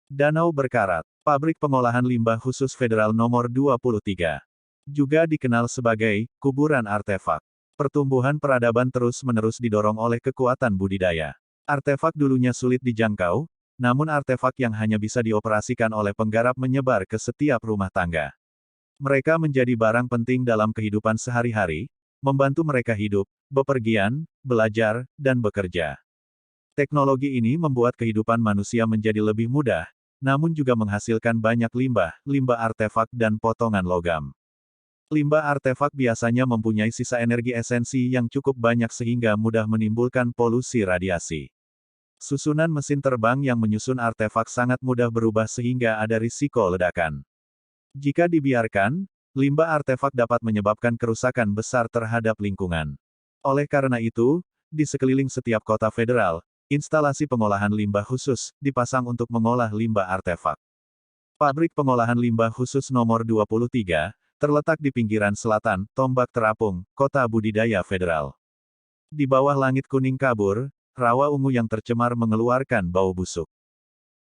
Danau Berkarat, pabrik pengolahan limbah khusus federal nomor 23. Juga dikenal sebagai kuburan artefak. Pertumbuhan peradaban terus-menerus didorong oleh kekuatan budidaya. Artefak dulunya sulit dijangkau, namun artefak yang hanya bisa dioperasikan oleh penggarap menyebar ke setiap rumah tangga. Mereka menjadi barang penting dalam kehidupan sehari-hari, membantu mereka hidup, bepergian, belajar, dan bekerja. Teknologi ini membuat kehidupan manusia menjadi lebih mudah, namun juga menghasilkan banyak limbah artefak dan potongan logam. Limbah artefak biasanya mempunyai sisa energi esensi yang cukup banyak sehingga mudah menimbulkan polusi radiasi. Susunan mesin terbang yang menyusun artefak sangat mudah berubah sehingga ada risiko ledakan. Jika dibiarkan, limbah artefak dapat menyebabkan kerusakan besar terhadap lingkungan. Oleh karena itu, di sekeliling setiap kota federal, instalasi pengolahan limbah khusus dipasang untuk mengolah limbah artefak. Pabrik pengolahan limbah khusus nomor 23 terletak di pinggiran selatan Tombak Terapung, Kota Budidaya Federal. Di bawah langit kuning kabur, rawa ungu yang tercemar mengeluarkan bau busuk.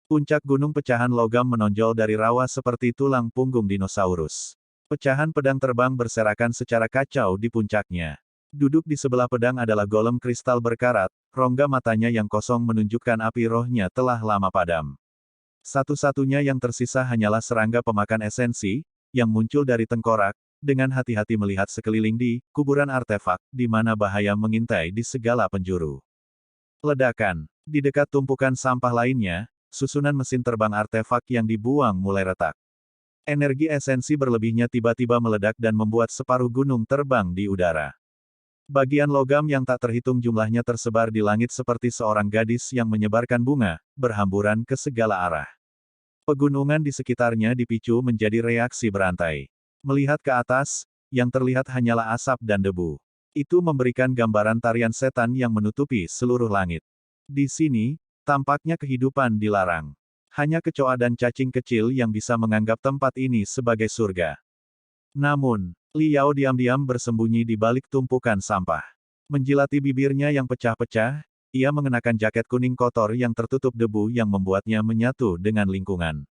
Puncak gunung pecahan logam menonjol dari rawa seperti tulang punggung dinosaurus. Pecahan pedang terbang berserakan secara kacau di puncaknya. Duduk di sebelah pedang adalah golem kristal berkarat, rongga matanya yang kosong menunjukkan api rohnya telah lama padam. Satu-satunya yang tersisa hanyalah serangga pemakan esensi, yang muncul dari tengkorak, dengan hati-hati melihat sekeliling di kuburan artefak, di mana bahaya mengintai di segala penjuru. Ledakan. Di dekat tumpukan sampah lainnya, susunan mesin terbang artefak yang dibuang mulai retak. Energi esensi berlebihnya tiba-tiba meledak dan membuat separuh gunung terbang di udara. Bagian logam yang tak terhitung jumlahnya tersebar di langit seperti seorang gadis yang menyebarkan bunga, berhamburan ke segala arah. Pegunungan di sekitarnya dipicu menjadi reaksi berantai. Melihat ke atas, yang terlihat hanyalah asap dan debu. Itu memberikan gambaran tarian setan yang menutupi seluruh langit. Di sini, tampaknya kehidupan dilarang. Hanya kecoa dan cacing kecil yang bisa menganggap tempat ini sebagai surga. Namun, Li Yao diam-diam bersembunyi di balik tumpukan sampah. Menjilati bibirnya yang pecah-pecah, ia mengenakan jaket kuning kotor yang tertutup debu yang membuatnya menyatu dengan lingkungan.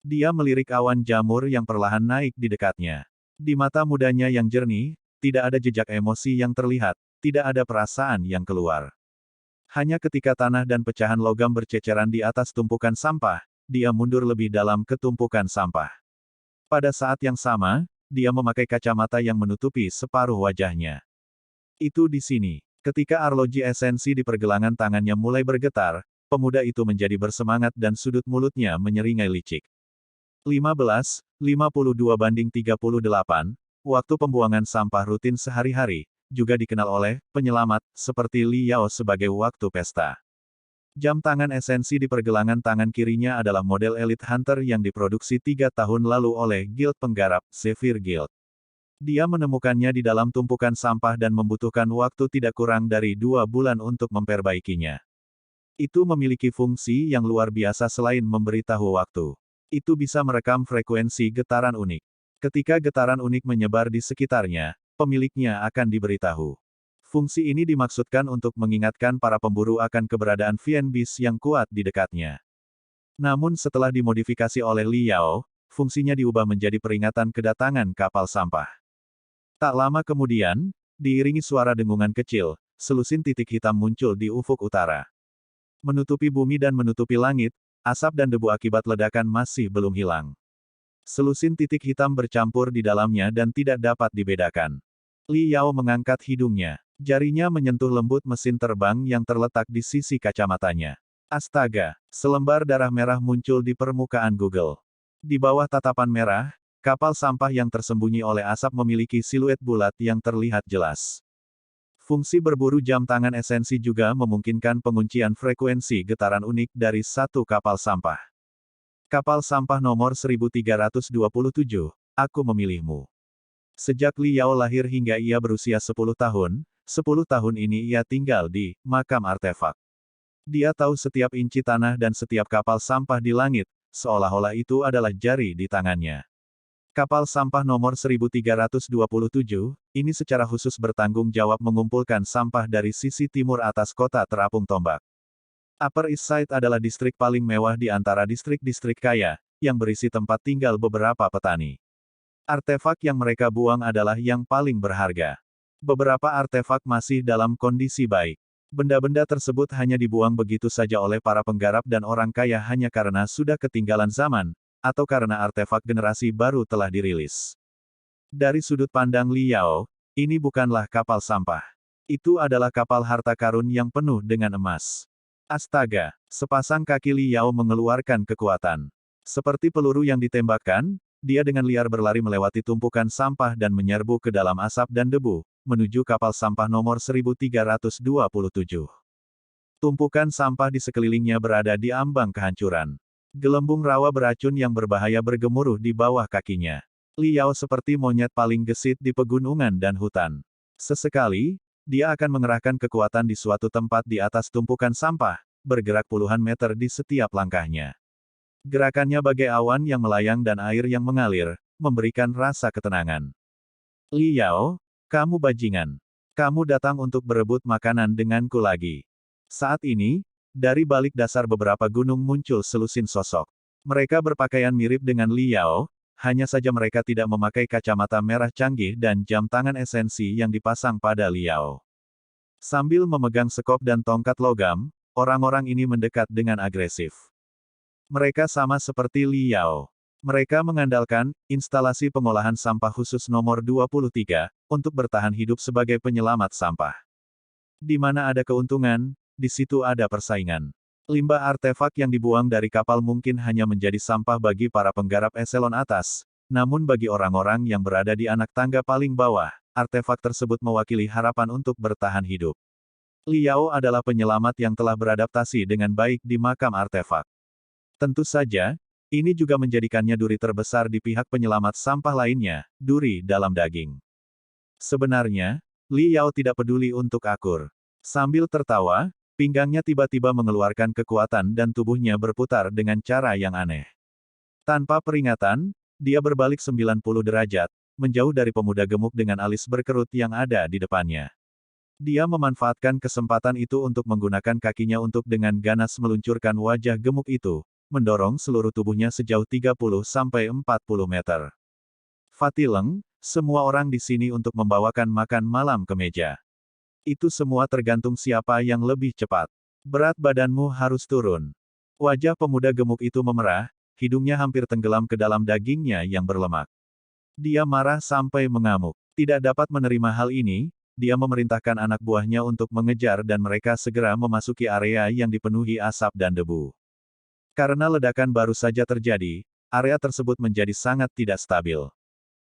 Dia melirik awan jamur yang perlahan naik di dekatnya. Di mata mudanya yang jernih, tidak ada jejak emosi yang terlihat, tidak ada perasaan yang keluar. Hanya ketika tanah dan pecahan logam berceceran di atas tumpukan sampah, dia mundur lebih dalam ke tumpukan sampah. Pada saat yang sama, dia memakai kacamata yang menutupi separuh wajahnya. Itu di sini. Ketika arloji esensi di pergelangan tangannya mulai bergetar, pemuda itu menjadi bersemangat dan sudut mulutnya menyeringai licik. 15:52:38, waktu pembuangan sampah rutin sehari-hari, juga dikenal oleh penyelamat seperti Li Yao sebagai waktu pesta. Jam tangan esensi di pergelangan tangan kirinya adalah model Elite Hunter yang diproduksi 3 tahun lalu oleh Guild Penggarap, Zephyr Guild. Dia menemukannya di dalam tumpukan sampah dan membutuhkan waktu tidak kurang dari 2 bulan untuk memperbaikinya. Itu memiliki fungsi yang luar biasa selain memberitahu waktu. Itu bisa merekam frekuensi getaran unik. Ketika getaran unik menyebar di sekitarnya, pemiliknya akan diberitahu. Fungsi ini dimaksudkan untuk mengingatkan para pemburu akan keberadaan Fienbis yang kuat di dekatnya. Namun setelah dimodifikasi oleh Li Yao, fungsinya diubah menjadi peringatan kedatangan kapal sampah. Tak lama kemudian, diiringi suara dengungan kecil, selusin titik hitam muncul di ufuk utara. Menutupi bumi dan menutupi langit, asap dan debu akibat ledakan masih belum hilang. Selusin titik hitam bercampur di dalamnya dan tidak dapat dibedakan. Li Yao mengangkat hidungnya. Jarinya menyentuh lembut mesin terbang yang terletak di sisi kacamatanya. Astaga! Selembar darah merah muncul di permukaan Google. Di bawah tatapan merah, kapal sampah yang tersembunyi oleh asap memiliki siluet bulat yang terlihat jelas. Fungsi berburu jam tangan esensi juga memungkinkan penguncian frekuensi getaran unik dari satu kapal sampah. Kapal sampah nomor 1327, aku memilihmu. Sejak Li Yao lahir hingga ia berusia 10 tahun, 10 tahun ini ia tinggal di makam artefak. Dia tahu setiap inci tanah dan setiap kapal sampah di langit, seolah-olah itu adalah jari di tangannya. Kapal sampah nomor 1327, ini secara khusus bertanggung jawab mengumpulkan sampah dari sisi timur atas kota terapung Tombak. Upper East Side adalah distrik paling mewah di antara distrik-distrik kaya, yang berisi tempat tinggal beberapa petani. Artefak yang mereka buang adalah yang paling berharga. Beberapa artefak masih dalam kondisi baik. Benda-benda tersebut hanya dibuang begitu saja oleh para penggarap dan orang kaya hanya karena sudah ketinggalan zaman, atau karena artefak generasi baru telah dirilis. Dari sudut pandang Li Yao, ini bukanlah kapal sampah. Itu adalah kapal harta karun yang penuh dengan emas. Astaga, sepasang kaki Li Yao mengeluarkan kekuatan. Seperti peluru yang ditembakkan, dia dengan liar berlari melewati tumpukan sampah dan menyerbu ke dalam asap dan debu, menuju kapal sampah nomor 1327. Tumpukan sampah di sekelilingnya berada di ambang kehancuran. Gelembung rawa beracun yang berbahaya bergemuruh di bawah kakinya. Li Yao seperti monyet paling gesit di pegunungan dan hutan. Sesekali, dia akan mengerahkan kekuatan di suatu tempat di atas tumpukan sampah, bergerak puluhan meter di setiap langkahnya. Gerakannya bagai awan yang melayang dan air yang mengalir, memberikan rasa ketenangan. Li Yao, kamu bajingan. Kamu datang untuk berebut makanan denganku lagi. Saat ini, dari balik dasar beberapa gunung muncul selusin sosok. Mereka berpakaian mirip dengan Li Yao, hanya saja mereka tidak memakai kacamata merah canggih dan jam tangan esensi yang dipasang pada Li Yao. Sambil memegang sekop dan tongkat logam, orang-orang ini mendekat dengan agresif. Mereka sama seperti Li Yao. Mereka mengandalkan instalasi pengolahan sampah khusus nomor 23 untuk bertahan hidup sebagai penyelamat sampah. Di mana ada keuntungan, di situ ada persaingan. Limbah artefak yang dibuang dari kapal mungkin hanya menjadi sampah bagi para penggarap eselon atas, namun bagi orang-orang yang berada di anak tangga paling bawah, artefak tersebut mewakili harapan untuk bertahan hidup. Li Yao adalah penyelamat yang telah beradaptasi dengan baik di makam artefak. Tentu saja, ini juga menjadikannya duri terbesar di pihak penyelamat sampah lainnya, duri dalam daging. Sebenarnya, Li Yao tidak peduli untuk akur. Sambil tertawa, pinggangnya tiba-tiba mengeluarkan kekuatan dan tubuhnya berputar dengan cara yang aneh. Tanpa peringatan, dia berbalik 90 derajat, menjauh dari pemuda gemuk dengan alis berkerut yang ada di depannya. Dia memanfaatkan kesempatan itu untuk menggunakan kakinya untuk dengan ganas meluncurkan wajah gemuk itu, mendorong seluruh tubuhnya sejauh 30-40 meter. Fatileng, semua orang di sini untuk membawakan makan malam ke meja. Itu semua tergantung siapa yang lebih cepat. Berat badanmu harus turun. Wajah pemuda gemuk itu memerah, hidungnya hampir tenggelam ke dalam dagingnya yang berlemak. Dia marah sampai mengamuk. Tidak dapat menerima hal ini, dia memerintahkan anak buahnya untuk mengejar dan mereka segera memasuki area yang dipenuhi asap dan debu. Karena ledakan baru saja terjadi, area tersebut menjadi sangat tidak stabil.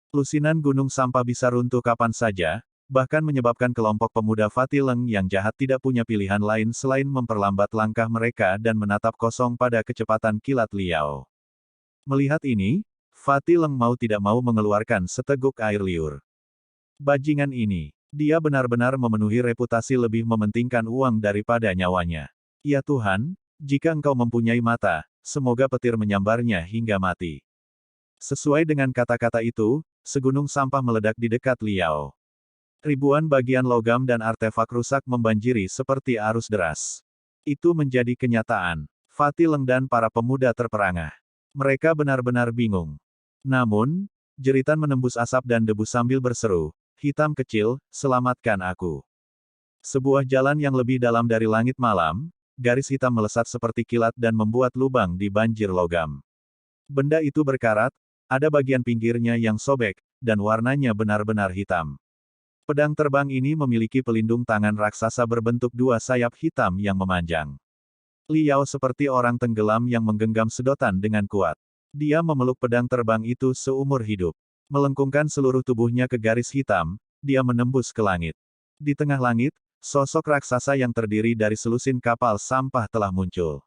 Lusinan gunung sampah bisa runtuh kapan saja, bahkan menyebabkan kelompok pemuda Fatileng yang jahat tidak punya pilihan lain selain memperlambat langkah mereka dan menatap kosong pada kecepatan kilat Li Yao. Melihat ini, Fatileng mau tidak mau mengeluarkan seteguk air liur. Bajingan ini, dia benar-benar memenuhi reputasi lebih mementingkan uang daripada nyawanya. Ya Tuhan, jika engkau mempunyai mata, semoga petir menyambarnya hingga mati. Sesuai dengan kata-kata itu, segunung sampah meledak di dekat Li Yao. Ribuan bagian logam dan artefak rusak membanjiri seperti arus deras. Itu menjadi kenyataan. Fatileng dan para pemuda terperangah. Mereka benar-benar bingung. Namun, jeritan menembus asap dan debu sambil berseru, "Hitam kecil, selamatkan aku." Sebuah jalan yang lebih dalam dari langit malam, garis hitam melesat seperti kilat dan membuat lubang di banjir logam. Benda itu berkarat, ada bagian pinggirnya yang sobek, dan warnanya benar-benar hitam. Pedang terbang ini memiliki pelindung tangan raksasa berbentuk dua sayap hitam yang memanjang. Li Yao seperti orang tenggelam yang menggenggam sedotan dengan kuat. Dia memeluk pedang terbang itu seumur hidup. Melengkungkan seluruh tubuhnya ke garis hitam, dia menembus ke langit. Di tengah langit, sosok raksasa yang terdiri dari selusin kapal sampah telah muncul.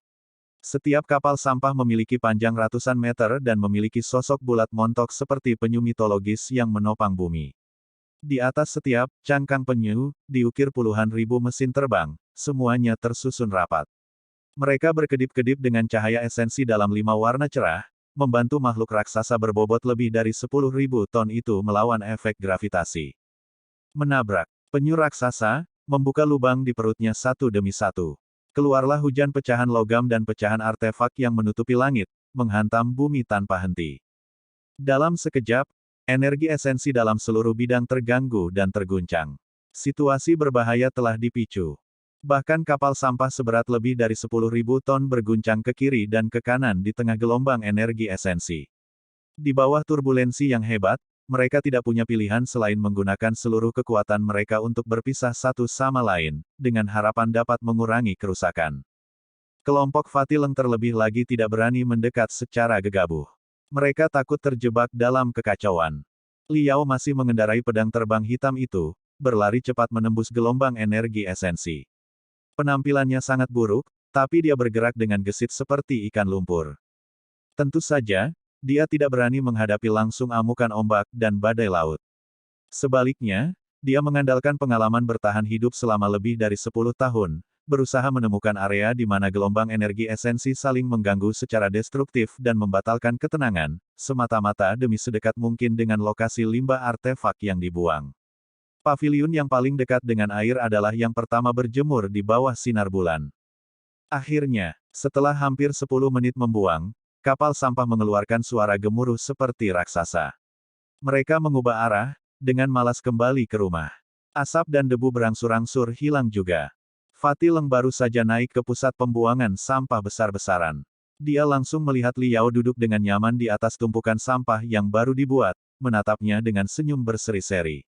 Setiap kapal sampah memiliki panjang ratusan meter dan memiliki sosok bulat montok seperti penyu mitologis yang menopang bumi. Di atas setiap cangkang penyu, diukir puluhan ribu mesin terbang, semuanya tersusun rapat. Mereka berkedip-kedip dengan cahaya esensi dalam 5 warna cerah, membantu makhluk raksasa berbobot lebih dari 10.000 ton itu melawan efek gravitasi. Menabrak penyu raksasa, membuka lubang di perutnya satu demi satu. Keluarlah hujan pecahan logam dan pecahan artefak yang menutupi langit, menghantam bumi tanpa henti. Dalam sekejap, energi esensi dalam seluruh bidang terganggu dan terguncang. Situasi berbahaya telah dipicu. Bahkan kapal sampah seberat lebih dari 10.000 ton berguncang ke kiri dan ke kanan di tengah gelombang energi esensi. Di bawah turbulensi yang hebat, mereka tidak punya pilihan selain menggunakan seluruh kekuatan mereka untuk berpisah satu sama lain, dengan harapan dapat mengurangi kerusakan. Kelompok Fatileng terlebih lagi tidak berani mendekat secara gegabah. Mereka takut terjebak dalam kekacauan. Liao masih mengendarai pedang terbang hitam itu, berlari cepat menembus gelombang energi esensi. Penampilannya sangat buruk, tapi dia bergerak dengan gesit seperti ikan lumpur. Tentu saja, dia tidak berani menghadapi langsung amukan ombak dan badai laut. Sebaliknya, dia mengandalkan pengalaman bertahan hidup selama lebih dari 10 tahun, berusaha menemukan area di mana gelombang energi esensi saling mengganggu secara destruktif dan membatalkan ketenangan, semata-mata demi sedekat mungkin dengan lokasi limbah artefak yang dibuang. Paviliun yang paling dekat dengan air adalah yang pertama berjemur di bawah sinar bulan. Akhirnya, setelah hampir 10 menit membuang, kapal sampah mengeluarkan suara gemuruh seperti raksasa. Mereka mengubah arah, dengan malas kembali ke rumah. Asap dan debu berangsur-angsur hilang juga. Fatileng baru saja naik ke pusat pembuangan sampah besar-besaran. Dia langsung melihat Liao duduk dengan nyaman di atas tumpukan sampah yang baru dibuat, menatapnya dengan senyum berseri-seri.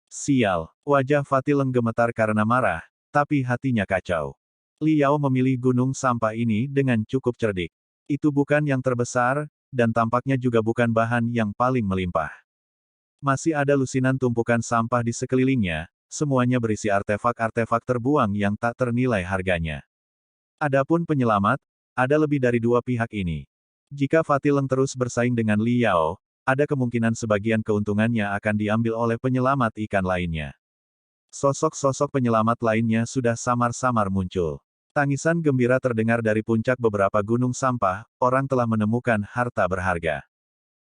Sial, wajah Fatileng gemetar karena marah, tapi hatinya kacau. Liao memilih gunung sampah ini dengan cukup cerdik. Itu bukan yang terbesar, dan tampaknya juga bukan bahan yang paling melimpah. Masih ada lusinan tumpukan sampah di sekelilingnya, semuanya berisi artefak-artefak terbuang yang tak ternilai harganya. Adapun penyelamat, ada lebih dari dua pihak ini. Jika Fatileng terus bersaing dengan Liao, ada kemungkinan sebagian keuntungannya akan diambil oleh penyelamat ikan lainnya. Sosok-sosok penyelamat lainnya sudah samar-samar muncul. Tangisan gembira terdengar dari puncak beberapa gunung sampah, orang telah menemukan harta berharga.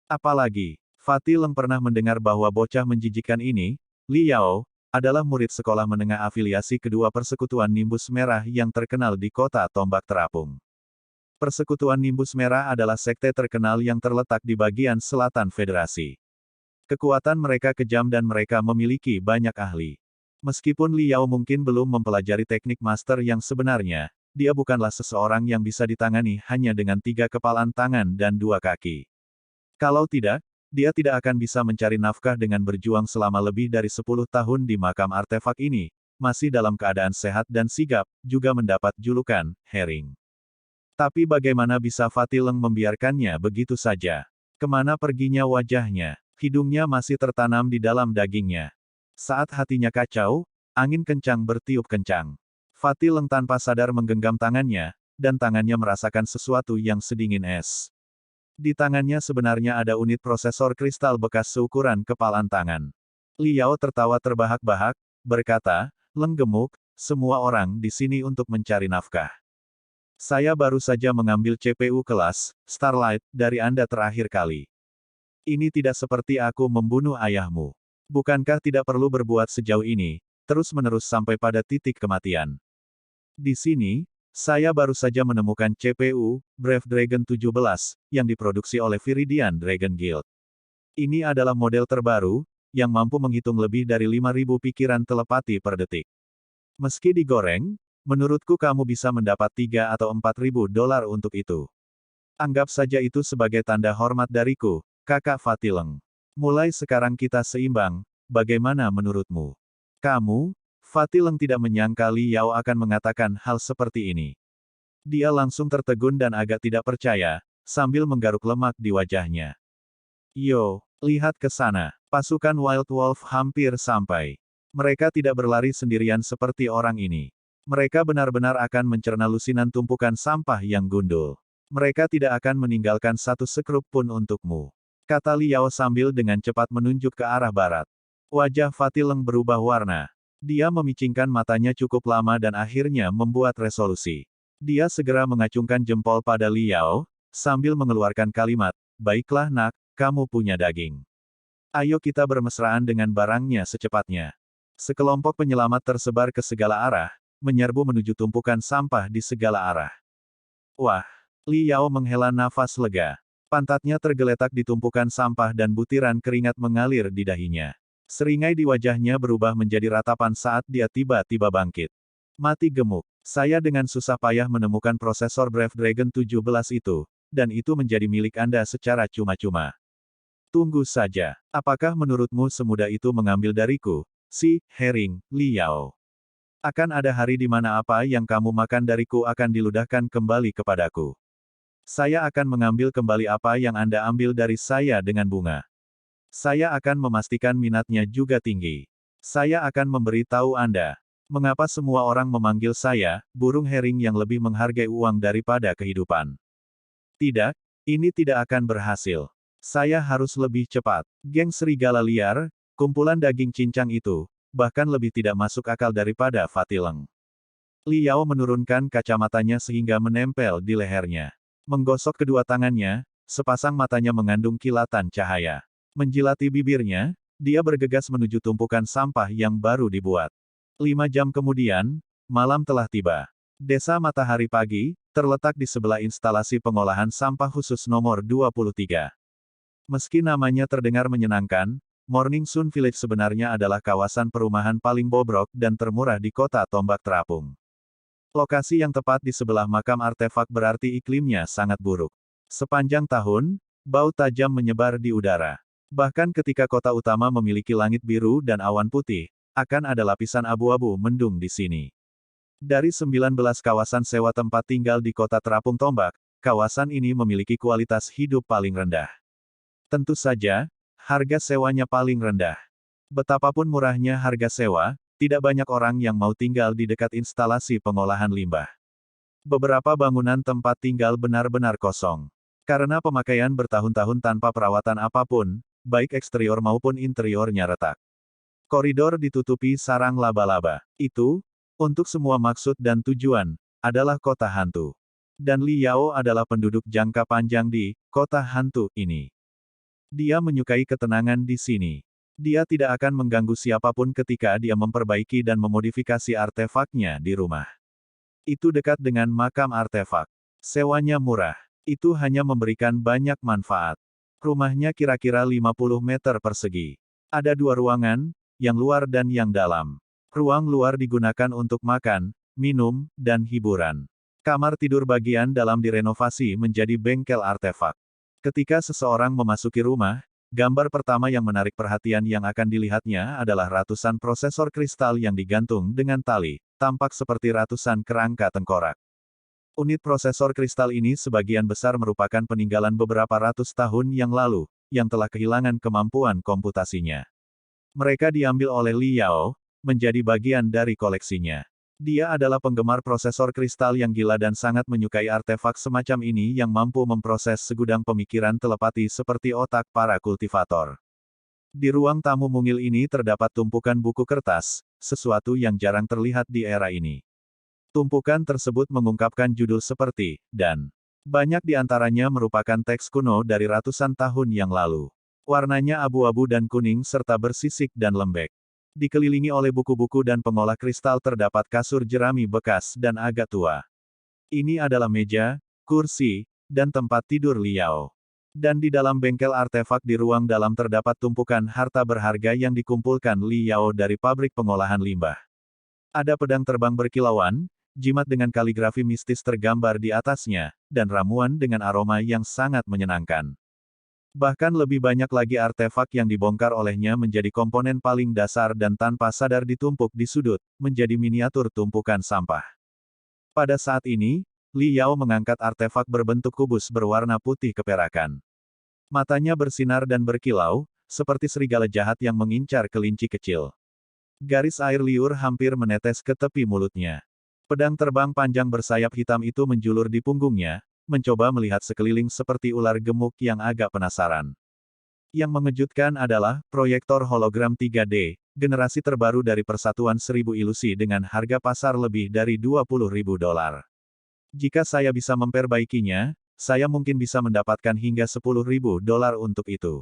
Apalagi, Fatileng pernah mendengar bahwa bocah menjijikan ini, Liao, adalah murid sekolah menengah afiliasi kedua Persekutuan Nimbus Merah yang terkenal di kota Tombak Terapung. Persekutuan Nimbus Merah adalah sekte terkenal yang terletak di bagian selatan Federasi. Kekuatan mereka kejam dan mereka memiliki banyak ahli. Meskipun Liao mungkin belum mempelajari teknik master yang sebenarnya, dia bukanlah seseorang yang bisa ditangani hanya dengan 3 kepalan tangan dan 2 kaki. Kalau tidak, dia tidak akan bisa mencari nafkah dengan berjuang selama lebih dari 10 tahun di makam artefak ini, masih dalam keadaan sehat dan sigap, juga mendapat julukan, Herring. Tapi bagaimana bisa Fatileng membiarkannya begitu saja? Kemana perginya wajahnya? Hidungnya masih tertanam di dalam dagingnya. Saat hatinya kacau, angin kencang bertiup kencang. Fatileng tanpa sadar menggenggam tangannya, dan tangannya merasakan sesuatu yang sedingin es. Di tangannya sebenarnya ada unit prosesor kristal bekas seukuran kepalan tangan. Liao tertawa terbahak-bahak, berkata, "Leng gemuk, semua orang di sini untuk mencari nafkah. Saya baru saja mengambil CPU kelas, Starlight, dari Anda terakhir kali. Ini tidak seperti aku membunuh ayahmu. Bukankah tidak perlu berbuat sejauh ini, terus-menerus sampai pada titik kematian? Di sini, saya baru saja menemukan CPU, Brave Dragon 17, yang diproduksi oleh Viridian Dragon Guild. Ini adalah model terbaru, yang mampu menghitung lebih dari 5.000 pikiran telepati per detik. Meski digoreng, menurutku kamu bisa mendapat 3 atau 4.000 dolar untuk itu. Anggap saja itu sebagai tanda hormat dariku, Kakak Fatileng. Mulai sekarang kita seimbang, bagaimana menurutmu?" "Kamu?" Fatileng tidak menyangka Liao akan mengatakan hal seperti ini. Dia langsung tertegun dan agak tidak percaya, sambil menggaruk lemak di wajahnya. "Yo, lihat ke sana. Pasukan Wild Wolf hampir sampai. Mereka tidak berlari sendirian seperti orang ini. Mereka benar-benar akan mencerna lusinan tumpukan sampah yang gundul. Mereka tidak akan meninggalkan satu sekrup pun untukmu," kata Liao sambil dengan cepat menunjuk ke arah barat. Wajah Fatileng berubah warna. Dia memicingkan matanya cukup lama dan akhirnya membuat resolusi. Dia segera mengacungkan jempol pada Liao, sambil mengeluarkan kalimat, "Baiklah nak, kamu punya daging. Ayo kita bermesraan dengan barangnya secepatnya." Sekelompok penyelamat tersebar ke segala arah, menyerbu menuju tumpukan sampah di segala arah. Wah! Li Yao menghela nafas lega. Pantatnya tergeletak di tumpukan sampah dan butiran keringat mengalir di dahinya. Seringai di wajahnya berubah menjadi ratapan saat dia tiba-tiba bangkit. Mati gemuk. Saya dengan susah payah menemukan prosesor Brave Dragon 17 itu, dan itu menjadi milik Anda secara cuma-cuma. Tunggu saja. Apakah menurutmu semudah itu mengambil dariku, si Herring, Li Yao? Akan ada hari di mana apa yang kamu makan dariku akan diludahkan kembali kepadaku. Saya akan mengambil kembali apa yang Anda ambil dari saya dengan bunga. Saya akan memastikan minatnya juga tinggi. Saya akan memberi tahu Anda, mengapa semua orang memanggil saya, burung herring yang lebih menghargai uang daripada kehidupan. Tidak, ini tidak akan berhasil. Saya harus lebih cepat. Geng serigala liar, kumpulan daging cincang itu, bahkan lebih tidak masuk akal daripada Fatileng. Li Yao menurunkan kacamatanya sehingga menempel di lehernya. Menggosok kedua tangannya, sepasang matanya mengandung kilatan cahaya. Menjilati bibirnya, dia bergegas menuju tumpukan sampah yang baru dibuat. 5 jam kemudian, malam telah tiba. Desa Matahari Pagi, terletak di sebelah instalasi pengolahan sampah khusus nomor 23. Meski namanya terdengar menyenangkan, Morning Sun Village sebenarnya adalah kawasan perumahan paling bobrok dan termurah di kota Tombak Terapung. Lokasi yang tepat di sebelah makam artefak berarti iklimnya sangat buruk. Sepanjang tahun, bau tajam menyebar di udara. Bahkan ketika kota utama memiliki langit biru dan awan putih, akan ada lapisan abu-abu mendung di sini. Dari 19 kawasan sewa tempat tinggal di kota Terapung Tombak, kawasan ini memiliki kualitas hidup paling rendah. Tentu saja, harga sewanya paling rendah. Betapapun murahnya harga sewa, tidak banyak orang yang mau tinggal di dekat instalasi pengolahan limbah. Beberapa bangunan tempat tinggal benar-benar kosong. Karena pemakaian bertahun-tahun tanpa perawatan apapun, baik eksterior maupun interiornya retak. Koridor ditutupi sarang laba-laba. Itu, untuk semua maksud dan tujuan, adalah kota hantu. Dan Li Yao adalah penduduk jangka panjang di kota hantu ini. Dia menyukai ketenangan di sini. Dia tidak akan mengganggu siapapun ketika dia memperbaiki dan memodifikasi artefaknya di rumah. Itu dekat dengan makam artefak. Sewanya murah. Itu hanya memberikan banyak manfaat. Rumahnya kira-kira 50 meter persegi. Ada 2 ruangan, yang luar dan yang dalam. Ruang luar digunakan untuk makan, minum, dan hiburan. Kamar tidur bagian dalam direnovasi menjadi bengkel artefak. Ketika seseorang memasuki rumah, gambar pertama yang menarik perhatian yang akan dilihatnya adalah ratusan prosesor kristal yang digantung dengan tali, tampak seperti ratusan kerangka tengkorak. Unit prosesor kristal ini sebagian besar merupakan peninggalan beberapa ratus tahun yang lalu, yang telah kehilangan kemampuan komputasinya. Mereka diambil oleh Li Yao, menjadi bagian dari koleksinya. Dia adalah penggemar prosesor kristal yang gila dan sangat menyukai artefak semacam ini yang mampu memproses segudang pemikiran telepati seperti otak para kultivator. Di ruang tamu mungil ini terdapat tumpukan buku kertas, sesuatu yang jarang terlihat di era ini. Tumpukan tersebut mengungkapkan judul seperti, dan banyak di antaranya merupakan teks kuno dari ratusan tahun yang lalu. Warnanya abu-abu dan kuning serta bersisik dan lembek. Dikelilingi oleh buku-buku dan pengolah kristal terdapat kasur jerami bekas dan agak tua. Ini adalah meja, kursi, dan tempat tidur Li Yao. Dan di dalam bengkel artefak di ruang dalam terdapat tumpukan harta berharga yang dikumpulkan Li Yao dari pabrik pengolahan limbah. Ada pedang terbang berkilauan, jimat dengan kaligrafi mistis tergambar di atasnya, dan ramuan dengan aroma yang sangat menyenangkan. Bahkan lebih banyak lagi artefak yang dibongkar olehnya menjadi komponen paling dasar dan tanpa sadar ditumpuk di sudut, menjadi miniatur tumpukan sampah. Pada saat ini, Li Yao mengangkat artefak berbentuk kubus berwarna putih keperakan. Matanya bersinar dan berkilau, seperti serigala jahat yang mengincar kelinci kecil. Garis air liur hampir menetes ke tepi mulutnya. Pedang terbang panjang bersayap hitam itu menjulur di punggungnya, mencoba melihat sekeliling seperti ular gemuk yang agak penasaran. Yang mengejutkan adalah, proyektor hologram 3D, generasi terbaru dari Persatuan Seribu Ilusi dengan harga pasar lebih dari $20.000. Jika saya bisa memperbaikinya, saya mungkin bisa mendapatkan hingga $10.000 untuk itu.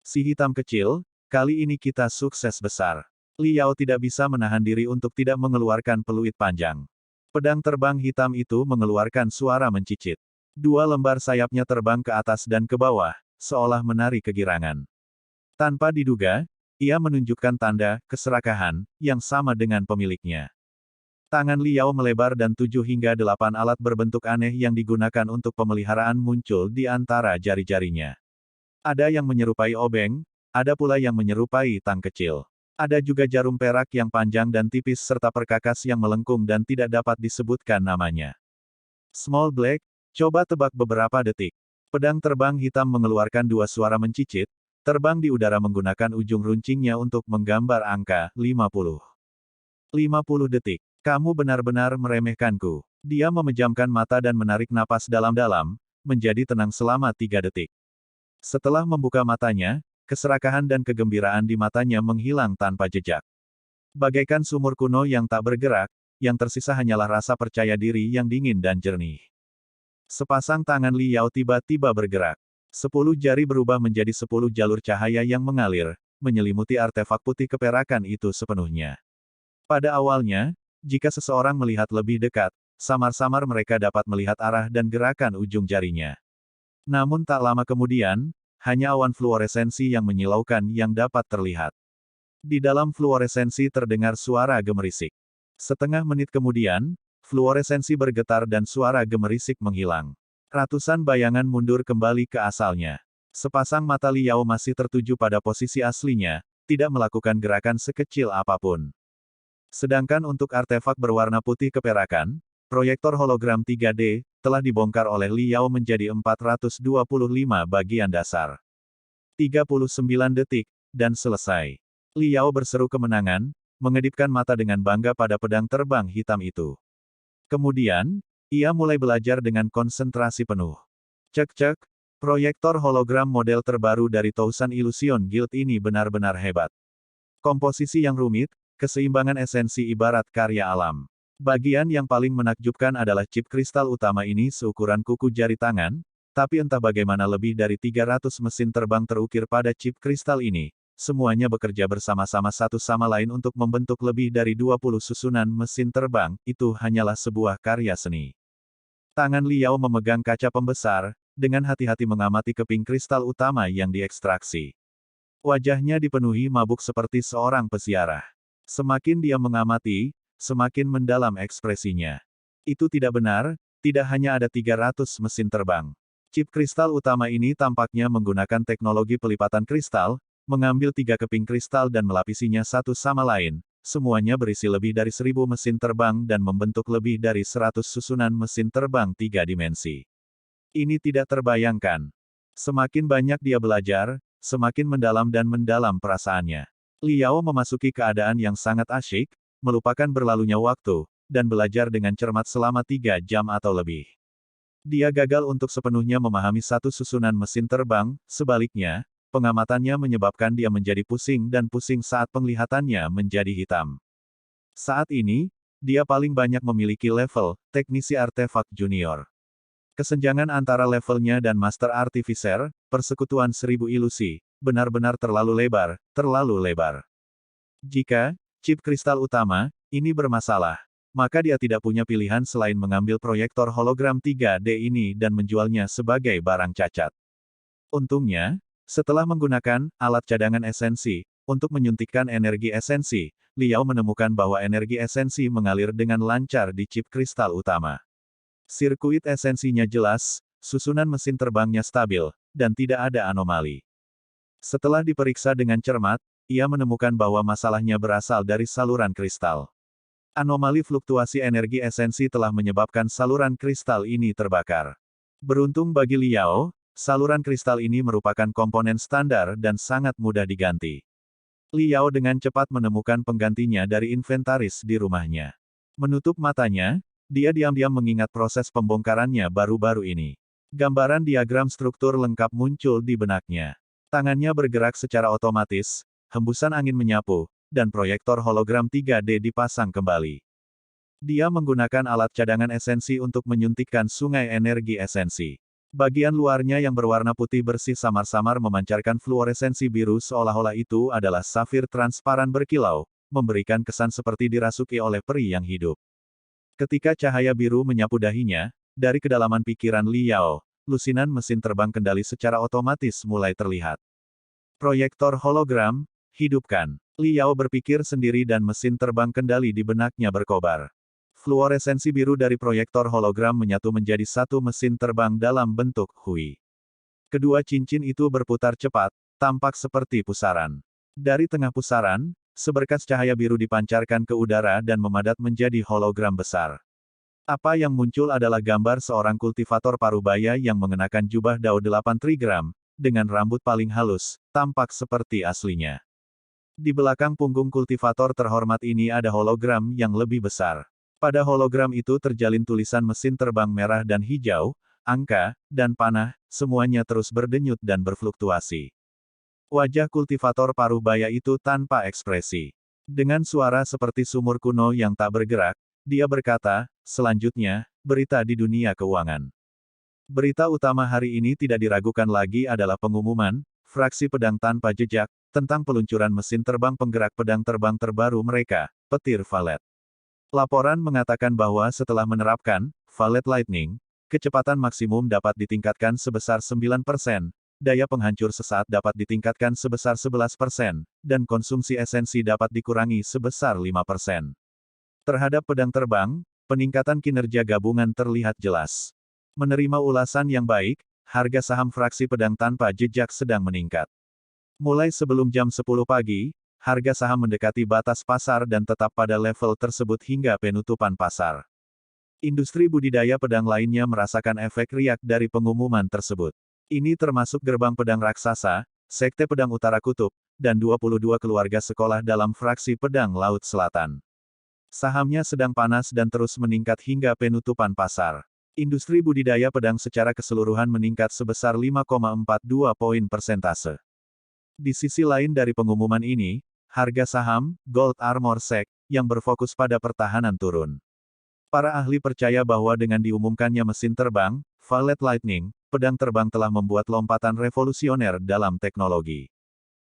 Si hitam kecil, kali ini kita sukses besar. Liao tidak bisa menahan diri untuk tidak mengeluarkan peluit panjang. Pedang terbang hitam itu mengeluarkan suara mencicit. Dua lembar sayapnya terbang ke atas dan ke bawah, seolah menari kegirangan. Tanpa diduga, ia menunjukkan tanda keserakahan yang sama dengan pemiliknya. Tangan Liao melebar dan 7 hingga 8 alat berbentuk aneh yang digunakan untuk pemeliharaan muncul di antara jari-jarinya. Ada yang menyerupai obeng, ada pula yang menyerupai tang kecil. Ada juga jarum perak yang panjang dan tipis serta perkakas yang melengkung dan tidak dapat disebutkan namanya. Small Black, coba tebak beberapa detik. Pedang terbang hitam mengeluarkan dua suara mencicit, terbang di udara menggunakan ujung runcingnya untuk menggambar angka 50. 50 detik. Kamu benar-benar meremehkanku. Dia memejamkan mata dan menarik napas dalam-dalam, menjadi tenang selama 3 detik. Setelah membuka matanya, keserakahan dan kegembiraan di matanya menghilang tanpa jejak. Bagaikan sumur kuno yang tak bergerak, yang tersisa hanyalah rasa percaya diri yang dingin dan jernih. Sepasang tangan Liao tiba-tiba bergerak. 10 jari berubah menjadi 10 jalur cahaya yang mengalir, menyelimuti artefak putih keperakan itu sepenuhnya. Pada awalnya, jika seseorang melihat lebih dekat, samar-samar mereka dapat melihat arah dan gerakan ujung jarinya. Namun tak lama kemudian, hanya awan fluoresensi yang menyilaukan yang dapat terlihat. Di dalam fluoresensi terdengar suara gemerisik. Setengah menit kemudian, fluoresensi bergetar dan suara gemerisik menghilang. Ratusan bayangan mundur kembali ke asalnya. Sepasang mata Liao masih tertuju pada posisi aslinya, tidak melakukan gerakan sekecil apapun. Sedangkan untuk artefak berwarna putih keperakan, proyektor hologram 3D, telah dibongkar oleh Liao menjadi 425 bagian dasar. 39 detik, dan selesai. Liao berseru kemenangan, mengedipkan mata dengan bangga pada pedang terbang hitam itu. Kemudian, ia mulai belajar dengan konsentrasi penuh. Cek-cek, proyektor hologram model terbaru dari Tousan Illusion Guild ini benar-benar hebat. Komposisi yang rumit, keseimbangan esensi ibarat karya alam. Bagian yang paling menakjubkan adalah chip kristal utama ini seukuran kuku jari tangan, tapi entah bagaimana lebih dari 300 mesin terbang terukir pada chip kristal ini, semuanya bekerja bersama-sama satu sama lain untuk membentuk lebih dari 20 susunan mesin terbang, itu hanyalah sebuah karya seni. Tangan Liao memegang kaca pembesar, dengan hati-hati mengamati keping kristal utama yang diekstraksi. Wajahnya dipenuhi mabuk seperti seorang pesiarah. Semakin dia mengamati, semakin mendalam ekspresinya. Itu tidak benar, tidak hanya ada 300 mesin terbang. Chip kristal utama ini tampaknya menggunakan teknologi pelipatan kristal, mengambil 3 keping kristal dan melapisinya satu sama lain, semuanya berisi lebih dari 1000 mesin terbang dan membentuk lebih dari 100 susunan mesin terbang 3 dimensi. Ini tidak terbayangkan. Semakin banyak dia belajar, semakin mendalam perasaannya. Liao memasuki keadaan yang sangat asyik, melupakan berlalunya waktu, dan belajar dengan cermat selama 3 jam atau lebih. Dia gagal untuk sepenuhnya memahami satu susunan mesin terbang, sebaliknya, pengamatannya menyebabkan dia menjadi pusing dan pusing saat penglihatannya menjadi hitam. Saat ini, dia paling banyak memiliki level teknisi artefak junior. Kesenjangan antara levelnya dan Master Artificer, persekutuan 1000 ilusi, benar-benar terlalu lebar. Jika chip kristal utama ini bermasalah, maka dia tidak punya pilihan selain mengambil proyektor hologram 3D ini dan menjualnya sebagai barang cacat. Untungnya, setelah menggunakan alat cadangan esensi untuk menyuntikkan energi esensi, Liao menemukan bahwa energi esensi mengalir dengan lancar di chip kristal utama. Sirkuit esensinya jelas, susunan mesin terbangnya stabil, dan tidak ada anomali. Setelah diperiksa dengan cermat, ia menemukan bahwa masalahnya berasal dari saluran kristal. Anomali fluktuasi energi esensi telah menyebabkan saluran kristal ini terbakar. Beruntung bagi Liao, saluran kristal ini merupakan komponen standar dan sangat mudah diganti. Liao dengan cepat menemukan penggantinya dari inventaris di rumahnya. Menutup matanya, dia diam-diam mengingat proses pembongkarannya baru-baru ini. Gambaran diagram struktur lengkap muncul di benaknya. Tangannya bergerak secara otomatis, hembusan angin menyapu, dan proyektor hologram 3D dipasang kembali. Dia menggunakan alat cadangan esensi untuk menyuntikkan sungai energi esensi. Bagian luarnya yang berwarna putih bersih samar-samar memancarkan fluoresensi biru seolah-olah itu adalah safir transparan berkilau, memberikan kesan seperti dirasuki oleh peri yang hidup. Ketika cahaya biru menyapu dahinya, dari kedalaman pikiran Li Yao, lusinan mesin terbang kendali secara otomatis mulai terlihat. Proyektor hologram, hidupkan. Li Yao berpikir sendiri dan mesin terbang kendali di benaknya berkobar. Fluoresensi biru dari proyektor hologram menyatu menjadi satu mesin terbang dalam bentuk Hui. Kedua cincin itu berputar cepat, tampak seperti pusaran. Dari tengah pusaran, seberkas cahaya biru dipancarkan ke udara dan memadat menjadi hologram besar. Apa yang muncul adalah gambar seorang kultivator parubaya yang mengenakan jubah Dao 8 trigram, dengan rambut paling halus, tampak seperti aslinya. Di belakang punggung kultivator terhormat ini ada hologram yang lebih besar. Pada hologram itu terjalin tulisan mesin terbang merah dan hijau, angka, dan panah, semuanya terus berdenyut dan berfluktuasi. Wajah kultivator parubaya itu tanpa ekspresi. Dengan suara seperti sumur kuno yang tak bergerak, dia berkata, selanjutnya, berita di dunia keuangan. Berita utama hari ini tidak diragukan lagi adalah pengumuman, fraksi pedang tanpa jejak, tentang peluncuran mesin terbang penggerak pedang terbang terbaru mereka, petir Valet. Laporan mengatakan bahwa setelah menerapkan Valet Lightning, kecepatan maksimum dapat ditingkatkan sebesar 9%, daya penghancur sesaat dapat ditingkatkan sebesar 11%, dan konsumsi esensi dapat dikurangi sebesar 5%. Terhadap pedang terbang, peningkatan kinerja gabungan terlihat jelas. Menerima ulasan yang baik, harga saham fraksi pedang tanpa jejak sedang meningkat. Mulai sebelum jam 10 pagi, harga saham mendekati batas pasar dan tetap pada level tersebut hingga penutupan pasar. Industri budidaya pedang lainnya merasakan efek riak dari pengumuman tersebut. Ini termasuk Gerbang Pedang Raksasa, Sekte Pedang Utara Kutub, dan 22 keluarga sekolah dalam fraksi pedang Laut Selatan. Sahamnya sedang panas dan terus meningkat hingga penutupan pasar. Industri budidaya pedang secara keseluruhan meningkat sebesar 5,42 poin persentase. Di sisi lain dari pengumuman ini, harga saham Gold Armor Sec yang berfokus pada pertahanan turun. Para ahli percaya bahwa dengan diumumkannya mesin terbang, Valet Lightning, pedang terbang telah membuat lompatan revolusioner dalam teknologi.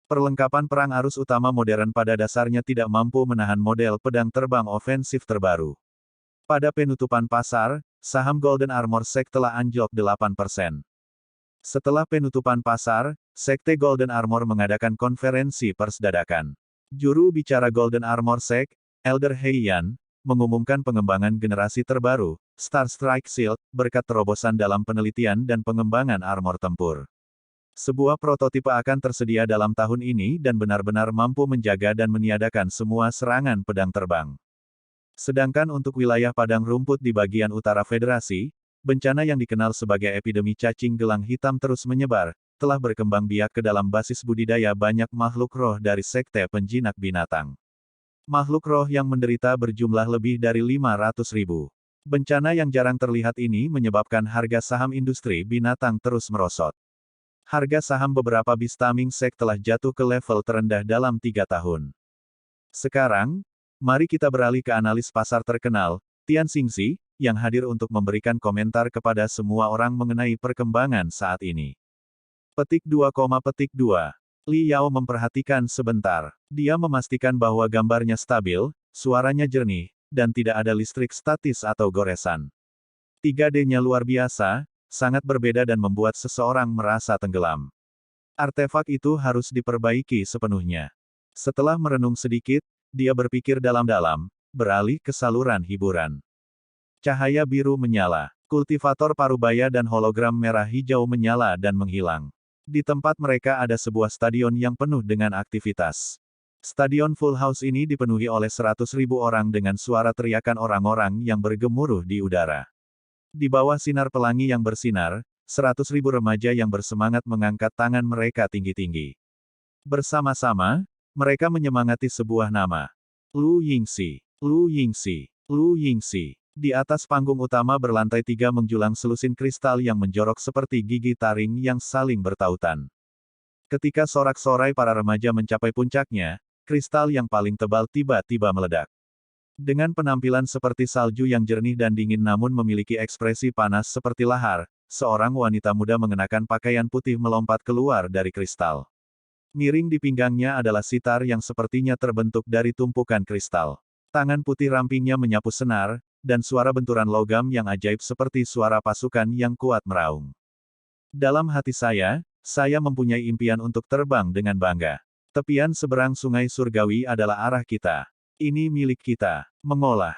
Perlengkapan perang arus utama modern pada dasarnya tidak mampu menahan model pedang terbang ofensif terbaru. Pada penutupan pasar, saham Golden Armor Sec telah anjlok 8%. Setelah penutupan pasar, Sekte Golden Armor mengadakan konferensi pers dadakan. Juru bicara Golden Armor Sec, Elder Heiyan, mengumumkan pengembangan generasi terbaru, Star Strike Shield, berkat terobosan dalam penelitian dan pengembangan armor tempur. Sebuah prototipe akan tersedia dalam tahun ini dan benar-benar mampu menjaga dan meniadakan semua serangan pedang terbang. Sedangkan untuk wilayah padang rumput di bagian utara Federasi, bencana yang dikenal sebagai epidemi cacing gelang hitam terus menyebar, telah berkembang biak ke dalam basis budidaya banyak makhluk roh dari sekte penjinak binatang. Makhluk roh yang menderita berjumlah lebih dari 500.000. Bencana yang jarang terlihat ini menyebabkan harga saham industri binatang terus merosot. Harga saham beberapa Bistaming Sek telah jatuh ke level terendah dalam 3 tahun. Sekarang, mari kita beralih ke analis pasar terkenal, Tian Xingxi, yang hadir untuk memberikan komentar kepada semua orang mengenai perkembangan saat ini. Petik 2, Li Yao memperhatikan sebentar. Dia memastikan bahwa gambarnya stabil, suaranya jernih, dan tidak ada listrik statis atau goresan. 3D-nya luar biasa, sangat berbeda dan membuat seseorang merasa tenggelam. Artefak itu harus diperbaiki sepenuhnya. Setelah merenung sedikit, dia berpikir dalam-dalam, beralih ke saluran hiburan. Cahaya biru menyala. Kultivator parubaya dan hologram merah hijau menyala dan menghilang. Di tempat mereka ada sebuah stadion yang penuh dengan aktivitas. Stadion Full House ini dipenuhi oleh 100.000 orang dengan suara teriakan orang-orang yang bergemuruh di udara. Di bawah sinar pelangi yang bersinar, 100.000 remaja yang bersemangat mengangkat tangan mereka tinggi-tinggi. Bersama-sama, mereka menyemangati sebuah nama. Lu Yingxi, Lu Yingxi, Lu Yingxi. Di atas panggung utama berlantai 3 menjulang selusin kristal yang menjorok seperti gigi taring yang saling bertautan. Ketika sorak-sorai para remaja mencapai puncaknya, kristal yang paling tebal tiba-tiba meledak. Dengan penampilan seperti salju yang jernih dan dingin namun memiliki ekspresi panas seperti lahar, seorang wanita muda mengenakan pakaian putih melompat keluar dari kristal. Miring di pinggangnya adalah sitar yang sepertinya terbentuk dari tumpukan kristal. Tangan putih rampingnya menyapu senar, dan suara benturan logam yang ajaib seperti suara pasukan yang kuat meraung. Dalam hati saya mempunyai impian untuk terbang dengan bangga. Tepian seberang sungai surgawi adalah arah kita. Ini milik kita. Mengolah.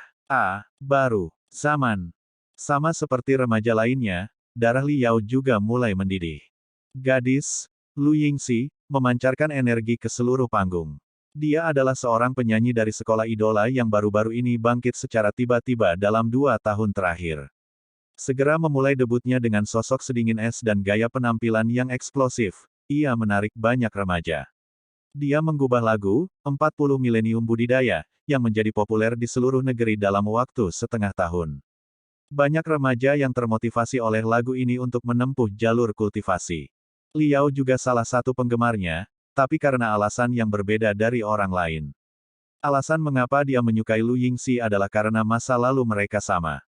Baru. Zaman. Sama seperti remaja lainnya, darah Li Yao juga mulai mendidih. Gadis, Lu Yingxi, memancarkan energi ke seluruh panggung. Dia adalah seorang penyanyi dari sekolah idola yang baru-baru ini bangkit secara tiba-tiba dalam 2 tahun terakhir. Segera memulai debutnya dengan sosok sedingin es dan gaya penampilan yang eksplosif, ia menarik banyak remaja. Dia menggubah lagu, 40 Milenium Budidaya, yang menjadi populer di seluruh negeri dalam waktu setengah tahun. Banyak remaja yang termotivasi oleh lagu ini untuk menempuh jalur kultivasi. Liao juga salah satu penggemarnya, tapi karena alasan yang berbeda dari orang lain. Alasan mengapa dia menyukai Lu Yingxi adalah karena masa lalu mereka sama.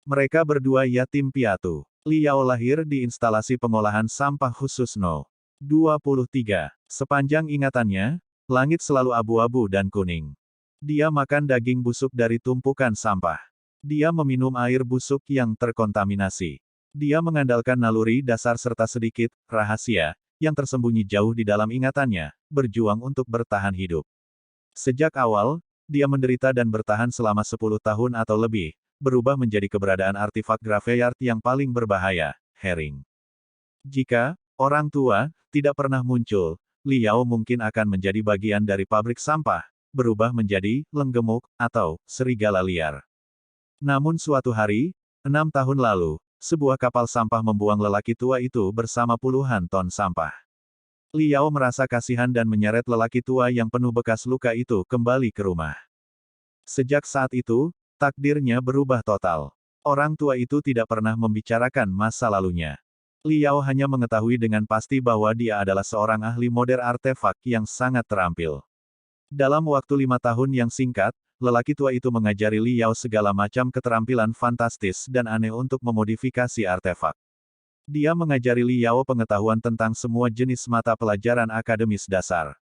Mereka berdua yatim piatu. Liao lahir di instalasi pengolahan sampah khusus No. 23. Sepanjang ingatannya, langit selalu abu-abu dan kuning. Dia makan daging busuk dari tumpukan sampah. Dia meminum air busuk yang terkontaminasi. Dia mengandalkan naluri dasar serta sedikit rahasia yang tersembunyi jauh di dalam ingatannya, berjuang untuk bertahan hidup. Sejak awal, dia menderita dan bertahan selama 10 tahun atau lebih, berubah menjadi keberadaan artefak graveyard yang paling berbahaya, Herring. Jika orang tua tidak pernah muncul, Liao mungkin akan menjadi bagian dari pabrik sampah, berubah menjadi lenggemuk atau serigala liar. Namun suatu hari, 6 tahun lalu, sebuah kapal sampah membuang lelaki tua itu bersama puluhan ton sampah. Liao merasa kasihan dan menyeret lelaki tua yang penuh bekas luka itu kembali ke rumah. Sejak saat itu, takdirnya berubah total. Orang tua itu tidak pernah membicarakan masa lalunya. Liao hanya mengetahui dengan pasti bahwa dia adalah seorang ahli modern artefak yang sangat terampil. Dalam waktu 5 tahun yang singkat, lelaki tua itu mengajari Liao segala macam keterampilan fantastis dan aneh untuk memodifikasi artefak. Dia mengajari Liao pengetahuan tentang semua jenis mata pelajaran akademis dasar.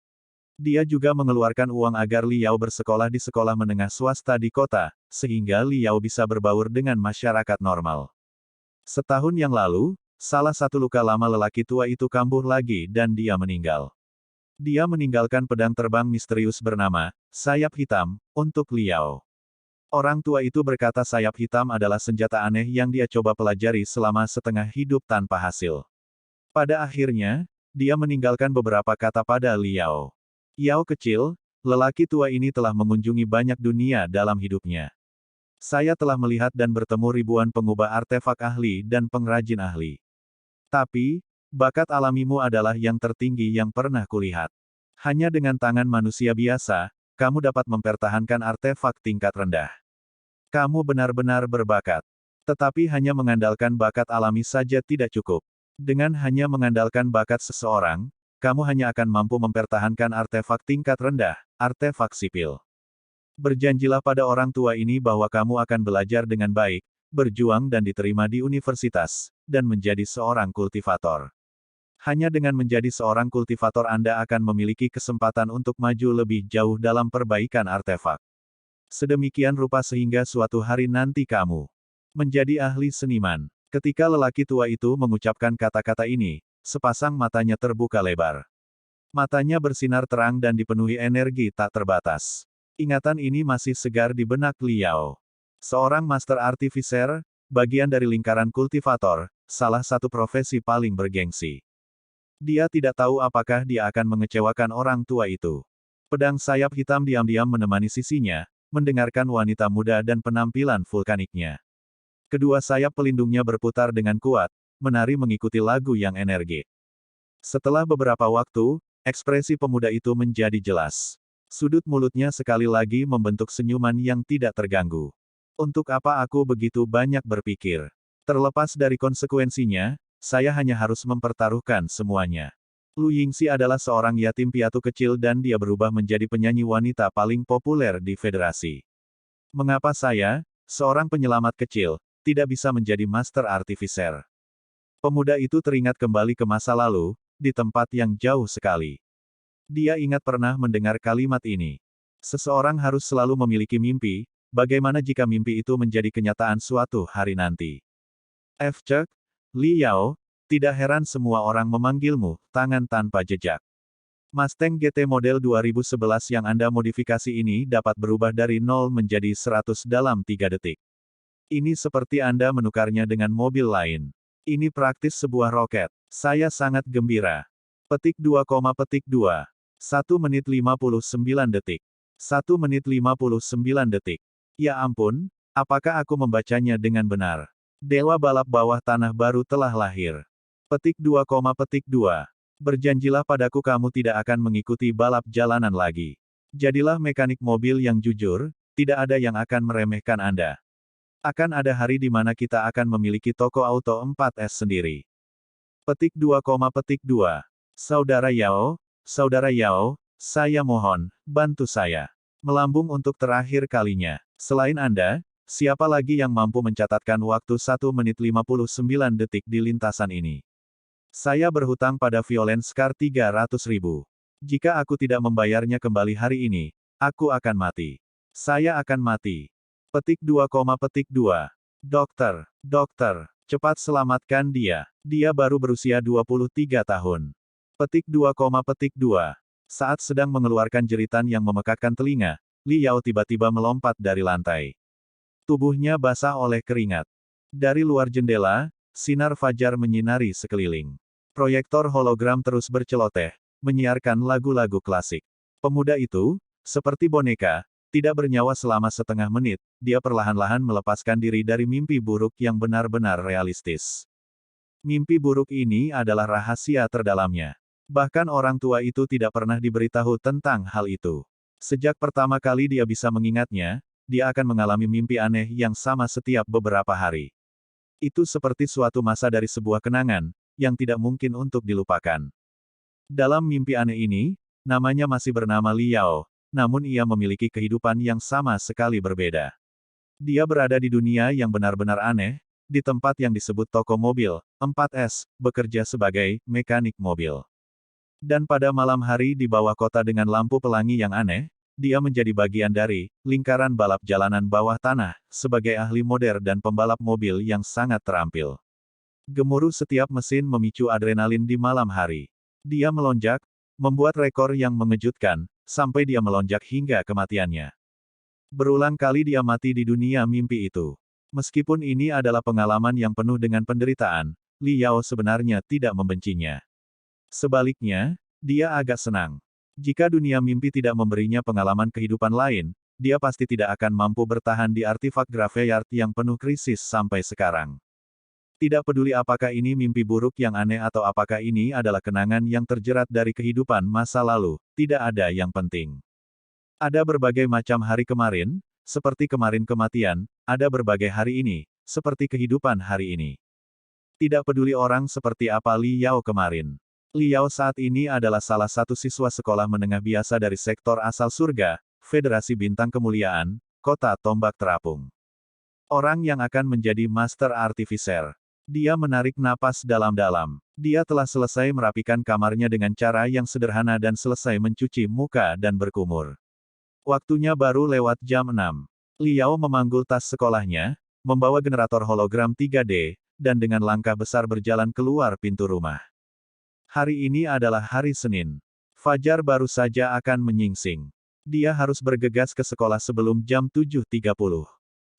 Dia juga mengeluarkan uang agar Liao bersekolah di sekolah menengah swasta di kota, sehingga Liao bisa berbaur dengan masyarakat normal. Setahun yang lalu, salah satu luka lama lelaki tua itu kambuh lagi dan dia meninggal. Dia meninggalkan pedang terbang misterius bernama sayap hitam untuk Liao. Orang tua itu berkata sayap hitam adalah senjata aneh yang dia coba pelajari selama setengah hidup tanpa hasil. Pada akhirnya, dia meninggalkan beberapa kata pada Liao. Yao kecil, lelaki tua ini telah mengunjungi banyak dunia dalam hidupnya. Saya telah melihat dan bertemu ribuan pengubah artefak ahli dan pengrajin ahli. Tapi, bakat alamimu adalah yang tertinggi yang pernah kulihat. Hanya dengan tangan manusia biasa, kamu dapat mempertahankan artefak tingkat rendah. Kamu benar-benar berbakat. Tetapi hanya mengandalkan bakat alami saja tidak cukup. Dengan hanya mengandalkan bakat seseorang, kamu hanya akan mampu mempertahankan artefak tingkat rendah, artefak sipil. Berjanjilah pada orang tua ini bahwa kamu akan belajar dengan baik, berjuang dan diterima di universitas, dan menjadi seorang kultivator. Hanya dengan menjadi seorang kultivator Anda akan memiliki kesempatan untuk maju lebih jauh dalam perbaikan artefak. Sedemikian rupa sehingga suatu hari nanti kamu menjadi ahli seniman. Ketika lelaki tua itu mengucapkan kata-kata ini, sepasang matanya terbuka lebar. Matanya bersinar terang dan dipenuhi energi tak terbatas. Ingatan ini masih segar di benak Liao. Seorang Master Artificer, bagian dari lingkaran kultivator, salah satu profesi paling bergengsi. Dia tidak tahu apakah dia akan mengecewakan orang tua itu. Pedang sayap hitam diam-diam menemani sisinya, mendengarkan wanita muda dan penampilan vulkaniknya. Kedua sayap pelindungnya berputar dengan kuat, menari mengikuti lagu yang energik. Setelah beberapa waktu, ekspresi pemuda itu menjadi jelas. Sudut mulutnya sekali lagi membentuk senyuman yang tidak terganggu. Untuk apa aku begitu banyak berpikir? Terlepas dari konsekuensinya, saya hanya harus mempertaruhkan semuanya. Lu Yingxi adalah seorang yatim piatu kecil dan dia berubah menjadi penyanyi wanita paling populer di federasi. Mengapa saya, seorang penyelamat kecil, tidak bisa menjadi Master Artificer? Pemuda itu teringat kembali ke masa lalu, di tempat yang jauh sekali. Dia ingat pernah mendengar kalimat ini. Seseorang harus selalu memiliki mimpi, bagaimana jika mimpi itu menjadi kenyataan suatu hari nanti. F. Li Yao, tidak heran semua orang memanggilmu, tangan tanpa jejak. Mustang GT model 2011 yang Anda modifikasi ini dapat berubah dari 0 menjadi 100 dalam 3 detik. Ini seperti Anda menukarnya dengan mobil lain. Ini praktis sebuah roket. Saya sangat gembira. Petik 2, 1 menit 59 detik. 1 menit 59 detik. Ya ampun, apakah aku membacanya dengan benar? Dewa balap bawah tanah baru telah lahir. Petik 2, berjanjilah padaku kamu tidak akan mengikuti balap jalanan lagi. Jadilah mekanik mobil yang jujur, tidak ada yang akan meremehkan Anda. Akan ada hari di mana kita akan memiliki toko auto 4S sendiri. Petik 2, Saudara Yao, saya mohon, bantu saya. Melambung untuk terakhir kalinya. Selain Anda, siapa lagi yang mampu mencatatkan waktu 1 menit 59 detik di lintasan ini? Saya berhutang pada Violent Scar 300.000. Jika aku tidak membayarnya kembali hari ini, aku akan mati. Saya akan mati. Petik 2, Dokter, cepat selamatkan dia. Dia baru berusia 23 tahun. Petik 2, saat sedang mengeluarkan jeritan yang memekakkan telinga, Li Yao tiba-tiba melompat dari lantai. Tubuhnya basah oleh keringat. Dari luar jendela, sinar fajar menyinari sekeliling. Proyektor hologram terus berceloteh, menyiarkan lagu-lagu klasik. Pemuda itu, seperti boneka, tidak bernyawa selama setengah menit, dia perlahan-lahan melepaskan diri dari mimpi buruk yang benar-benar realistis. Mimpi buruk ini adalah rahasia terdalamnya. Bahkan orang tua itu tidak pernah diberitahu tentang hal itu. Sejak pertama kali dia bisa mengingatnya, dia akan mengalami mimpi aneh yang sama setiap beberapa hari. Itu seperti suatu masa dari sebuah kenangan, yang tidak mungkin untuk dilupakan. Dalam mimpi aneh ini, namanya masih bernama Li Yao, namun ia memiliki kehidupan yang sama sekali berbeda. Dia berada di dunia yang benar-benar aneh, di tempat yang disebut toko mobil, 4S, bekerja sebagai mekanik mobil. Dan pada malam hari di bawah kota dengan lampu pelangi yang aneh, dia menjadi bagian dari lingkaran balap jalanan bawah tanah, sebagai ahli model dan pembalap mobil yang sangat terampil. Gemuruh setiap mesin memicu adrenalin di malam hari. Dia melonjak, membuat rekor yang mengejutkan, sampai dia melonjak hingga kematiannya. Berulang kali dia mati di dunia mimpi itu. Meskipun ini adalah pengalaman yang penuh dengan penderitaan, Li Yao sebenarnya tidak membencinya. Sebaliknya, dia agak senang. Jika dunia mimpi tidak memberinya pengalaman kehidupan lain, dia pasti tidak akan mampu bertahan di artefak graveyard yang penuh krisis sampai sekarang. Tidak peduli apakah ini mimpi buruk yang aneh atau apakah ini adalah kenangan yang terjerat dari kehidupan masa lalu, tidak ada yang penting. Ada berbagai macam hari kemarin, seperti kemarin kematian, ada berbagai hari ini, seperti kehidupan hari ini. Tidak peduli orang seperti apa Li Yao kemarin. Li Yao saat ini adalah salah satu siswa sekolah menengah biasa dari sektor asal surga, Federasi Bintang Kemuliaan, Kota Tombak Terapung. Orang yang akan menjadi Master Artificer. Dia menarik napas dalam-dalam. Dia telah selesai merapikan kamarnya dengan cara yang sederhana dan selesai mencuci muka dan berkumur. Waktunya baru lewat jam 6. Li Yao memanggul tas sekolahnya, membawa generator hologram 3D, dan dengan langkah besar berjalan keluar pintu rumah. Hari ini adalah hari Senin. Fajar baru saja akan menyingsing. Dia harus bergegas ke sekolah sebelum jam 7.30.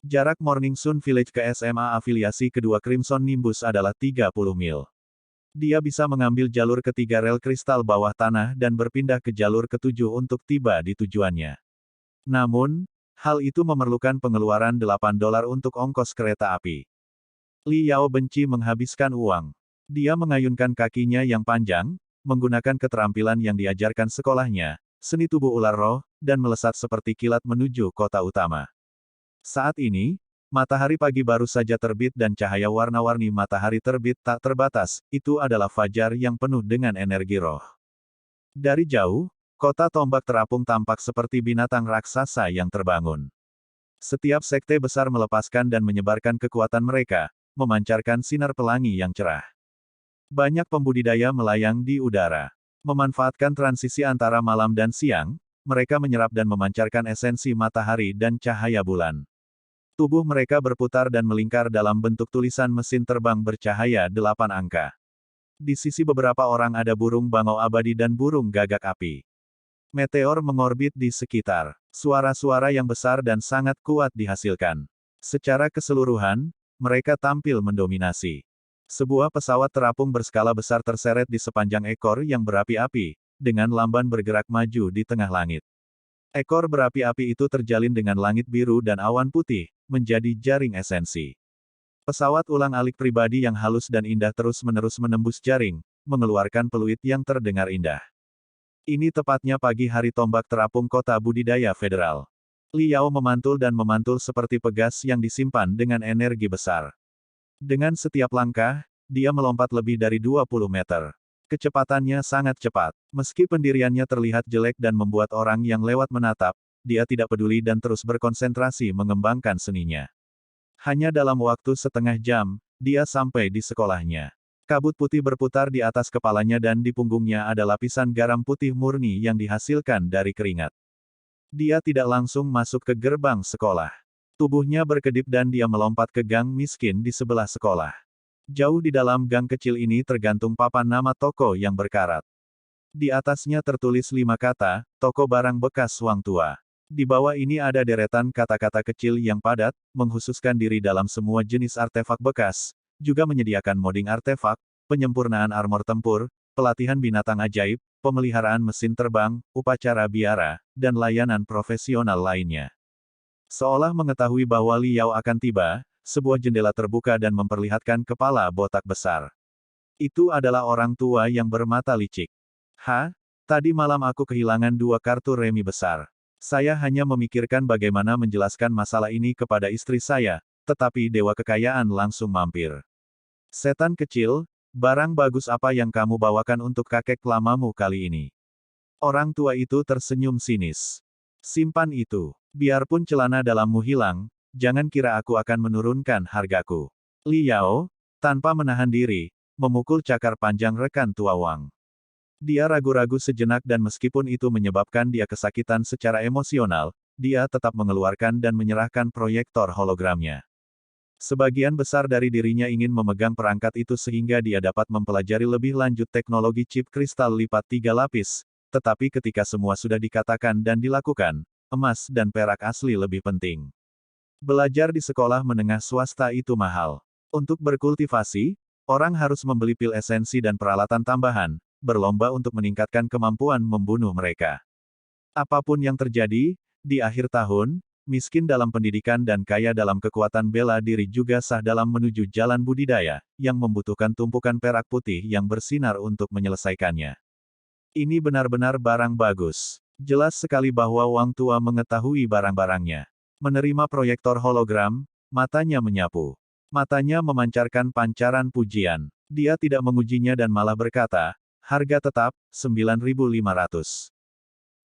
Jarak Morning Sun Village ke SMA afiliasi kedua Crimson Nimbus adalah 30 mil. Dia bisa mengambil jalur ketiga rel kristal bawah tanah dan berpindah ke jalur ketujuh untuk tiba di tujuannya. Namun, hal itu memerlukan pengeluaran $8 untuk ongkos kereta api. Li Yao benci menghabiskan uang. Dia mengayunkan kakinya yang panjang, menggunakan keterampilan yang diajarkan sekolahnya, seni tubuh ular roh, dan melesat seperti kilat menuju kota utama. Saat ini, matahari pagi baru saja terbit dan cahaya warna-warni matahari terbit tak terbatas, itu adalah fajar yang penuh dengan energi roh. Dari jauh, kota Tombak Terapung tampak seperti binatang raksasa yang terbangun. Setiap sekte besar melepaskan dan menyebarkan kekuatan mereka, memancarkan sinar pelangi yang cerah. Banyak pembudidaya melayang di udara. Memanfaatkan transisi antara malam dan siang, mereka menyerap dan memancarkan esensi matahari dan cahaya bulan. Tubuh mereka berputar dan melingkar dalam bentuk tulisan mesin terbang bercahaya 8 angka. Di sisi beberapa orang ada burung bangau abadi dan burung gagak api. Meteor mengorbit di sekitar. Suara-suara yang besar dan sangat kuat dihasilkan. Secara keseluruhan, mereka tampil mendominasi. Sebuah pesawat terapung berskala besar terseret di sepanjang ekor yang berapi-api, dengan lamban bergerak maju di tengah langit. Ekor berapi-api itu terjalin dengan langit biru dan awan putih, menjadi jaring esensi. Pesawat ulang-alik pribadi yang halus dan indah terus-menerus menembus jaring, mengeluarkan peluit yang terdengar indah. Ini tepatnya pagi hari tombak terapung kota budidaya federal. Liao memantul dan memantul seperti pegas yang disimpan dengan energi besar. Dengan setiap langkah, dia melompat lebih dari 20 meter. Kecepatannya sangat cepat. Meski pendiriannya terlihat jelek dan membuat orang yang lewat menatap, dia tidak peduli dan terus berkonsentrasi mengembangkan seninya. Hanya dalam waktu setengah jam, dia sampai di sekolahnya. Kabut putih berputar di atas kepalanya dan di punggungnya ada lapisan garam putih murni yang dihasilkan dari keringat. Dia tidak langsung masuk ke gerbang sekolah. Tubuhnya berkedip dan dia melompat ke gang miskin di sebelah sekolah. Jauh di dalam gang kecil ini tergantung papan nama toko yang berkarat. Di atasnya tertulis 5 kata, toko barang bekas Wang Tua. Di bawah ini ada deretan kata-kata kecil yang padat, menghususkan diri dalam semua jenis artefak bekas, juga menyediakan modding artefak, penyempurnaan armor tempur, pelatihan binatang ajaib, pemeliharaan mesin terbang, upacara biara, dan layanan profesional lainnya. Seolah mengetahui bahwa Liao akan tiba, sebuah jendela terbuka dan memperlihatkan kepala botak besar. Itu adalah orang tua yang bermata licik. Tadi malam aku kehilangan 2 kartu remi besar. Saya hanya memikirkan bagaimana menjelaskan masalah ini kepada istri saya, tetapi Dewa Kekayaan langsung mampir. Setan kecil, barang bagus apa yang kamu bawakan untuk kakek lamamu kali ini? Orang tua itu tersenyum sinis. Simpan itu. Biarpun celana dalammu hilang, jangan kira aku akan menurunkan hargaku. Liao, tanpa menahan diri, memukul cakar panjang rekan tua Wang. Dia ragu-ragu sejenak dan meskipun itu menyebabkan dia kesakitan secara emosional, dia tetap mengeluarkan dan menyerahkan proyektor hologramnya. Sebagian besar dari dirinya ingin memegang perangkat itu sehingga dia dapat mempelajari lebih lanjut teknologi chip kristal lipat 3 lapis, tetapi ketika semua sudah dikatakan dan dilakukan, emas dan perak asli lebih penting. Belajar di sekolah menengah swasta itu mahal. Untuk berkultivasi, orang harus membeli pil esensi dan peralatan tambahan, berlomba untuk meningkatkan kemampuan membunuh mereka. Apapun yang terjadi, di akhir tahun, miskin dalam pendidikan dan kaya dalam kekuatan bela diri juga sah dalam menuju jalan budidaya, yang membutuhkan tumpukan perak putih yang bersinar untuk menyelesaikannya. Ini benar-benar barang bagus. Jelas sekali bahwa Wang Tua mengetahui barang-barangnya. Menerima proyektor hologram, matanya menyapu. Matanya memancarkan pancaran pujian. Dia tidak mengujinya dan malah berkata, harga tetap, 9.500.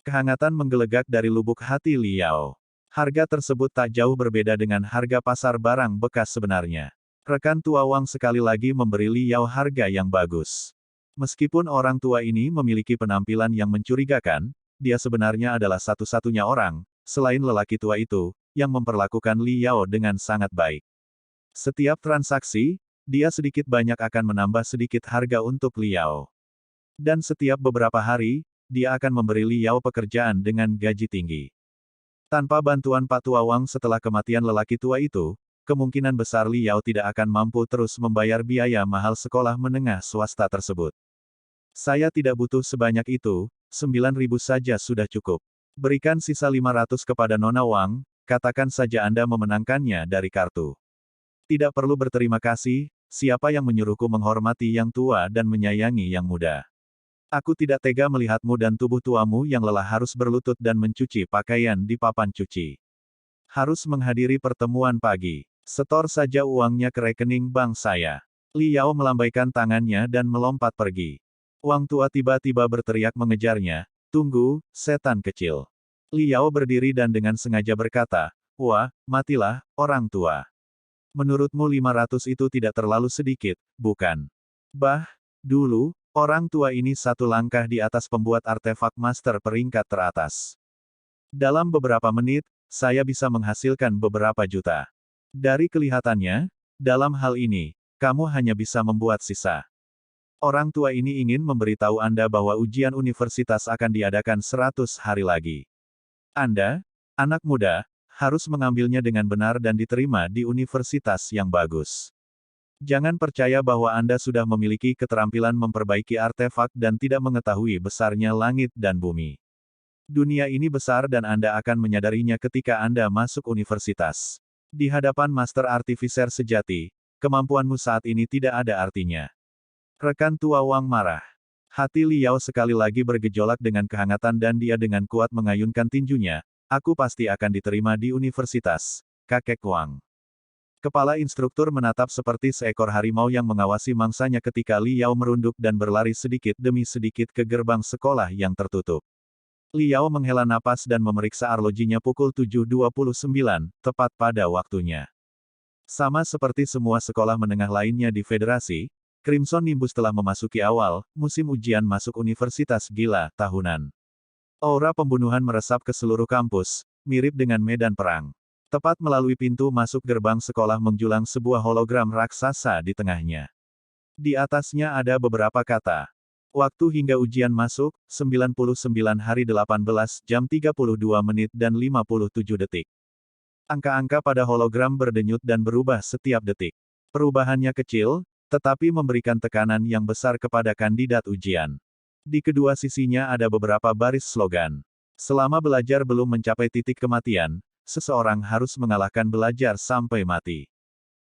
Kehangatan menggelegak dari lubuk hati Liao. Harga tersebut tak jauh berbeda dengan harga pasar barang bekas sebenarnya. Rekan tua Wang sekali lagi memberi Liao harga yang bagus. Meskipun orang tua ini memiliki penampilan yang mencurigakan, dia sebenarnya adalah satu-satunya orang, selain lelaki tua itu, yang memperlakukan Liao dengan sangat baik. Setiap transaksi, dia sedikit banyak akan menambah sedikit harga untuk Liao. Dan setiap beberapa hari, dia akan memberi Liao pekerjaan dengan gaji tinggi. Tanpa bantuan Pak Tua Wang setelah kematian lelaki tua itu, kemungkinan besar Liao tidak akan mampu terus membayar biaya mahal sekolah menengah swasta tersebut. Saya tidak butuh sebanyak itu, 9.000 saja sudah cukup. Berikan sisa 500 kepada Nona Wang, katakan saja Anda memenangkannya dari kartu. Tidak perlu berterima kasih, siapa yang menyuruhku menghormati yang tua dan menyayangi yang muda. Aku tidak tega melihatmu dan tubuh tuamu yang lelah harus berlutut dan mencuci pakaian di papan cuci. Harus menghadiri pertemuan pagi. Setor saja uangnya ke rekening bank saya. Liao melambaikan tangannya dan melompat pergi. Wang Tua tiba-tiba berteriak mengejarnya, tunggu, setan kecil. Liao berdiri dan dengan sengaja berkata, wah, matilah, orang tua. Menurutmu 500 itu tidak terlalu sedikit, bukan? Dulu, Orang tua ini satu langkah di atas pembuat artefak master peringkat teratas. Dalam beberapa menit, saya bisa menghasilkan beberapa juta. Dari kelihatannya, dalam hal ini, kamu hanya bisa membuat sisa. Orang tua ini ingin memberitahu Anda bahwa ujian universitas akan diadakan 100 hari lagi. Anda, anak muda, harus mengambilnya dengan benar dan diterima di universitas yang bagus. Jangan percaya bahwa Anda sudah memiliki keterampilan memperbaiki artefak dan tidak mengetahui besarnya langit dan bumi. Dunia ini besar dan Anda akan menyadarinya ketika Anda masuk universitas. Di hadapan Master Artificer sejati, kemampuanmu saat ini tidak ada artinya. Rekan tua Wang marah. Hati Liao sekali lagi bergejolak dengan kehangatan dan dia dengan kuat mengayunkan tinjunya. Aku pasti akan diterima di universitas, kakek Wang. Kepala instruktur menatap seperti seekor harimau yang mengawasi mangsanya ketika Liao merunduk dan berlari sedikit demi sedikit ke gerbang sekolah yang tertutup. Liao menghela napas dan memeriksa arlojinya pukul 7.29, tepat pada waktunya. Sama seperti semua sekolah menengah lainnya di Federasi, Crimson Nimbus telah memasuki awal musim ujian masuk universitas gila tahunan. Aura pembunuhan meresap ke seluruh kampus, mirip dengan medan perang. Tepat melalui pintu masuk gerbang sekolah menjulang sebuah hologram raksasa di tengahnya. Di atasnya ada beberapa kata. Waktu hingga ujian masuk, 99 hari 18 jam 32 menit dan 57 detik. Angka-angka pada hologram berdenyut dan berubah setiap detik. Perubahannya kecil, tetapi memberikan tekanan yang besar kepada kandidat ujian. Di kedua sisinya ada beberapa baris slogan. Selama belajar belum mencapai titik kematian, seseorang harus mengalahkan belajar sampai mati.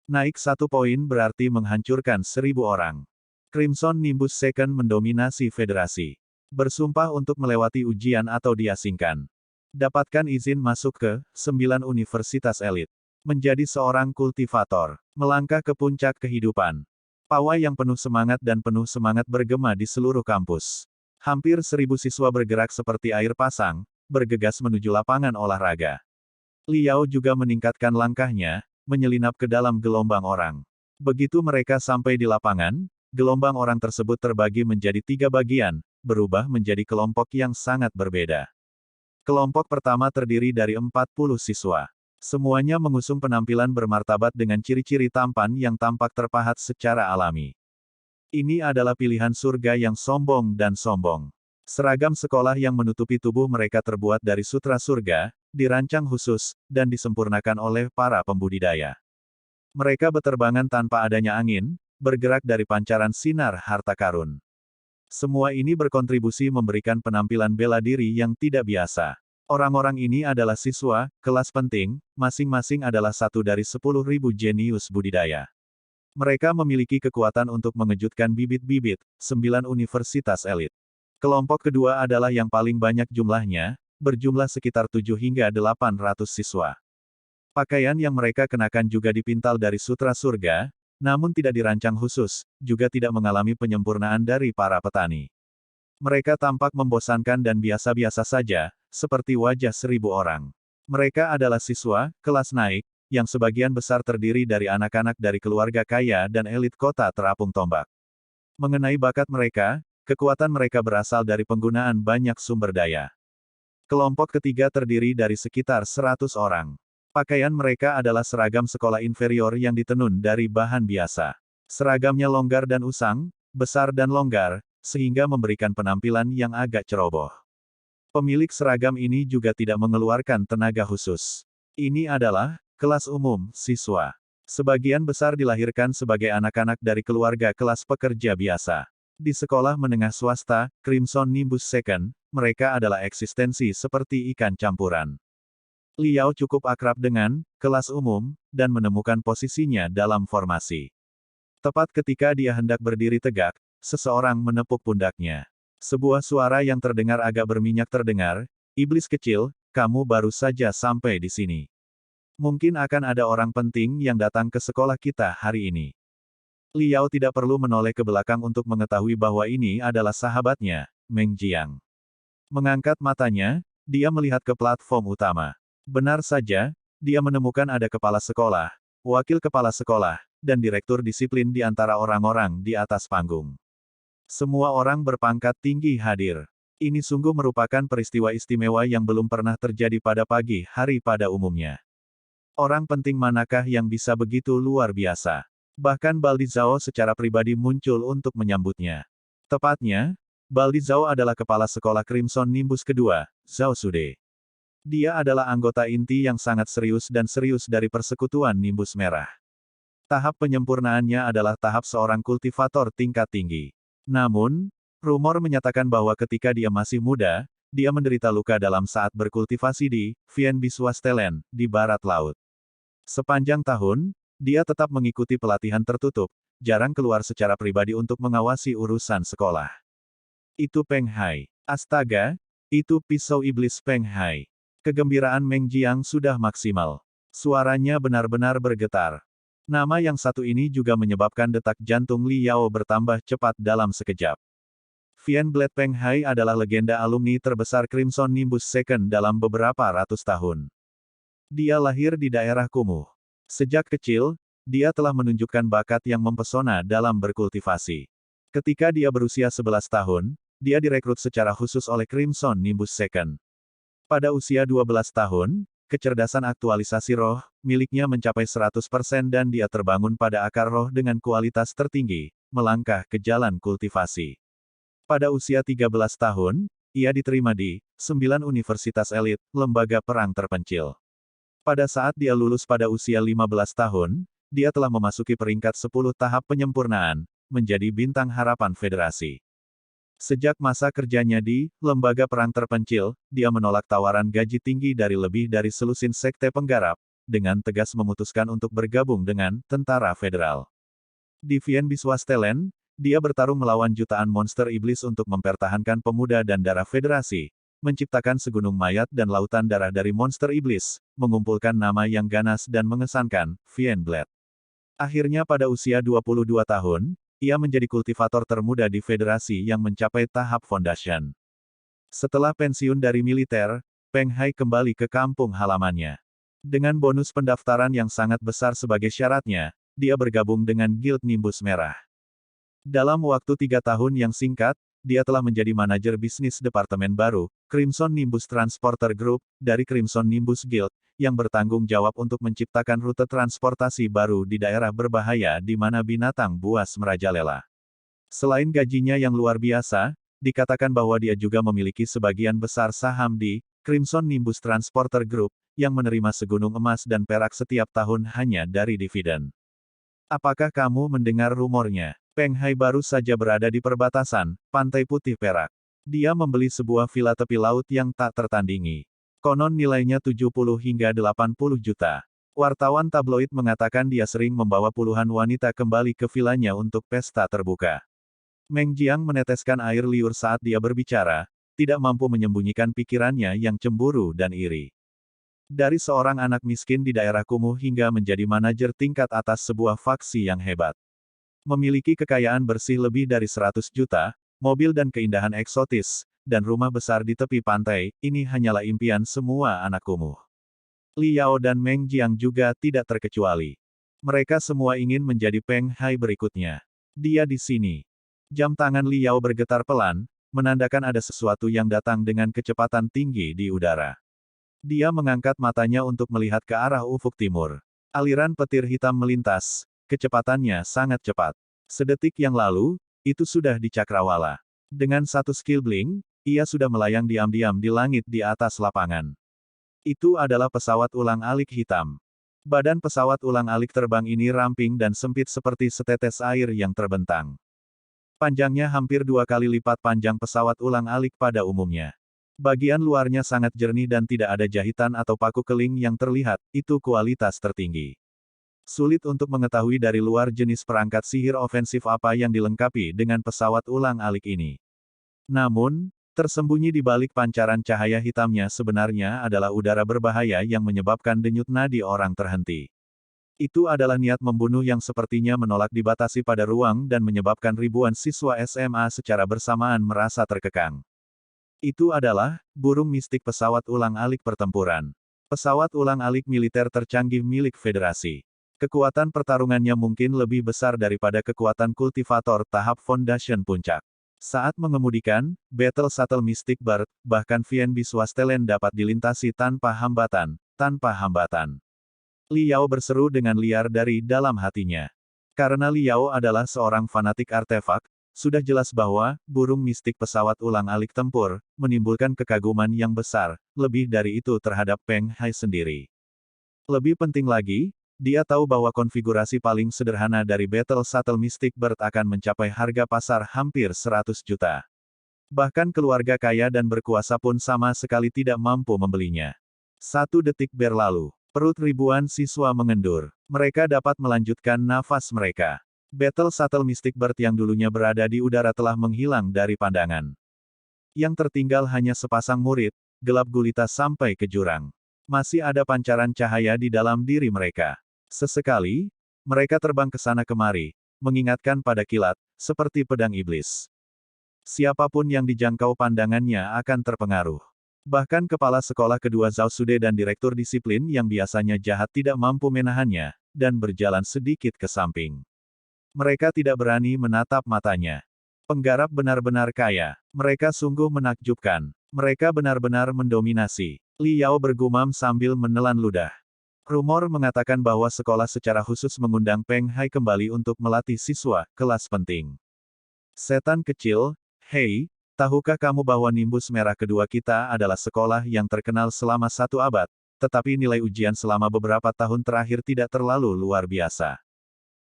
Naik 1 poin berarti menghancurkan 1000 orang. Crimson Nimbus Second mendominasi federasi. Bersumpah untuk melewati ujian atau diasingkan. Dapatkan izin masuk ke 9 universitas elit. Menjadi seorang kultivator. Melangkah ke puncak kehidupan. Pawai yang penuh semangat dan penuh semangat bergema di seluruh kampus. Hampir 1000 siswa bergerak seperti air pasang, bergegas menuju lapangan olahraga. Liao juga meningkatkan langkahnya, menyelinap ke dalam gelombang orang. Begitu mereka sampai di lapangan, gelombang orang tersebut terbagi menjadi 3 bagian, berubah menjadi kelompok yang sangat berbeda. Kelompok pertama terdiri dari 40 siswa. Semuanya mengusung penampilan bermartabat dengan ciri-ciri tampan yang tampak terpahat secara alami. Ini adalah pilihan surga yang sombong dan sombong. Seragam sekolah yang menutupi tubuh mereka terbuat dari sutra surga, dirancang khusus, dan disempurnakan oleh para pembudidaya. Mereka beterbangan tanpa adanya angin, bergerak dari pancaran sinar harta karun. Semua ini berkontribusi memberikan penampilan bela diri yang tidak biasa. Orang-orang ini adalah siswa, kelas penting, masing-masing adalah satu dari 10.000 jenius budidaya. Mereka memiliki kekuatan untuk mengejutkan bibit-bibit 9 universitas elit. Kelompok kedua adalah yang paling banyak jumlahnya, berjumlah sekitar 7 hingga 800 siswa. Pakaian yang mereka kenakan juga dipintal dari sutra surga, namun tidak dirancang khusus, juga tidak mengalami penyempurnaan dari para petani. Mereka tampak membosankan dan biasa-biasa saja, seperti wajah 1000 orang. Mereka adalah siswa, kelas naik, yang sebagian besar terdiri dari anak-anak dari keluarga kaya dan elit kota terapung tombak. Mengenai bakat mereka, kekuatan mereka berasal dari penggunaan banyak sumber daya. Kelompok ketiga terdiri dari sekitar 100 orang. Pakaian mereka adalah seragam sekolah inferior yang ditenun dari bahan biasa. Seragamnya longgar dan usang, besar dan longgar, sehingga memberikan penampilan yang agak ceroboh. Pemilik seragam ini juga tidak mengeluarkan tenaga khusus. Ini adalah kelas umum siswa. Sebagian besar dilahirkan sebagai anak-anak dari keluarga kelas pekerja biasa. Di sekolah menengah swasta, Crimson Nimbus Second, mereka adalah eksistensi seperti ikan campuran. Liao cukup akrab dengan kelas umum, dan menemukan posisinya dalam formasi. Tepat ketika dia hendak berdiri tegak, seseorang menepuk pundaknya. Sebuah suara yang terdengar agak berminyak terdengar, "Iblis kecil, kamu baru saja sampai di sini. Mungkin akan ada orang penting yang datang ke sekolah kita hari ini." Liao tidak perlu menoleh ke belakang untuk mengetahui bahwa ini adalah sahabatnya, Meng Jiang. Mengangkat matanya, dia melihat ke platform utama. Benar saja, dia menemukan ada kepala sekolah, wakil kepala sekolah, dan direktur disiplin di antara orang-orang di atas panggung. Semua orang berpangkat tinggi hadir. Ini sungguh merupakan peristiwa istimewa yang belum pernah terjadi pada pagi hari pada umumnya. Orang penting manakah yang bisa begitu luar biasa? Bahkan Baldi Zhao secara pribadi muncul untuk menyambutnya. Tepatnya, Baldi Zhao adalah kepala sekolah Crimson Nimbus kedua, Zhao Sude. Dia adalah anggota inti yang sangat serius dan serius dari persekutuan Nimbus Merah. Tahap penyempurnaannya adalah tahap seorang kultivator tingkat tinggi. Namun, rumor menyatakan bahwa ketika dia masih muda, dia menderita luka dalam saat berkultivasi di Vien Biswastelen, di barat laut. Sepanjang tahun, dia tetap mengikuti pelatihan tertutup, jarang keluar secara pribadi untuk mengawasi urusan sekolah. Itu Peng Hai. Astaga, itu pisau iblis Peng Hai. Kegembiraan Meng Jiang sudah maksimal. Suaranya benar-benar bergetar. Nama yang satu ini juga menyebabkan detak jantung Li Yao bertambah cepat dalam sekejap. Vien Blade Peng Hai adalah legenda alumni terbesar Crimson Nimbus Second dalam beberapa ratus tahun. Dia lahir di daerah kumuh. Sejak kecil, dia telah menunjukkan bakat yang mempesona dalam berkultivasi. Ketika dia berusia 11 tahun, dia direkrut secara khusus oleh Crimson Nimbus Second. Pada usia 12 tahun, kecerdasan aktualisasi roh miliknya mencapai 100% dan dia terbangun pada akar roh dengan kualitas tertinggi, melangkah ke jalan kultivasi. Pada usia 13 tahun, ia diterima di 9 universitas elit, lembaga perang terpencil. Pada saat dia lulus pada usia 15 tahun, dia telah memasuki peringkat 10 tahap penyempurnaan, menjadi bintang harapan federasi. Sejak masa kerjanya di lembaga perang terpencil, dia menolak tawaran gaji tinggi dari lebih dari selusin sekte penggarap, dengan tegas memutuskan untuk bergabung dengan tentara federal. Di Vien Biswastelen, dia bertarung melawan jutaan monster iblis untuk mempertahankan pemuda dan darah federasi, menciptakan segunung mayat dan lautan darah dari monster iblis, mengumpulkan nama yang ganas dan mengesankan, Vien Blade. Akhirnya pada usia 22 tahun, ia menjadi kultivator termuda di federasi yang mencapai tahap foundation. Setelah pensiun dari militer, Peng Hai kembali ke kampung halamannya. Dengan bonus pendaftaran yang sangat besar sebagai syaratnya, dia bergabung dengan Guild Nimbus Merah. Dalam waktu 3 tahun yang singkat, dia telah menjadi manajer bisnis departemen baru, Crimson Nimbus Transporter Group, dari Crimson Nimbus Guild, yang bertanggung jawab untuk menciptakan rute transportasi baru di daerah berbahaya di mana binatang buas merajalela. Selain gajinya yang luar biasa, dikatakan bahwa dia juga memiliki sebagian besar saham di Crimson Nimbus Transporter Group, yang menerima segunung emas dan perak setiap tahun hanya dari dividen. Apakah kamu mendengar rumornya? Peng Hai baru saja berada di perbatasan Pantai Putih Perak. Dia membeli sebuah villa tepi laut yang tak tertandingi. Konon nilainya 70 hingga 80 juta. Wartawan tabloid mengatakan dia sering membawa puluhan wanita kembali ke vilanya untuk pesta terbuka. Meng Jiang meneteskan air liur saat dia berbicara, tidak mampu menyembunyikan pikirannya yang cemburu dan iri. Dari seorang anak miskin di daerah kumuh hingga menjadi manajer tingkat atas sebuah faksi yang hebat. Memiliki kekayaan bersih lebih dari 100 juta, mobil dan keindahan eksotis, dan rumah besar di tepi pantai, ini hanyalah impian semua anak kumuh. Li Yao dan Meng Jiang juga tidak terkecuali. Mereka semua ingin menjadi Peng Hai berikutnya. Dia di sini. Jam tangan Li Yao bergetar pelan, menandakan ada sesuatu yang datang dengan kecepatan tinggi di udara. Dia mengangkat matanya untuk melihat ke arah ufuk timur. Aliran petir hitam melintas, kecepatannya sangat cepat. Sedetik yang lalu, itu sudah di cakrawala. Dengan satu skill blink, ia sudah melayang diam-diam di langit di atas lapangan. Itu adalah pesawat ulang-alik hitam. Badan pesawat ulang-alik terbang ini ramping dan sempit seperti setetes air yang terbentang. Panjangnya hampir 2 kali lipat panjang pesawat ulang-alik pada umumnya. Bagian luarnya sangat jernih dan tidak ada jahitan atau paku keling yang terlihat, itu kualitas tertinggi. Sulit untuk mengetahui dari luar jenis perangkat sihir ofensif apa yang dilengkapi dengan pesawat ulang-alik ini. Namun, tersembunyi di balik pancaran cahaya hitamnya sebenarnya adalah udara berbahaya yang menyebabkan denyut nadi orang terhenti. Itu adalah niat membunuh yang sepertinya menolak dibatasi pada ruang dan menyebabkan ribuan siswa SMA secara bersamaan merasa terkekang. Itu adalah burung mistik pesawat ulang-alik pertempuran. Pesawat ulang-alik militer tercanggih milik Federasi. Kekuatan pertarungannya mungkin lebih besar daripada kekuatan kultivator tahap Foundation Puncak. Saat mengemudikan, Battle Shuttle Mystic Bird, bahkan VNB Swastelen dapat dilintasi tanpa hambatan, tanpa hambatan. Liao berseru dengan liar dari dalam hatinya. Karena Liao adalah seorang fanatik artefak, sudah jelas bahwa burung mistik pesawat ulang-alik tempur menimbulkan kekaguman yang besar, lebih dari itu terhadap Peng Hai sendiri. Lebih penting lagi, dia tahu bahwa konfigurasi paling sederhana dari Battle Shuttle Mystic Bird akan mencapai harga pasar hampir 100 juta. Bahkan keluarga kaya dan berkuasa pun sama sekali tidak mampu membelinya. 1 detik berlalu. Perut ribuan siswa mengendur. Mereka dapat melanjutkan nafas mereka. Battle Shuttle Mystic Bird yang dulunya berada di udara telah menghilang dari pandangan. Yang tertinggal hanya sepasang murid, gelap gulita sampai ke jurang. Masih ada pancaran cahaya di dalam diri mereka. Sesekali, mereka terbang ke sana kemari, mengingatkan pada kilat, seperti pedang iblis. Siapapun yang dijangkau pandangannya akan terpengaruh. Bahkan kepala sekolah kedua Zhao Sude dan direktur disiplin yang biasanya jahat tidak mampu menahannya, dan berjalan sedikit ke samping. Mereka tidak berani menatap matanya. Penggarap benar-benar kaya. Mereka sungguh menakjubkan. Mereka benar-benar mendominasi. Liao bergumam sambil menelan ludah. Rumor mengatakan bahwa sekolah secara khusus mengundang Peng Hai kembali untuk melatih siswa, kelas penting. Setan kecil, hei, tahukah kamu bahwa Nimbus Merah kedua kita adalah sekolah yang terkenal selama 1 abad, tetapi nilai ujian selama beberapa tahun terakhir tidak terlalu luar biasa.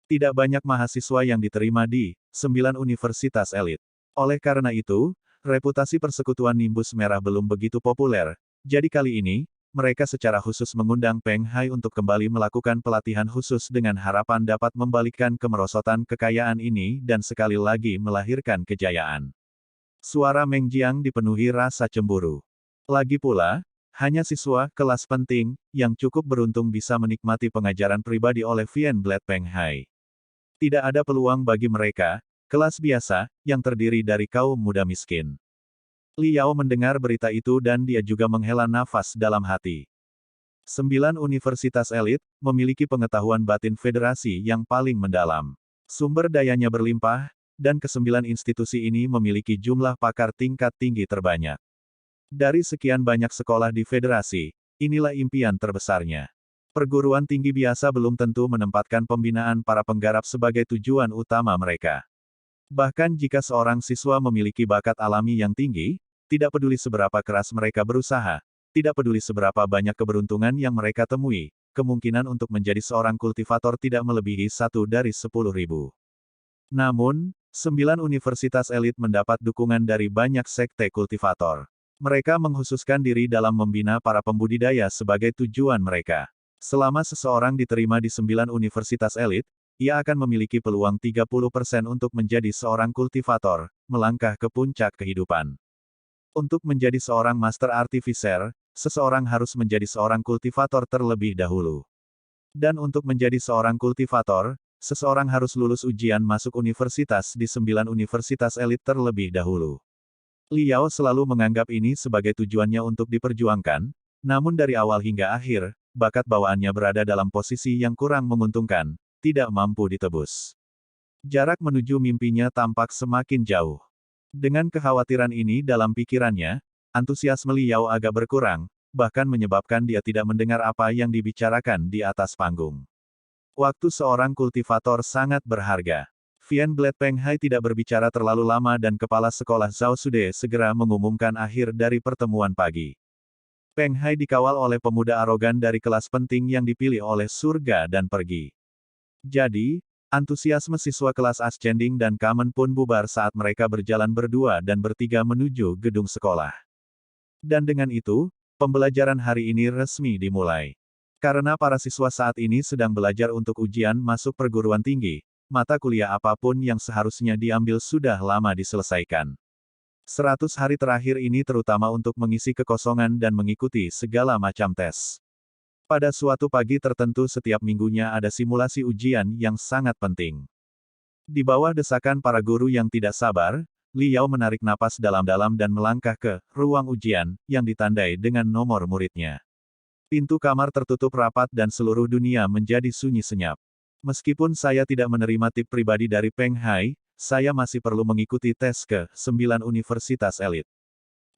Tidak banyak mahasiswa yang diterima di 9 universitas elit. Oleh karena itu, reputasi persekutuan Nimbus Merah belum begitu populer, jadi kali ini, mereka secara khusus mengundang Peng Hai untuk kembali melakukan pelatihan khusus dengan harapan dapat membalikkan kemerosotan kekayaan ini dan sekali lagi melahirkan kejayaan. Suara Meng Jiang dipenuhi rasa cemburu. Lagi pula, hanya siswa kelas penting yang cukup beruntung bisa menikmati pengajaran pribadi oleh Vian Blade Peng Hai. Tidak ada peluang bagi mereka, kelas biasa, yang terdiri dari kaum muda miskin. Liao mendengar berita itu dan dia juga menghela nafas dalam hati. 9 universitas elit, memiliki pengetahuan batin federasi yang paling mendalam. Sumber dayanya berlimpah, dan ke-9 institusi ini memiliki jumlah pakar tingkat tinggi terbanyak. Dari sekian banyak sekolah di federasi, inilah impian terbesarnya. Perguruan tinggi biasa belum tentu menempatkan pembinaan para penggarap sebagai tujuan utama mereka. Bahkan jika seorang siswa memiliki bakat alami yang tinggi, tidak peduli seberapa keras mereka berusaha, tidak peduli seberapa banyak keberuntungan yang mereka temui, kemungkinan untuk menjadi seorang kultivator tidak melebihi 1 dari 10.000. Namun, 9 universitas elit mendapat dukungan dari banyak sekte kultivator. Mereka menghususkan diri dalam membina para pembudidaya sebagai tujuan mereka. Selama seseorang diterima di 9 universitas elit, ia akan memiliki peluang 30% untuk menjadi seorang kultivator, melangkah ke puncak kehidupan. Untuk menjadi seorang master artificer, seseorang harus menjadi seorang kultivator terlebih dahulu. Dan untuk menjadi seorang kultivator, seseorang harus lulus ujian masuk universitas di 9 universitas elit terlebih dahulu. Liao selalu menganggap ini sebagai tujuannya untuk diperjuangkan, namun dari awal hingga akhir, bakat bawaannya berada dalam posisi yang kurang menguntungkan, tidak mampu ditebus. Jarak menuju mimpinya tampak semakin jauh. Dengan kekhawatiran ini dalam pikirannya, antusiasme Liao agak berkurang, bahkan menyebabkan dia tidak mendengar apa yang dibicarakan di atas panggung. Waktu seorang kultivator sangat berharga. Vian Blade Peng Hai tidak berbicara terlalu lama dan kepala sekolah Zhao Sude segera mengumumkan akhir dari pertemuan pagi. Peng Hai dikawal oleh pemuda arogan dari kelas penting yang dipilih oleh surga dan pergi. Jadi, antusiasme siswa kelas Ascending dan Kamen pun bubar saat mereka berjalan berdua dan bertiga menuju gedung sekolah. Dan dengan itu, pembelajaran hari ini resmi dimulai. Karena para siswa saat ini sedang belajar untuk ujian masuk perguruan tinggi, mata kuliah apapun yang seharusnya diambil sudah lama diselesaikan. 100 hari terakhir ini terutama untuk mengisi kekosongan dan mengikuti segala macam tes. Pada suatu pagi tertentu setiap minggunya ada simulasi ujian yang sangat penting. Di bawah desakan para guru yang tidak sabar, Liao menarik napas dalam-dalam dan melangkah ke ruang ujian, yang ditandai dengan nomor muridnya. Pintu kamar tertutup rapat dan seluruh dunia menjadi sunyi senyap. Meskipun saya tidak menerima tip pribadi dari Peng Hai, saya masih perlu mengikuti tes ke 9 universitas elit.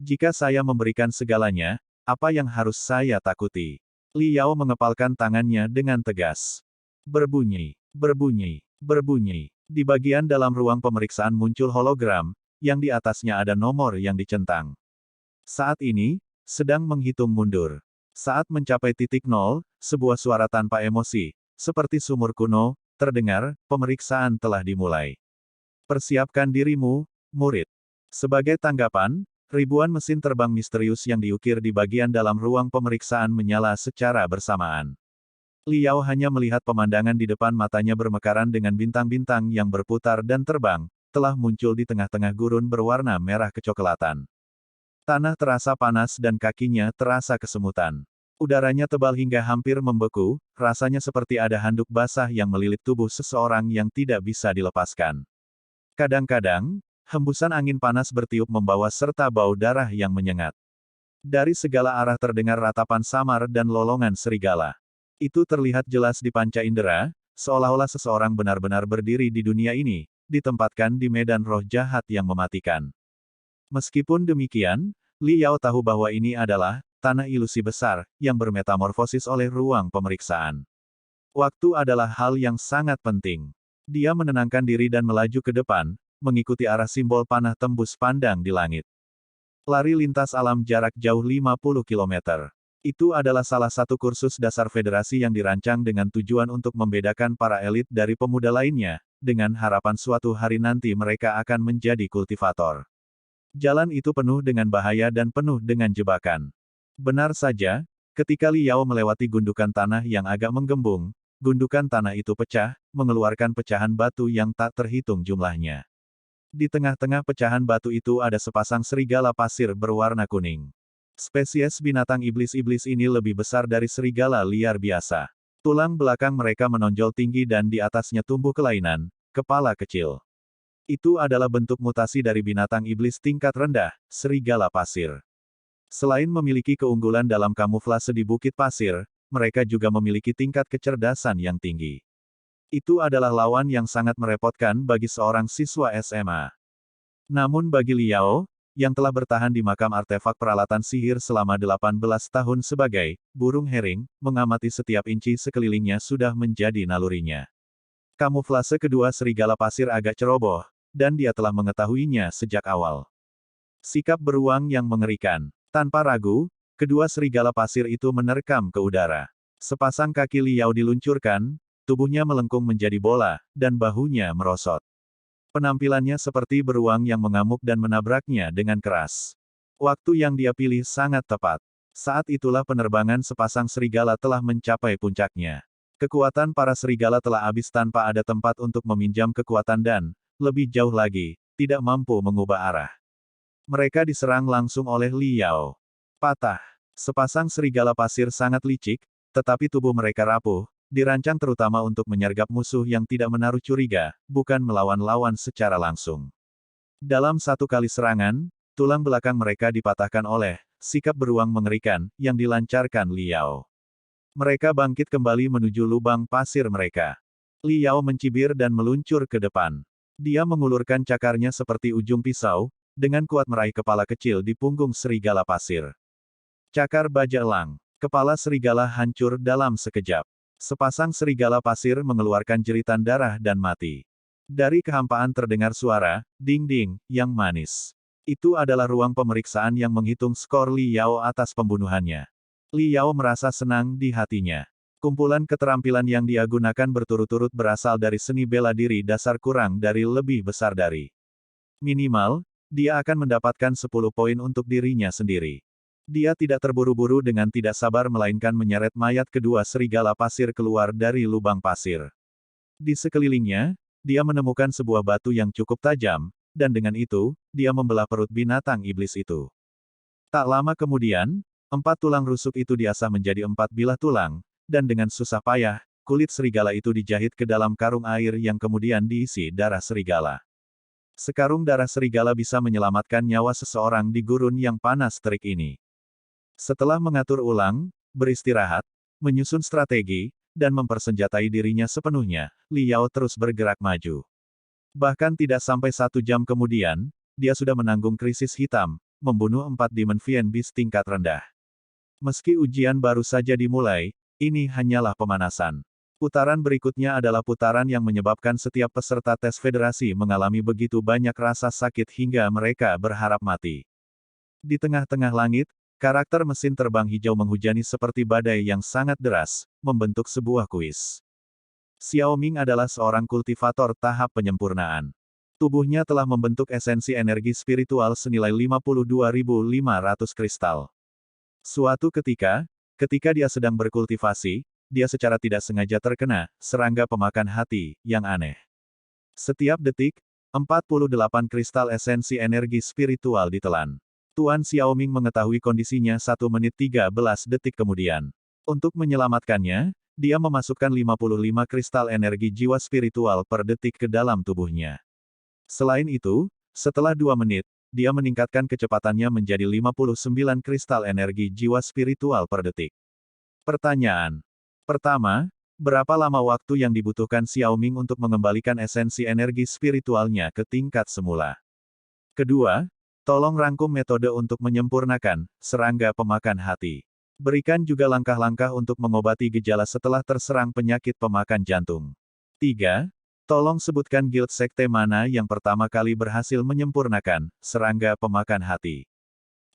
Jika saya memberikan segalanya, apa yang harus saya takuti? Li Yao mengepalkan tangannya dengan tegas. Berbunyi, berbunyi, berbunyi. Di bagian dalam ruang pemeriksaan muncul hologram, yang di atasnya ada nomor yang dicentang. Saat ini, sedang menghitung mundur. Saat mencapai titik nol, sebuah suara tanpa emosi, seperti sumur kuno, terdengar, pemeriksaan telah dimulai. Persiapkan dirimu, murid. Sebagai tanggapan, ribuan mesin terbang misterius yang diukir di bagian dalam ruang pemeriksaan menyala secara bersamaan. Li Yao hanya melihat pemandangan di depan matanya bermekaran dengan bintang-bintang yang berputar dan terbang, telah muncul di tengah-tengah gurun berwarna merah kecoklatan. Tanah terasa panas dan kakinya terasa kesemutan. Udaranya tebal hingga hampir membeku, rasanya seperti ada handuk basah yang melilit tubuh seseorang yang tidak bisa dilepaskan. Kadang-kadang, hembusan angin panas bertiup membawa serta bau darah yang menyengat. Dari segala arah terdengar ratapan samar dan lolongan serigala. Itu terlihat jelas di panca indera, seolah-olah seseorang benar-benar berdiri di dunia ini, ditempatkan di medan roh jahat yang mematikan. Meskipun demikian, Li Yao tahu bahwa ini adalah tanah ilusi besar, yang bermetamorfosis oleh ruang pemeriksaan. Waktu adalah hal yang sangat penting. Dia menenangkan diri dan melaju ke depan, mengikuti arah simbol panah tembus pandang di langit. Lari lintas alam jarak jauh 50 km. Itu adalah salah satu kursus dasar federasi yang dirancang dengan tujuan untuk membedakan para elit dari pemuda lainnya, dengan harapan suatu hari nanti mereka akan menjadi kultivator. Jalan itu penuh dengan bahaya dan penuh dengan jebakan. Benar saja, ketika Li Yao melewati gundukan tanah yang agak menggembung, gundukan tanah itu pecah, mengeluarkan pecahan batu yang tak terhitung jumlahnya. Di tengah-tengah pecahan batu itu ada sepasang serigala pasir berwarna kuning. Spesies binatang iblis-iblis ini lebih besar dari serigala liar biasa. Tulang belakang mereka menonjol tinggi dan di atasnya tumbuh kelainan, kepala kecil. Itu adalah bentuk mutasi dari binatang iblis tingkat rendah, serigala pasir. Selain memiliki keunggulan dalam kamuflase di bukit pasir, mereka juga memiliki tingkat kecerdasan yang tinggi. Itu adalah lawan yang sangat merepotkan bagi seorang siswa SMA. Namun bagi Li Yao, yang telah bertahan di makam artefak peralatan sihir selama 18 tahun sebagai burung herring, mengamati setiap inci sekelilingnya sudah menjadi nalurinya. Kamuflase kedua serigala pasir agak ceroboh, dan dia telah mengetahuinya sejak awal. Sikap beruang yang mengerikan. Tanpa ragu, kedua serigala pasir itu menerkam ke udara. Sepasang kaki Li Yao diluncurkan, tubuhnya melengkung menjadi bola, dan bahunya merosot. Penampilannya seperti beruang yang mengamuk dan menabraknya dengan keras. Waktu yang dia pilih sangat tepat. Saat itulah penerbangan sepasang serigala telah mencapai puncaknya. Kekuatan para serigala telah habis tanpa ada tempat untuk meminjam kekuatan dan, lebih jauh lagi, tidak mampu mengubah arah. Mereka diserang langsung oleh Li Yao. Patah. Sepasang serigala pasir sangat licik, tetapi tubuh mereka rapuh, dirancang terutama untuk menyergap musuh yang tidak menaruh curiga, bukan melawan lawan secara langsung. Dalam satu kali serangan, tulang belakang mereka dipatahkan oleh sikap beruang mengerikan yang dilancarkan Li Yao. Mereka bangkit kembali menuju lubang pasir mereka. Li Yao mencibir dan meluncur ke depan. Dia mengulurkan cakarnya seperti ujung pisau, dengan kuat meraih kepala kecil di punggung serigala pasir. Cakar baja elang. Kepala serigala hancur dalam sekejap. Sepasang serigala pasir mengeluarkan jeritan darah dan mati. Dari kehampaan terdengar suara, ding-ding, yang manis. Itu adalah ruang pemeriksaan yang menghitung skor Li Yao atas pembunuhannya. Li Yao merasa senang di hatinya. Kumpulan keterampilan yang dia gunakan berturut-turut berasal dari seni bela diri dasar kurang dari lebih besar dari. Minimal, dia akan mendapatkan 10 poin untuk dirinya sendiri. Dia tidak terburu-buru dengan tidak sabar melainkan menyeret mayat kedua serigala pasir keluar dari lubang pasir. Di sekelilingnya, dia menemukan sebuah batu yang cukup tajam, dan dengan itu, dia membelah perut binatang iblis itu. Tak lama kemudian, 4 tulang rusuk itu diasah menjadi 4 bilah tulang, dan dengan susah payah, kulit serigala itu dijahit ke dalam karung air yang kemudian diisi darah serigala. Sekarung darah serigala bisa menyelamatkan nyawa seseorang di gurun yang panas terik ini. Setelah mengatur ulang, beristirahat, menyusun strategi, dan mempersenjatai dirinya sepenuhnya, Li Yao terus bergerak maju. Bahkan tidak sampai 1 jam kemudian, dia sudah menanggung krisis hitam, membunuh 4 Demon Fiend Beast tingkat rendah. Meski ujian baru saja dimulai, ini hanyalah pemanasan. Putaran berikutnya adalah putaran yang menyebabkan setiap peserta tes federasi mengalami begitu banyak rasa sakit hingga mereka berharap mati. Di tengah-tengah langit, karakter mesin terbang hijau menghujani seperti badai yang sangat deras, membentuk sebuah kuis. Xiao Ming adalah seorang kultivator tahap penyempurnaan. Tubuhnya telah membentuk esensi energi spiritual senilai 52.500 kristal. Suatu ketika dia sedang berkultivasi, dia secara tidak sengaja terkena serangga pemakan hati yang aneh. Setiap detik, 48 kristal esensi energi spiritual ditelan. Tuan Xiaoming mengetahui kondisinya 1 menit 13 detik kemudian. Untuk menyelamatkannya, dia memasukkan 55 kristal energi jiwa spiritual per detik ke dalam tubuhnya. Selain itu, setelah 2 menit, dia meningkatkan kecepatannya menjadi 59 kristal energi jiwa spiritual per detik. Pertanyaan. Pertama, berapa lama waktu yang dibutuhkan Xiaoming untuk mengembalikan esensi energi spiritualnya ke tingkat semula? Kedua, tolong rangkum metode untuk menyempurnakan serangga pemakan hati. Berikan juga langkah-langkah untuk mengobati gejala setelah terserang penyakit pemakan jantung. 3. Tolong sebutkan guild sekte mana yang pertama kali berhasil menyempurnakan serangga pemakan hati.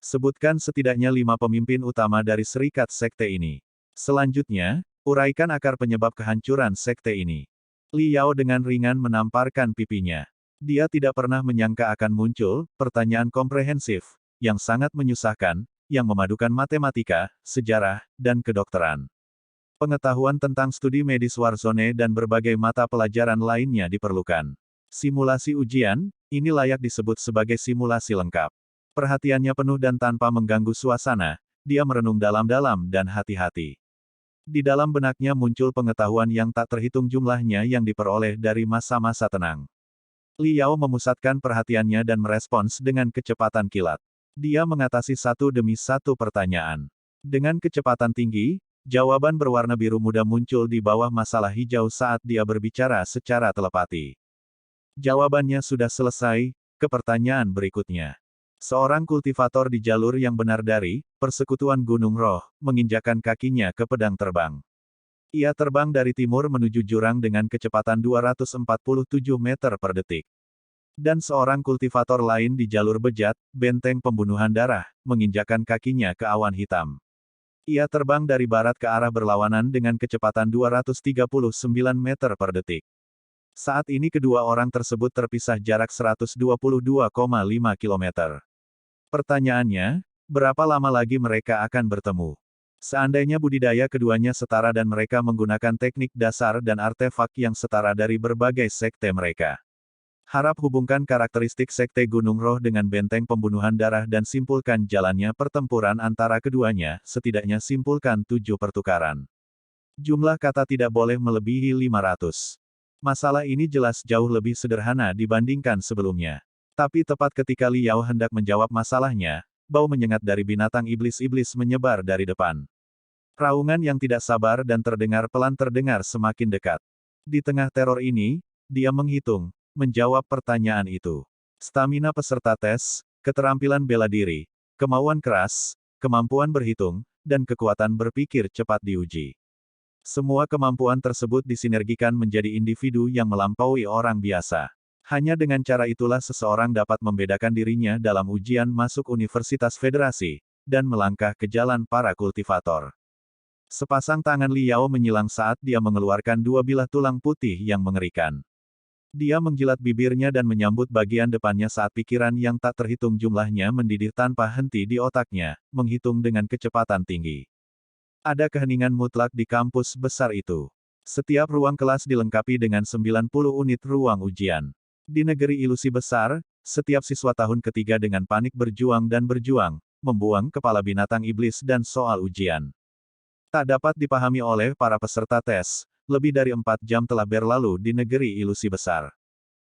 Sebutkan setidaknya 5 pemimpin utama dari serikat sekte ini. Selanjutnya, uraikan akar penyebab kehancuran sekte ini. Li Yao dengan ringan menamparkan pipinya. Dia tidak pernah menyangka akan muncul pertanyaan komprehensif, yang sangat menyusahkan, yang memadukan matematika, sejarah, dan kedokteran. Pengetahuan tentang studi medis Warzone dan berbagai mata pelajaran lainnya diperlukan. Simulasi ujian, ini layak disebut sebagai simulasi lengkap. Perhatiannya penuh dan tanpa mengganggu suasana, dia merenung dalam-dalam dan hati-hati. Di dalam benaknya muncul pengetahuan yang tak terhitung jumlahnya yang diperoleh dari masa-masa tenang. Li Yao memusatkan perhatiannya dan merespons dengan kecepatan kilat. Dia mengatasi satu demi satu pertanyaan. Dengan kecepatan tinggi, jawaban berwarna biru muda muncul di bawah masalah hijau saat dia berbicara secara telepati. Jawabannya sudah selesai, ke pertanyaan berikutnya. Seorang kultivator di jalur yang benar dari persekutuan Gunung Roh, menginjakkan kakinya ke pedang terbang. Ia terbang dari timur menuju jurang dengan kecepatan 247 meter per detik. Dan seorang kultivator lain di jalur bejat, benteng pembunuhan darah, menginjakkan kakinya ke awan hitam. Ia terbang dari barat ke arah berlawanan dengan kecepatan 239 meter per detik. Saat ini kedua orang tersebut terpisah jarak 122,5 km. Pertanyaannya, berapa lama lagi mereka akan bertemu? Seandainya budidaya keduanya setara dan mereka menggunakan teknik dasar dan artefak yang setara dari berbagai sekte mereka. Harap hubungkan karakteristik sekte Gunung Roh dengan benteng pembunuhan darah dan simpulkan jalannya pertempuran antara keduanya, setidaknya simpulkan 7 pertukaran. Jumlah kata tidak boleh melebihi 500. Masalah ini jelas jauh lebih sederhana dibandingkan sebelumnya. Tapi tepat ketika Li Yao hendak menjawab masalahnya, bau menyengat dari binatang iblis-iblis menyebar dari depan. Raungan yang tidak sabar dan terdengar pelan terdengar semakin dekat. Di tengah teror ini, dia menghitung, menjawab pertanyaan itu. Stamina peserta tes, keterampilan bela diri, kemauan keras, kemampuan berhitung, dan kekuatan berpikir cepat diuji. Semua kemampuan tersebut disinergikan menjadi individu yang melampaui orang biasa. Hanya dengan cara itulah seseorang dapat membedakan dirinya dalam ujian masuk Universitas Federasi, dan melangkah ke jalan para kultivator. Sepasang tangan Li Yao menyilang saat dia mengeluarkan 2 bilah tulang putih yang mengerikan. Dia menjilat bibirnya dan menyambut bagian depannya saat pikiran yang tak terhitung jumlahnya mendidih tanpa henti di otaknya, menghitung dengan kecepatan tinggi. Ada keheningan mutlak di kampus besar itu. Setiap ruang kelas dilengkapi dengan 90 unit ruang ujian. Di negeri ilusi besar, setiap siswa tahun ketiga dengan panik berjuang, membuang kepala binatang iblis dan soal ujian. Tak dapat dipahami oleh para peserta tes. Lebih dari 4 jam telah berlalu di negeri ilusi besar.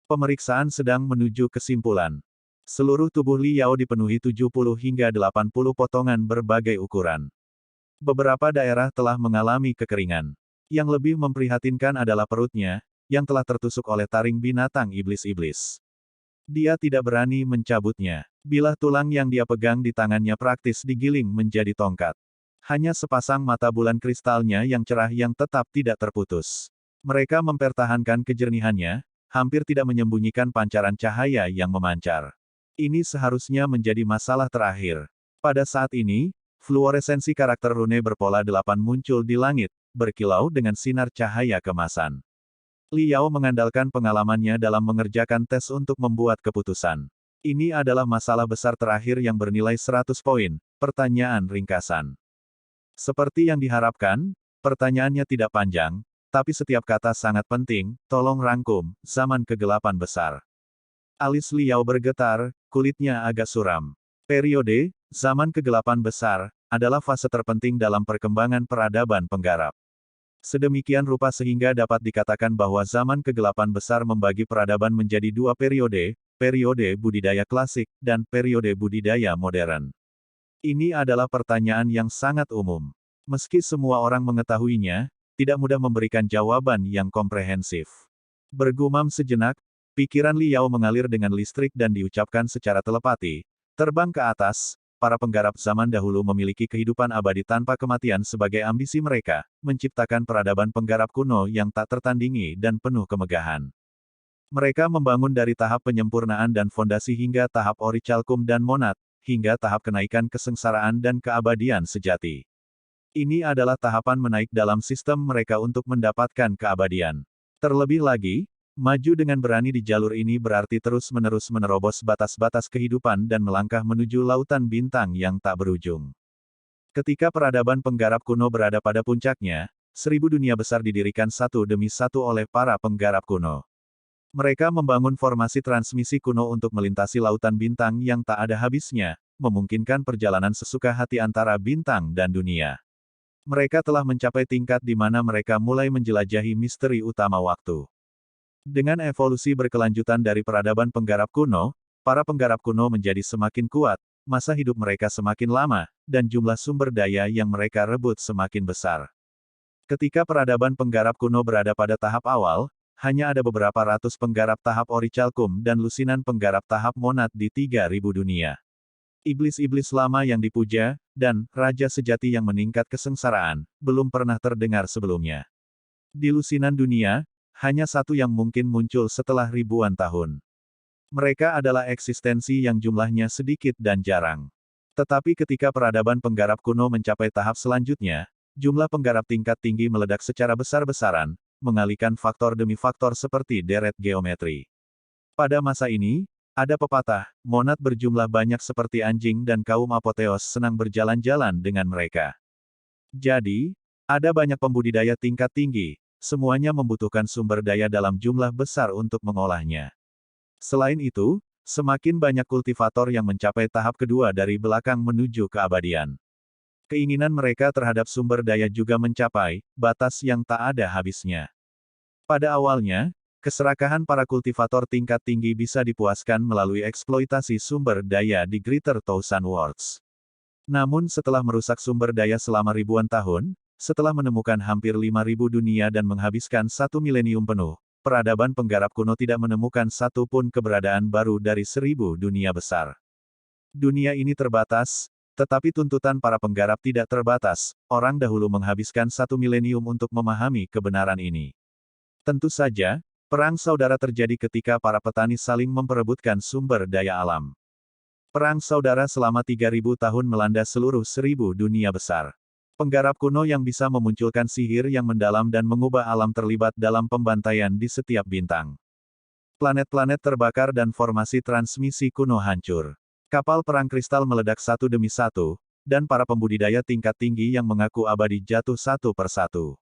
Pemeriksaan sedang menuju kesimpulan. Seluruh tubuh Li Yao dipenuhi 70 hingga 80 potongan berbagai ukuran. Beberapa daerah telah mengalami kekeringan. Yang lebih memprihatinkan adalah perutnya, yang telah tertusuk oleh taring binatang iblis-iblis. Dia tidak berani mencabutnya. Bilah tulang yang dia pegang di tangannya praktis digiling menjadi tongkat. Hanya sepasang mata bulan kristalnya yang cerah yang tetap tidak terputus. Mereka mempertahankan kejernihannya, hampir tidak menyembunyikan pancaran cahaya yang memancar. Ini seharusnya menjadi masalah terakhir. Pada saat ini, fluoresensi karakter rune berpola 8 muncul di langit, berkilau dengan sinar cahaya kemasan. Liao mengandalkan pengalamannya dalam mengerjakan tes untuk membuat keputusan. Ini adalah masalah besar terakhir yang bernilai 100 poin, pertanyaan ringkasan. Seperti yang diharapkan, pertanyaannya tidak panjang, tapi setiap kata sangat penting, tolong rangkum, zaman kegelapan besar. Alis Liao bergetar, kulitnya agak suram. Periode, zaman kegelapan besar, adalah fase terpenting dalam perkembangan peradaban penggarap. Sedemikian rupa sehingga dapat dikatakan bahwa zaman kegelapan besar membagi peradaban menjadi dua periode, periode budidaya klasik, dan periode budidaya modern. Ini adalah pertanyaan yang sangat umum. Meski semua orang mengetahuinya, tidak mudah memberikan jawaban yang komprehensif. Bergumam sejenak, pikiran Liao mengalir dengan listrik dan diucapkan secara telepati. Terbang ke atas, para penggarap zaman dahulu memiliki kehidupan abadi tanpa kematian sebagai ambisi mereka, menciptakan peradaban penggarap kuno yang tak tertandingi dan penuh kemegahan. Mereka membangun dari tahap penyempurnaan dan fondasi hingga tahap orichalcum dan monad, hingga tahap kenaikan kesengsaraan dan keabadian sejati. Ini adalah tahapan menaik dalam sistem mereka untuk mendapatkan keabadian. Terlebih lagi, maju dengan berani di jalur ini berarti terus-menerus menerobos batas-batas kehidupan dan melangkah menuju lautan bintang yang tak berujung. Ketika peradaban penggarap kuno berada pada puncaknya, 1000 dunia besar didirikan satu demi satu oleh para penggarap kuno. Mereka membangun formasi transmisi kuno untuk melintasi lautan bintang yang tak ada habisnya, memungkinkan perjalanan sesuka hati antara bintang dan dunia. Mereka telah mencapai tingkat di mana mereka mulai menjelajahi misteri utama waktu. Dengan evolusi berkelanjutan dari peradaban penggarap kuno, para penggarap kuno menjadi semakin kuat, masa hidup mereka semakin lama, dan jumlah sumber daya yang mereka rebut semakin besar. Ketika peradaban penggarap kuno berada pada tahap awal, hanya ada beberapa ratus penggarap tahap orichalcum dan lusinan penggarap tahap monad di 3000 dunia. Iblis-iblis lama yang dipuja, dan raja sejati yang meningkat kesengsaraan, belum pernah terdengar sebelumnya. Di lusinan dunia, hanya satu yang mungkin muncul setelah ribuan tahun. Mereka adalah eksistensi yang jumlahnya sedikit dan jarang. Tetapi ketika peradaban penggarap kuno mencapai tahap selanjutnya, jumlah penggarap tingkat tinggi meledak secara besar-besaran, mengalihkan faktor demi faktor seperti deret geometri. Pada masa ini, ada pepatah, monad berjumlah banyak seperti anjing dan kaum apoteos senang berjalan-jalan dengan mereka. Jadi, ada banyak pembudidaya tingkat tinggi, semuanya membutuhkan sumber daya dalam jumlah besar untuk mengolahnya. Selain itu, semakin banyak kultivator yang mencapai tahap kedua dari belakang menuju keabadian. Keinginan mereka terhadap sumber daya juga mencapai batas yang tak ada habisnya. Pada awalnya, keserakahan para kultivator tingkat tinggi bisa dipuaskan melalui eksploitasi sumber daya di Greater Thousand Worlds. Namun setelah merusak sumber daya selama ribuan tahun, setelah menemukan hampir 5000 dunia dan menghabiskan 1 milenium penuh, peradaban penggarap kuno tidak menemukan satu pun keberadaan baru dari 1000 dunia besar. Dunia ini terbatas, tetapi tuntutan para penggarap tidak terbatas. Orang dahulu menghabiskan 1 milenium untuk memahami kebenaran ini. Tentu saja, perang saudara terjadi ketika para petani saling memperebutkan sumber daya alam. Perang saudara selama 3000 tahun melanda seluruh 1000 dunia besar. Penggarap kuno yang bisa memunculkan sihir yang mendalam dan mengubah alam terlibat dalam pembantaian di setiap bintang. Planet-planet terbakar dan formasi transmisi kuno hancur. Kapal perang kristal meledak satu demi satu, dan para pembudidaya tingkat tinggi yang mengaku abadi jatuh satu persatu.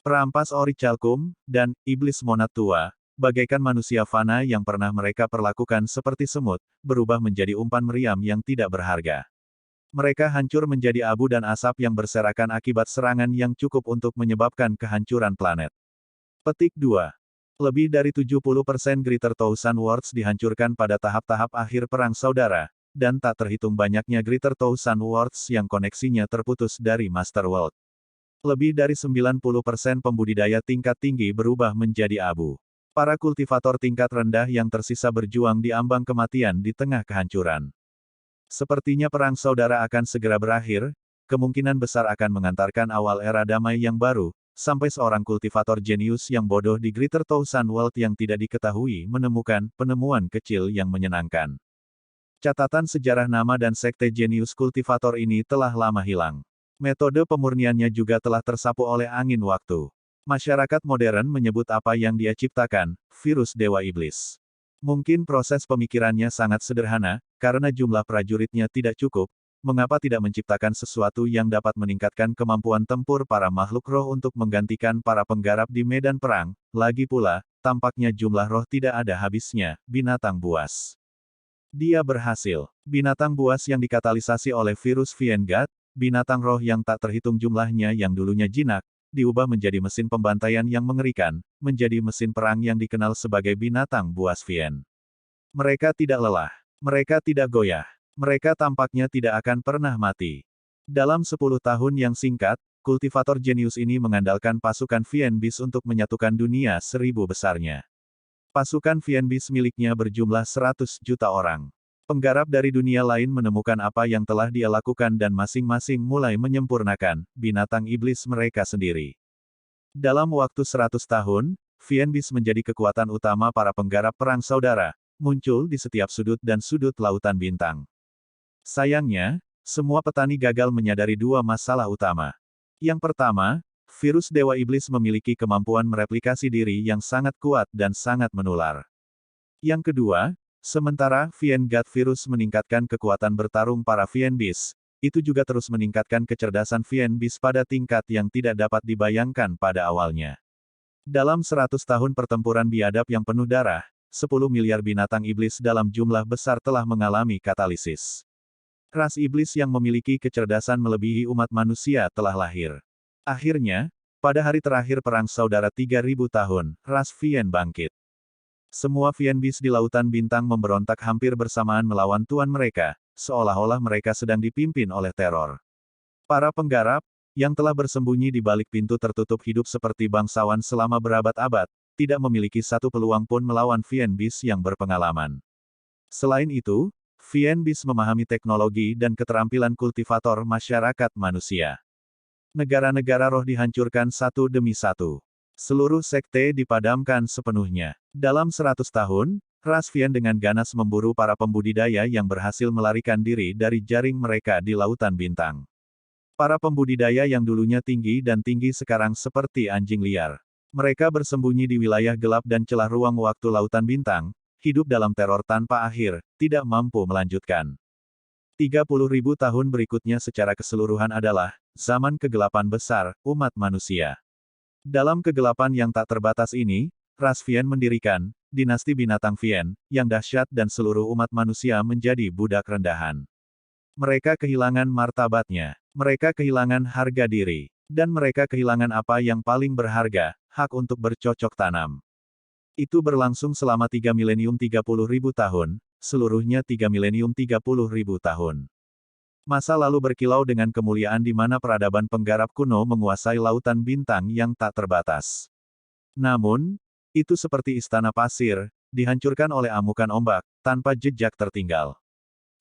Perampas orichalcum, dan iblis monad tua, bagaikan manusia fana yang pernah mereka perlakukan seperti semut, berubah menjadi umpan meriam yang tidak berharga. Mereka hancur menjadi abu dan asap yang berserakan akibat serangan yang cukup untuk menyebabkan kehancuran planet. Petik 2. Lebih dari 70% Greater Thousand Worlds dihancurkan pada tahap-tahap akhir perang saudara, dan tak terhitung banyaknya Greater Thousand Worlds yang koneksinya terputus dari Master World. Lebih dari 90% pembudidaya tingkat tinggi berubah menjadi abu. Para kultivator tingkat rendah yang tersisa berjuang di ambang kematian di tengah kehancuran. Sepertinya perang saudara akan segera berakhir, kemungkinan besar akan mengantarkan awal era damai yang baru, sampai seorang kultivator jenius yang bodoh di Greater Thousand World yang tidak diketahui menemukan penemuan kecil yang menyenangkan. Catatan sejarah nama dan sekte jenius kultivator ini telah lama hilang. Metode pemurniannya juga telah tersapu oleh angin waktu. Masyarakat modern menyebut apa yang dia ciptakan, virus dewa iblis. Mungkin proses pemikirannya sangat sederhana, karena jumlah prajuritnya tidak cukup, mengapa tidak menciptakan sesuatu yang dapat meningkatkan kemampuan tempur para makhluk roh untuk menggantikan para penggarap di medan perang, lagi pula, tampaknya jumlah roh tidak ada habisnya, binatang buas. Dia berhasil. Binatang buas yang dikatalisasi oleh virus Fiengat, binatang roh yang tak terhitung jumlahnya yang dulunya jinak, diubah menjadi mesin pembantaian yang mengerikan, menjadi mesin perang yang dikenal sebagai binatang buas Vien. Mereka tidak lelah. Mereka tidak goyah. Mereka tampaknya tidak akan pernah mati. Dalam 10 tahun yang singkat, kultivator jenius ini mengandalkan pasukan Vien Bis untuk menyatukan dunia 1000 besarnya. Pasukan Vien Bis miliknya berjumlah 100 juta orang. Penggarap dari dunia lain menemukan apa yang telah dia lakukan dan masing-masing mulai menyempurnakan binatang iblis mereka sendiri. Dalam waktu 100 tahun, Vien Bis menjadi kekuatan utama para penggarap perang saudara, muncul di setiap sudut dan sudut lautan bintang. Sayangnya, semua petani gagal menyadari dua masalah utama. Yang pertama, virus dewa iblis memiliki kemampuan mereplikasi diri yang sangat kuat dan sangat menular. Yang kedua, sementara Fiengat virus meningkatkan kekuatan bertarung para Vien Bis, itu juga terus meningkatkan kecerdasan Vien Bis pada tingkat yang tidak dapat dibayangkan pada awalnya. Dalam 100 tahun pertempuran biadab yang penuh darah, 10 miliar binatang iblis dalam jumlah besar telah mengalami katalisis. Ras iblis yang memiliki kecerdasan melebihi umat manusia telah lahir. Akhirnya, pada hari terakhir perang saudara 3000 tahun, ras Vien bangkit. Semua Vien Bis di lautan bintang memberontak hampir bersamaan melawan tuan mereka, seolah-olah mereka sedang dipimpin oleh teror. Para penggarap, yang telah bersembunyi di balik pintu tertutup hidup seperti bangsawan selama berabad-abad, tidak memiliki satu peluang pun melawan Vien Bis yang berpengalaman. Selain itu, Vien Bis memahami teknologi dan keterampilan kultivator masyarakat manusia. Negara-negara roh dihancurkan satu demi satu. Seluruh sekte dipadamkan sepenuhnya. Dalam 100 tahun, ras Vien dengan ganas memburu para pembudidaya yang berhasil melarikan diri dari jaring mereka di lautan bintang. Para pembudidaya yang dulunya tinggi dan tinggi sekarang seperti anjing liar. Mereka bersembunyi di wilayah gelap dan celah ruang waktu lautan bintang, hidup dalam teror tanpa akhir, tidak mampu melanjutkan. 30.000 tahun berikutnya secara keseluruhan adalah zaman kegelapan besar umat manusia. Dalam kegelapan yang tak terbatas ini, ras Vien mendirikan dinasti binatang Vien yang dahsyat dan seluruh umat manusia menjadi budak rendahan. Mereka kehilangan martabatnya, mereka kehilangan harga diri, dan mereka kehilangan apa yang paling berharga, hak untuk bercocok tanam. Itu berlangsung selama 3 milenium 30.000 tahun, seluruhnya 3 milenium 30.000 tahun. Masa lalu berkilau dengan kemuliaan di mana peradaban penggarap kuno menguasai lautan bintang yang tak terbatas. Namun, itu seperti istana pasir, dihancurkan oleh amukan ombak, tanpa jejak tertinggal.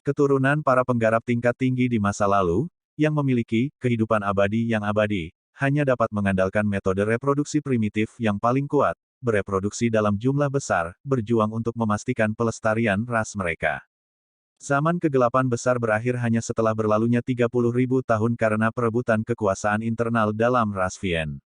Keturunan para penggarap tingkat tinggi di masa lalu, yang memiliki kehidupan abadi yang abadi, hanya dapat mengandalkan metode reproduksi primitif yang paling kuat, bereproduksi dalam jumlah besar, berjuang untuk memastikan pelestarian ras mereka. Zaman kegelapan besar berakhir hanya setelah berlalunya 30.000 tahun karena perebutan kekuasaan internal dalam ras Vien.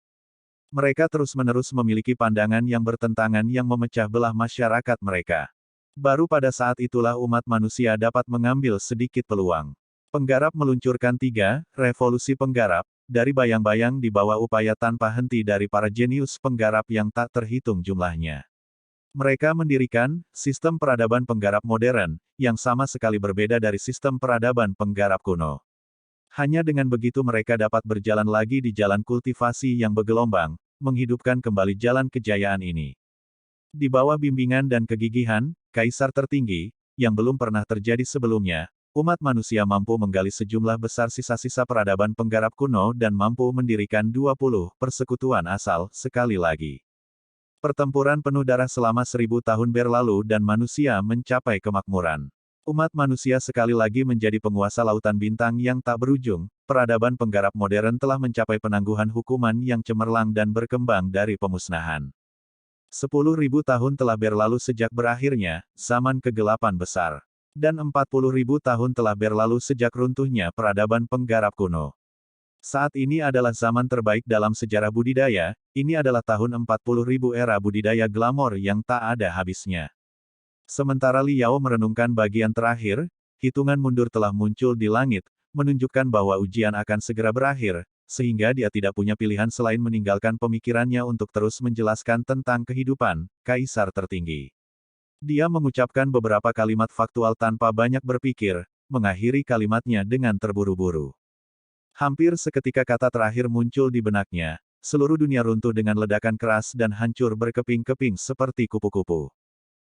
Mereka terus-menerus memiliki pandangan yang bertentangan yang memecah belah masyarakat mereka. Baru pada saat itulah umat manusia dapat mengambil sedikit peluang. Penggarap meluncurkan 3 revolusi penggarap, dari bayang-bayang di bawah upaya tanpa henti dari para jenius penggarap yang tak terhitung jumlahnya. Mereka mendirikan sistem peradaban penggarap modern, yang sama sekali berbeda dari sistem peradaban penggarap kuno. Hanya dengan begitu mereka dapat berjalan lagi di jalan kultivasi yang bergelombang, menghidupkan kembali jalan kejayaan ini. Di bawah bimbingan dan kegigihan, kaisar tertinggi, yang belum pernah terjadi sebelumnya, umat manusia mampu menggali sejumlah besar sisa-sisa peradaban penggarap kuno dan mampu mendirikan 20 persekutuan asal, sekali lagi. Pertempuran penuh darah selama 1000 tahun berlalu dan manusia mencapai kemakmuran. Umat manusia sekali lagi menjadi penguasa lautan bintang yang tak berujung, peradaban penggarap modern telah mencapai penangguhan hukuman yang cemerlang dan berkembang dari pemusnahan. 10.000 tahun telah berlalu sejak berakhirnya zaman kegelapan besar. Dan 40.000 tahun telah berlalu sejak runtuhnya peradaban penggarap kuno. Saat ini adalah zaman terbaik dalam sejarah budidaya, ini adalah tahun 40.000 era budidaya glamor yang tak ada habisnya. Sementara Liao merenungkan bagian terakhir, hitungan mundur telah muncul di langit, menunjukkan bahwa ujian akan segera berakhir, sehingga dia tidak punya pilihan selain meninggalkan pemikirannya untuk terus menjelaskan tentang kehidupan, kaisar tertinggi. Dia mengucapkan beberapa kalimat faktual tanpa banyak berpikir, mengakhiri kalimatnya dengan terburu-buru. Hampir seketika kata terakhir muncul di benaknya, seluruh dunia runtuh dengan ledakan keras dan hancur berkeping-keping seperti kupu-kupu.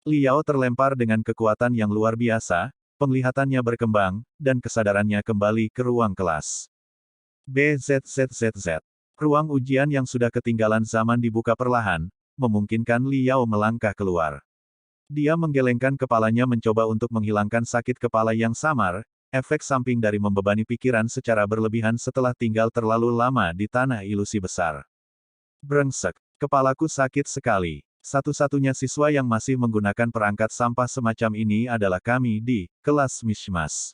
Liao terlempar dengan kekuatan yang luar biasa, penglihatannya berkembang, dan kesadarannya kembali ke ruang kelas. BZZZZ. Ruang ujian yang sudah ketinggalan zaman dibuka perlahan, memungkinkan Liao melangkah keluar. Dia menggelengkan kepalanya mencoba untuk menghilangkan sakit kepala yang samar, efek samping dari membebani pikiran secara berlebihan setelah tinggal terlalu lama di tanah ilusi besar. Brengsek, kepalaku sakit sekali. Satu-satunya siswa yang masih menggunakan perangkat sampah semacam ini adalah kami di kelas Mishmas.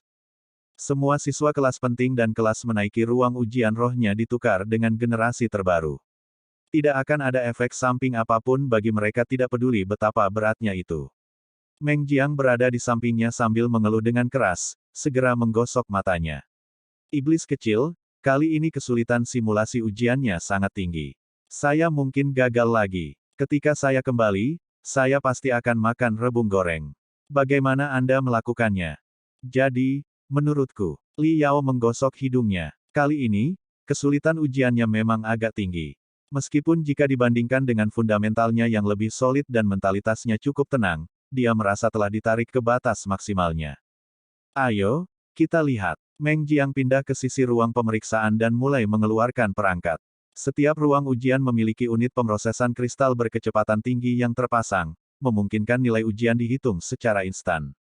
Semua siswa kelas penting dan kelas menaiki ruang ujian rohnya ditukar dengan generasi terbaru. Tidak akan ada efek samping apapun bagi mereka, tidak peduli betapa beratnya itu. Meng Jiang berada di sampingnya sambil mengeluh dengan keras, segera menggosok matanya. Iblis kecil, kali ini kesulitan simulasi ujiannya sangat tinggi. Saya mungkin gagal lagi. Ketika saya kembali, saya pasti akan makan rebung goreng. Bagaimana Anda melakukannya? Jadi, menurutku, Li Yao menggosok hidungnya. Kali ini, kesulitan ujiannya memang agak tinggi. Meskipun jika dibandingkan dengan fundamentalnya yang lebih solid dan mentalitasnya cukup tenang, dia merasa telah ditarik ke batas maksimalnya. Ayo, kita lihat. Meng Jiang pindah ke sisi ruang pemeriksaan dan mulai mengeluarkan perangkat. Setiap ruang ujian memiliki unit pemrosesan kristal berkecepatan tinggi yang terpasang, memungkinkan nilai ujian dihitung secara instan.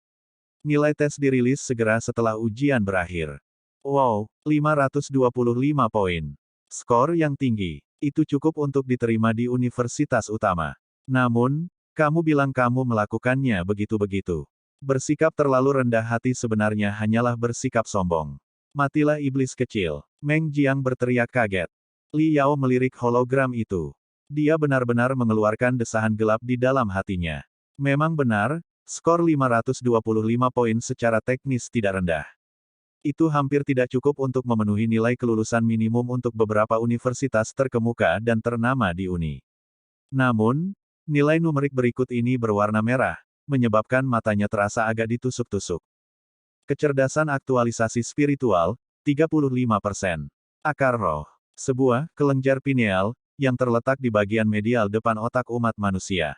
Nilai tes dirilis segera setelah ujian berakhir. Wow, 525 poin. Skor yang tinggi. Itu cukup untuk diterima di universitas utama. Namun, kamu bilang kamu melakukannya begitu-begitu. Bersikap terlalu rendah hati sebenarnya hanyalah bersikap sombong. Matilah iblis kecil. Meng Jiang berteriak kaget. Li Yao melirik hologram itu. Dia benar-benar mengeluarkan desahan gelap di dalam hatinya. Memang benar, skor 525 poin secara teknis tidak rendah. Itu hampir tidak cukup untuk memenuhi nilai kelulusan minimum untuk beberapa universitas terkemuka dan ternama di Uni. Namun, nilai numerik berikut ini berwarna merah, menyebabkan matanya terasa agak ditusuk-tusuk. Kecerdasan aktualisasi spiritual, 35%. Akar roh. Sebuah kelenjar pineal, yang terletak di bagian medial depan otak umat manusia.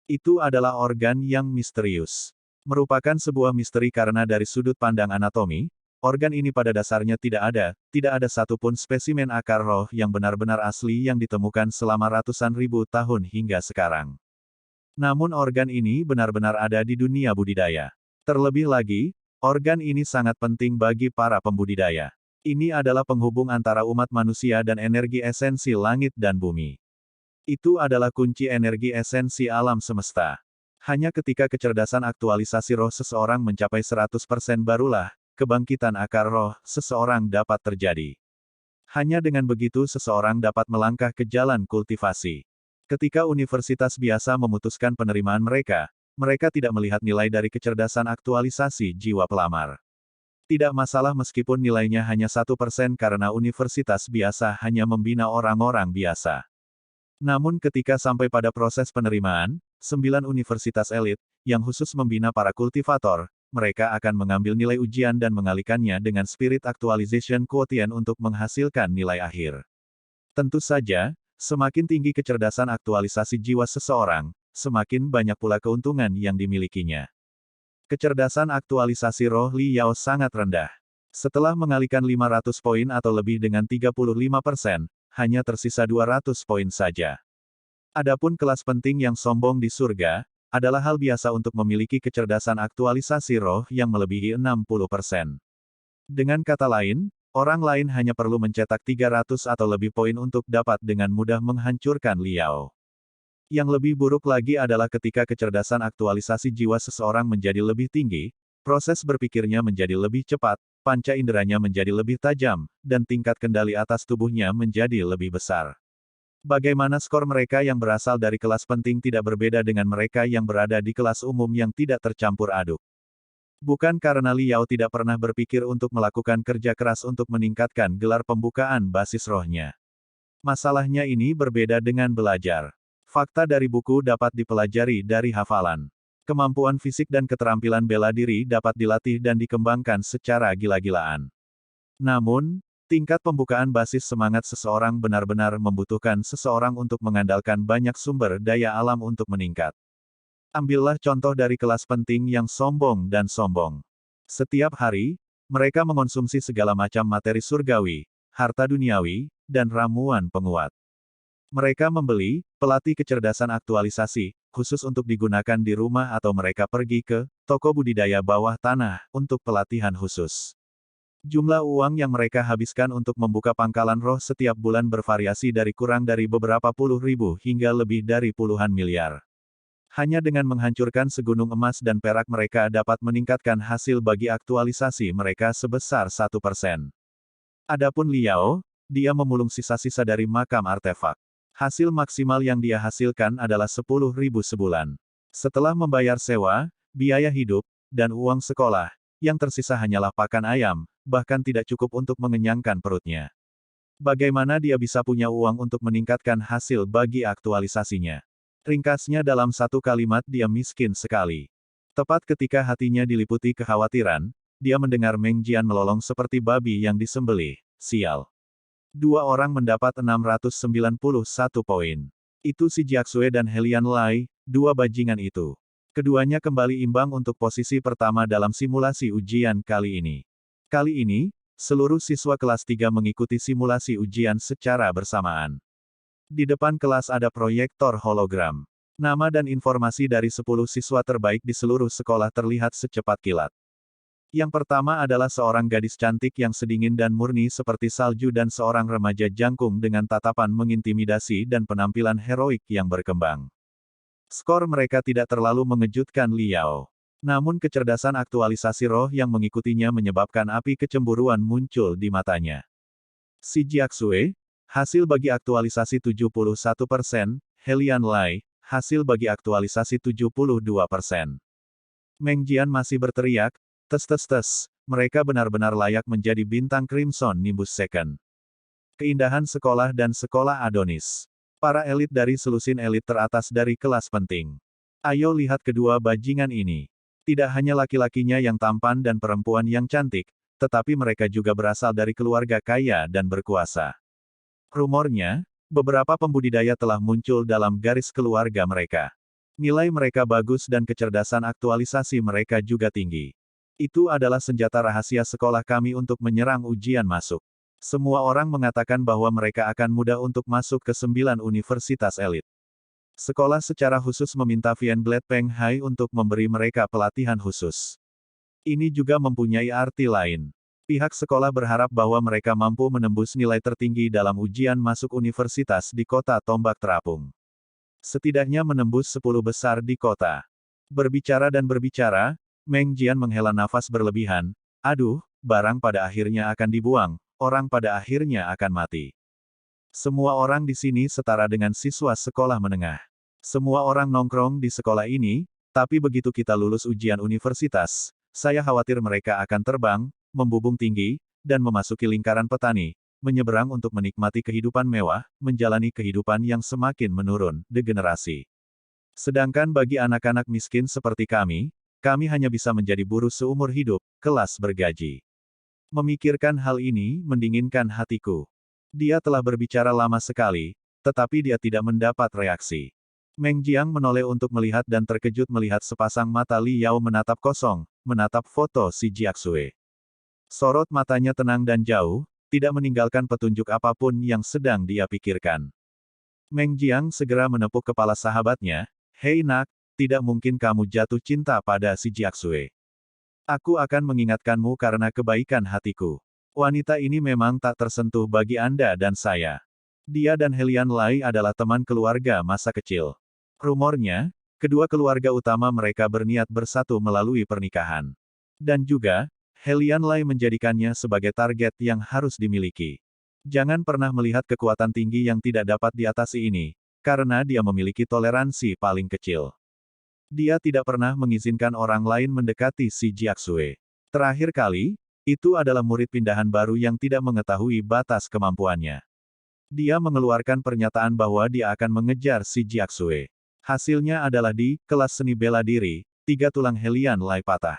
Itu adalah organ yang misterius. Merupakan sebuah misteri karena dari sudut pandang anatomi, organ ini pada dasarnya tidak ada satupun spesimen akar roh yang benar-benar asli yang ditemukan selama ratusan ribu tahun hingga sekarang. Namun organ ini benar-benar ada di dunia budidaya. Terlebih lagi, organ ini sangat penting bagi para pembudidaya. Ini adalah penghubung antara umat manusia dan energi esensi langit dan bumi. Itu adalah kunci energi esensi alam semesta. Hanya ketika kecerdasan aktualisasi roh seseorang mencapai 100% barulah, kebangkitan akar roh seseorang dapat terjadi. Hanya dengan begitu seseorang dapat melangkah ke jalan kultivasi. Ketika universitas biasa memutuskan penerimaan mereka, mereka tidak melihat nilai dari kecerdasan aktualisasi jiwa pelamar. Tidak masalah meskipun nilainya hanya 1% karena universitas biasa hanya membina orang-orang biasa. Namun ketika sampai pada proses penerimaan, 9 universitas elit, yang khusus membina para kultivator, mereka akan mengambil nilai ujian dan mengalihkannya dengan Spirit Actualization Quotient untuk menghasilkan nilai akhir. Tentu saja, semakin tinggi kecerdasan aktualisasi jiwa seseorang, semakin banyak pula keuntungan yang dimilikinya. Kecerdasan aktualisasi roh Li Yao sangat rendah. Setelah mengalihkan 500 poin atau lebih dengan 35%, hanya tersisa 200 poin saja. Adapun kelas penting yang sombong di surga, adalah hal biasa untuk memiliki kecerdasan aktualisasi roh yang melebihi 60%. Dengan kata lain, orang lain hanya perlu mencetak 300 atau lebih poin untuk dapat dengan mudah menghancurkan Li Yao. Yang lebih buruk lagi adalah ketika kecerdasan aktualisasi jiwa seseorang menjadi lebih tinggi, proses berpikirnya menjadi lebih cepat, panca inderanya menjadi lebih tajam, dan tingkat kendali atas tubuhnya menjadi lebih besar. Bagaimana skor mereka yang berasal dari kelas penting tidak berbeda dengan mereka yang berada di kelas umum yang tidak tercampur aduk. Bukan karena Li Yao tidak pernah berpikir untuk melakukan kerja keras untuk meningkatkan gelar pembukaan basis rohnya. Masalahnya ini berbeda dengan belajar. Fakta dari buku dapat dipelajari dari hafalan. Kemampuan fisik dan keterampilan bela diri dapat dilatih dan dikembangkan secara gila-gilaan. Namun, tingkat pembukaan basis semangat seseorang benar-benar membutuhkan seseorang untuk mengandalkan banyak sumber daya alam untuk meningkat. Ambillah contoh dari kelas penting yang sombong dan sombong. Setiap hari, mereka mengonsumsi segala macam materi surgawi, harta duniawi, dan ramuan penguat. Mereka membeli pelatih kecerdasan aktualisasi, khusus untuk digunakan di rumah atau mereka pergi ke toko budidaya bawah tanah untuk pelatihan khusus. Jumlah uang yang mereka habiskan untuk membuka pangkalan roh setiap bulan bervariasi dari kurang dari beberapa puluh ribu hingga lebih dari puluhan miliar. Hanya dengan menghancurkan segunung emas dan perak mereka dapat meningkatkan hasil bagi aktualisasi mereka sebesar 1%. Adapun Li Yao, dia memulung sisa-sisa dari makam artefak. Hasil maksimal yang dia hasilkan adalah 10.000 sebulan. Setelah membayar sewa, biaya hidup, dan uang sekolah, yang tersisa hanyalah pakan ayam, bahkan tidak cukup untuk mengenyangkan perutnya. Bagaimana dia bisa punya uang untuk meningkatkan hasil bagi aktualisasinya? Ringkasnya dalam satu kalimat dia miskin sekali. Tepat ketika hatinya diliputi kekhawatiran, dia mendengar Meng Jian melolong seperti babi yang disembelih. Sial. Dua orang mendapat 691 poin. Itu si Jiaxue dan Helian Lai, dua bajingan itu. Keduanya kembali imbang untuk posisi pertama dalam simulasi ujian kali ini. Kali ini, seluruh siswa kelas 3 mengikuti simulasi ujian secara bersamaan. Di depan kelas ada proyektor hologram. Nama dan informasi dari 10 siswa terbaik di seluruh sekolah terlihat secepat kilat. Yang pertama adalah seorang gadis cantik yang sedingin dan murni seperti salju dan seorang remaja jangkung dengan tatapan mengintimidasi dan penampilan heroik yang berkembang. Skor mereka tidak terlalu mengejutkan Li Yao. Namun kecerdasan aktualisasi roh yang mengikutinya menyebabkan api kecemburuan muncul di matanya. Si Jiaxue, hasil bagi aktualisasi 71%, Helian Lai, hasil bagi aktualisasi 72%. Meng Jian masih berteriak, tes, mereka benar-benar layak menjadi bintang Crimson Nimbus Second. Keindahan sekolah dan sekolah Adonis. Para elit dari selusin elit teratas dari kelas penting. Ayo lihat kedua bajingan ini. Tidak hanya laki-lakinya yang tampan dan perempuan yang cantik, tetapi mereka juga berasal dari keluarga kaya dan berkuasa. Rumornya, beberapa pembudidaya telah muncul dalam garis keluarga mereka. Nilai mereka bagus dan kecerdasan aktualisasi mereka juga tinggi. Itu adalah senjata rahasia sekolah kami untuk menyerang ujian masuk. Semua orang mengatakan bahwa mereka akan mudah untuk masuk ke 9 universitas elit. Sekolah secara khusus meminta Vian Blade Peng Hai untuk memberi mereka pelatihan khusus. Ini juga mempunyai arti lain. Pihak sekolah berharap bahwa mereka mampu menembus nilai tertinggi dalam ujian masuk universitas di kota Tombak Terapung. Setidaknya menembus 10 besar di kota. Berbicara dan berbicara, Meng Jian menghela nafas berlebihan. Aduh, barang pada akhirnya akan dibuang, orang pada akhirnya akan mati. Semua orang di sini setara dengan siswa sekolah menengah. Semua orang nongkrong di sekolah ini, tapi begitu kita lulus ujian universitas, saya khawatir mereka akan terbang, membubung tinggi, dan memasuki lingkaran petani, menyeberang untuk menikmati kehidupan mewah, menjalani kehidupan yang semakin menurun, degenerasi. Sedangkan bagi anak-anak miskin seperti kami hanya bisa menjadi buruh seumur hidup, kelas bergaji. Memikirkan hal ini mendinginkan hatiku. Dia telah berbicara lama sekali, tetapi dia tidak mendapat reaksi. Meng Jiang menoleh untuk melihat dan terkejut melihat sepasang mata Li Yao menatap kosong, menatap foto si Jiaxue. Sorot matanya tenang dan jauh, tidak meninggalkan petunjuk apapun yang sedang dia pikirkan. Meng Jiang segera menepuk kepala sahabatnya, "Hei nak, tidak mungkin kamu jatuh cinta pada si Jiaxue. Aku akan mengingatkanmu karena kebaikan hatiku. Wanita ini memang tak tersentuh bagi Anda dan saya. Dia dan Helian Lai adalah teman keluarga masa kecil. Rumornya, kedua keluarga utama mereka berniat bersatu melalui pernikahan. Dan juga, Helian Lai menjadikannya sebagai target yang harus dimiliki. Jangan pernah melihat kekuatan tinggi yang tidak dapat diatasi ini, karena dia memiliki toleransi paling kecil. Dia tidak pernah mengizinkan orang lain mendekati si Jiaxue. Terakhir kali, itu adalah murid pindahan baru yang tidak mengetahui batas kemampuannya. Dia mengeluarkan pernyataan bahwa dia akan mengejar si Jiaxue. Hasilnya adalah di kelas seni bela diri, 3 tulang Helian Lai patah.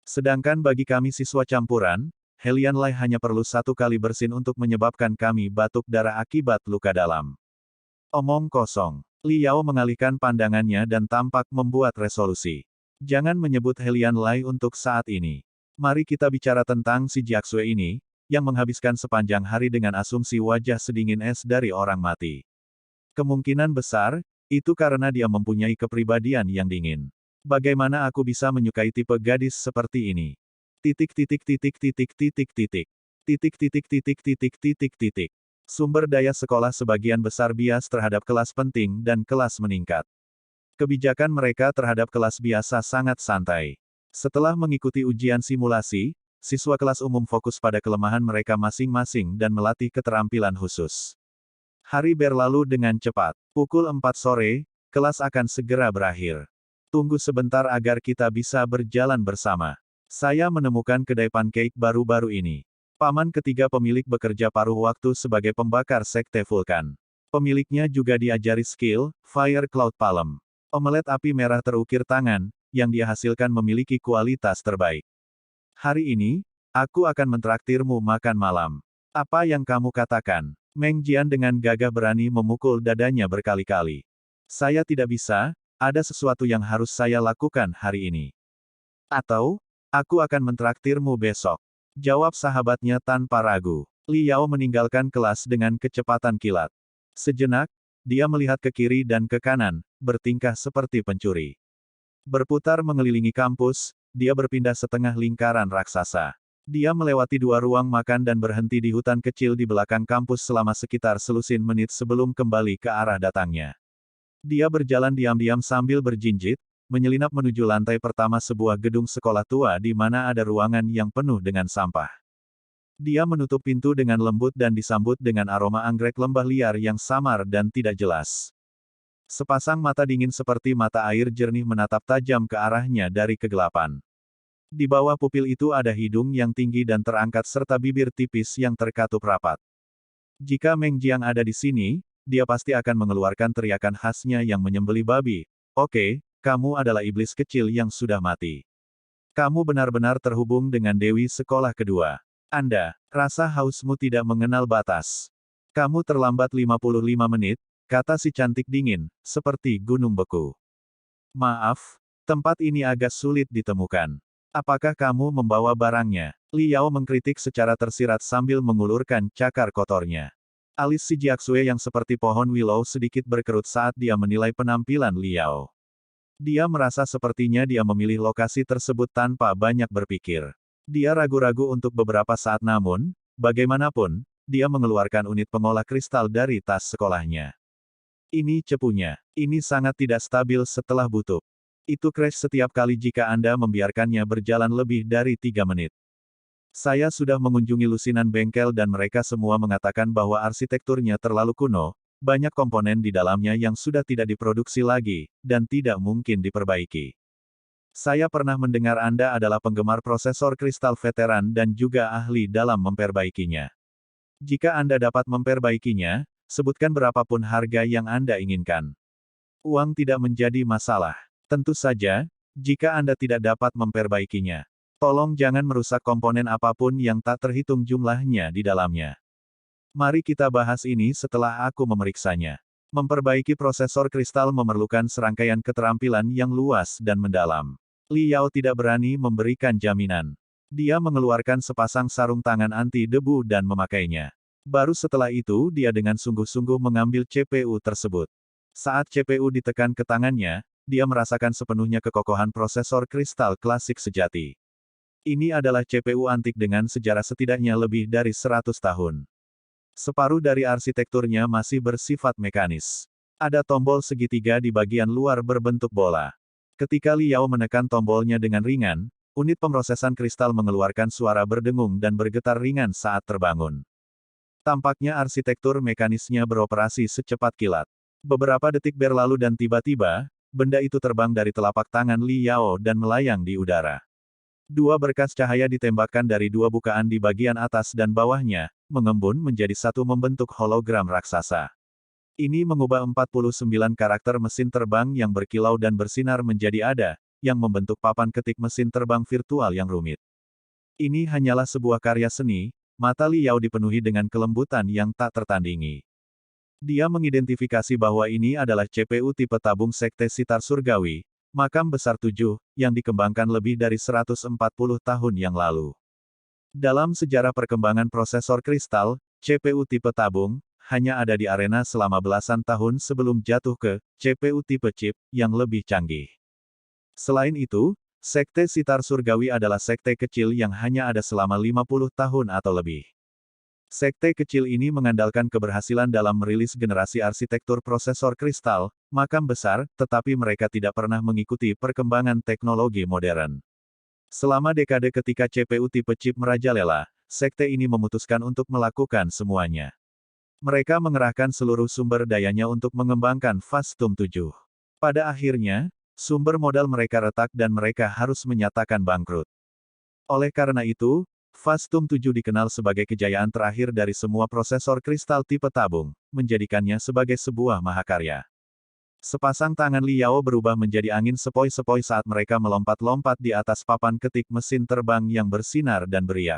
Sedangkan bagi kami siswa campuran, Helian Lai hanya perlu 1 kali bersin untuk menyebabkan kami batuk darah akibat luka dalam. Omong kosong. Li Yao mengalihkan pandangannya dan tampak membuat resolusi. Jangan menyebut Helian Lai untuk saat ini. Mari kita bicara tentang si Jiaxue ini, yang menghabiskan sepanjang hari dengan asumsi wajah sedingin es dari orang mati. Kemungkinan besar, itu karena dia mempunyai kepribadian yang dingin. Bagaimana aku bisa menyukai tipe gadis seperti ini? Titik titik titik titik titik titik. Titik titik titik titik titik titik. Sumber daya sekolah sebagian besar bias terhadap kelas penting dan kelas meningkat. Kebijakan mereka terhadap kelas biasa sangat santai. Setelah mengikuti ujian simulasi, siswa kelas umum fokus pada kelemahan mereka masing-masing dan melatih keterampilan khusus. Hari berlalu dengan cepat. Pukul 4 sore, kelas akan segera berakhir. Tunggu sebentar agar kita bisa berjalan bersama. Saya menemukan kedai pancake baru-baru ini. Paman ketiga pemilik bekerja paruh waktu sebagai pembakar sekte vulkan. Pemiliknya juga diajari skill, Fire Cloud Palm. Omelet api merah terukir tangan, yang dia hasilkan memiliki kualitas terbaik. Hari ini, aku akan mentraktirmu makan malam. Apa yang kamu katakan? Meng Jian dengan gagah berani memukul dadanya berkali-kali. Saya tidak bisa, ada sesuatu yang harus saya lakukan hari ini. Atau, aku akan mentraktirmu besok. Jawab sahabatnya tanpa ragu. Li Yao meninggalkan kelas dengan kecepatan kilat. Sejenak, dia melihat ke kiri dan ke kanan, bertingkah seperti pencuri. Berputar mengelilingi kampus, dia berpindah setengah lingkaran raksasa. Dia melewati 2 ruang makan dan berhenti di hutan kecil di belakang kampus selama sekitar selusin menit sebelum kembali ke arah datangnya. Dia berjalan diam-diam sambil berjinjit, menyelinap menuju lantai pertama sebuah gedung sekolah tua di mana ada ruangan yang penuh dengan sampah. Dia menutup pintu dengan lembut dan disambut dengan aroma anggrek lembah liar yang samar dan tidak jelas. Sepasang mata dingin seperti mata air jernih menatap tajam ke arahnya dari kegelapan. Di bawah pupil itu ada hidung yang tinggi dan terangkat serta bibir tipis yang terkatup rapat. Jika Meng Jiang ada di sini, dia pasti akan mengeluarkan teriakan khasnya yang menyembelih babi. Oke, kamu adalah iblis kecil yang sudah mati. Kamu benar-benar terhubung dengan Dewi Sekolah Kedua. Anda, rasa hausmu tidak mengenal batas. Kamu terlambat 55 menit, kata si cantik dingin, seperti gunung beku. Maaf, tempat ini agak sulit ditemukan. Apakah kamu membawa barangnya? Li Yao mengkritik secara tersirat sambil mengulurkan cakar kotornya. Alis si Jiaxue yang seperti pohon willow sedikit berkerut saat dia menilai penampilan Li Yao. Dia merasa sepertinya dia memilih lokasi tersebut tanpa banyak berpikir. Dia ragu-ragu untuk beberapa saat namun, bagaimanapun, dia mengeluarkan unit pengolah kristal dari tas sekolahnya. Ini cepunya. Ini sangat tidak stabil setelah butuh. Itu crash setiap kali jika Anda membiarkannya berjalan lebih dari 3 menit. Saya sudah mengunjungi lusinan bengkel dan mereka semua mengatakan bahwa arsitekturnya terlalu kuno, banyak komponen di dalamnya yang sudah tidak diproduksi lagi, dan tidak mungkin diperbaiki. Saya pernah mendengar Anda adalah penggemar prosesor kristal veteran dan juga ahli dalam memperbaikinya. Jika Anda dapat memperbaikinya, sebutkan berapapun harga yang Anda inginkan. Uang tidak menjadi masalah. Tentu saja, jika Anda tidak dapat memperbaikinya. Tolong jangan merusak komponen apapun yang tak terhitung jumlahnya di dalamnya. Mari kita bahas ini setelah aku memeriksanya. Memperbaiki prosesor kristal memerlukan serangkaian keterampilan yang luas dan mendalam. Li Yao tidak berani memberikan jaminan. Dia mengeluarkan sepasang sarung tangan anti debu dan memakainya. Baru setelah itu dia dengan sungguh-sungguh mengambil CPU tersebut. Saat CPU ditekan ke tangannya, dia merasakan sepenuhnya kekokohan prosesor kristal klasik sejati. Ini adalah CPU antik dengan sejarah setidaknya lebih dari 100 tahun. Separuh dari arsitekturnya masih bersifat mekanis. Ada tombol segitiga di bagian luar berbentuk bola. Ketika Li Yao menekan tombolnya dengan ringan, unit pemrosesan kristal mengeluarkan suara berdengung dan bergetar ringan saat terbangun. Tampaknya arsitektur mekanisnya beroperasi secepat kilat. Beberapa detik berlalu dan tiba-tiba, benda itu terbang dari telapak tangan Li Yao dan melayang di udara. Dua berkas cahaya ditembakkan dari dua bukaan di bagian atas dan bawahnya, mengembun menjadi satu membentuk hologram raksasa. Ini mengubah 49 karakter mesin terbang yang berkilau dan bersinar menjadi ada, yang membentuk papan ketik mesin terbang virtual yang rumit. Ini hanyalah sebuah karya seni, mata Li Yao dipenuhi dengan kelembutan yang tak tertandingi. Dia mengidentifikasi bahwa ini adalah CPU tipe tabung Sekte Sitar Surgawi, makam besar 7, yang dikembangkan lebih dari 140 tahun yang lalu. Dalam sejarah perkembangan prosesor kristal, CPU tipe tabung, hanya ada di arena selama belasan tahun sebelum jatuh ke CPU tipe chip, yang lebih canggih. Selain itu, Sekte Sitar Surgawi adalah sekte kecil yang hanya ada selama 50 tahun atau lebih. Sekte kecil ini mengandalkan keberhasilan dalam merilis generasi arsitektur prosesor kristal, makam besar, tetapi mereka tidak pernah mengikuti perkembangan teknologi modern. Selama dekade ketika CPU tipe chip merajalela, sekte ini memutuskan untuk melakukan semuanya. Mereka mengerahkan seluruh sumber dayanya untuk mengembangkan Fastum 7. Pada akhirnya, sumber modal mereka retak dan mereka harus menyatakan bangkrut. Oleh karena itu, Fastum 7 dikenal sebagai kejayaan terakhir dari semua prosesor kristal tipe tabung, menjadikannya sebagai sebuah mahakarya. Sepasang tangan Li Yao berubah menjadi angin sepoi-sepoi saat mereka melompat-lompat di atas papan ketik mesin terbang yang bersinar dan beriak.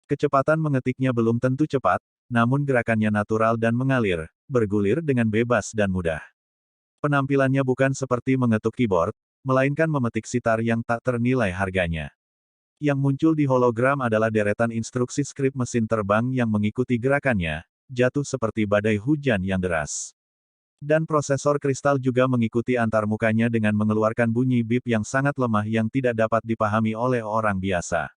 Kecepatan mengetiknya belum tentu cepat, namun gerakannya natural dan mengalir, bergulir dengan bebas dan mudah. Penampilannya bukan seperti mengetuk keyboard, melainkan memetik sitar yang tak ternilai harganya. Yang muncul di hologram adalah deretan instruksi skrip mesin terbang yang mengikuti gerakannya, jatuh seperti badai hujan yang deras. Dan prosesor kristal juga mengikuti antarmukanya dengan mengeluarkan bunyi bip yang sangat lemah yang tidak dapat dipahami oleh orang biasa.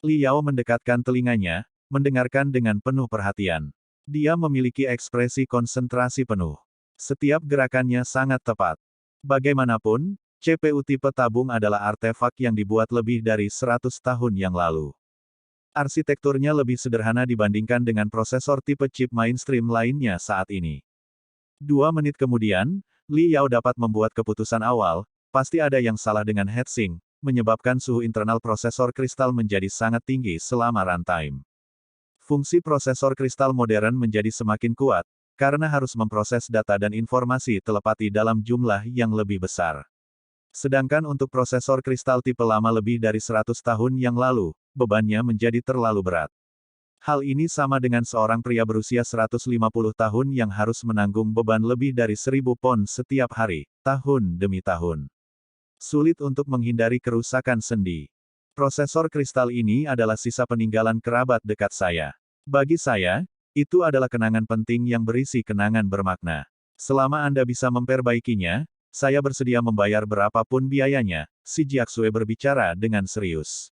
Li Yao mendekatkan telinganya, mendengarkan dengan penuh perhatian. Dia memiliki ekspresi konsentrasi penuh. Setiap gerakannya sangat tepat. Bagaimanapun, CPU tipe tabung adalah artefak yang dibuat lebih dari 100 tahun yang lalu. Arsitekturnya lebih sederhana dibandingkan dengan prosesor tipe chip mainstream lainnya saat ini. 2 menit kemudian, Li Yao dapat membuat keputusan awal, pasti ada yang salah dengan heatsink, menyebabkan suhu internal prosesor kristal menjadi sangat tinggi selama runtime. Fungsi prosesor kristal modern menjadi semakin kuat, karena harus memproses data dan informasi telepati dalam jumlah yang lebih besar. Sedangkan untuk prosesor kristal tipe lama lebih dari 100 tahun yang lalu, bebannya menjadi terlalu berat. Hal ini sama dengan seorang pria berusia 150 tahun yang harus menanggung beban lebih dari 1000 pon setiap hari, tahun demi tahun. Sulit untuk menghindari kerusakan sendi. Prosesor kristal ini adalah sisa peninggalan kerabat dekat saya. Bagi saya, itu adalah kenangan penting yang berisi kenangan bermakna. Selama Anda bisa memperbaikinya, saya bersedia membayar berapapun biayanya, si Jiaxue berbicara dengan serius.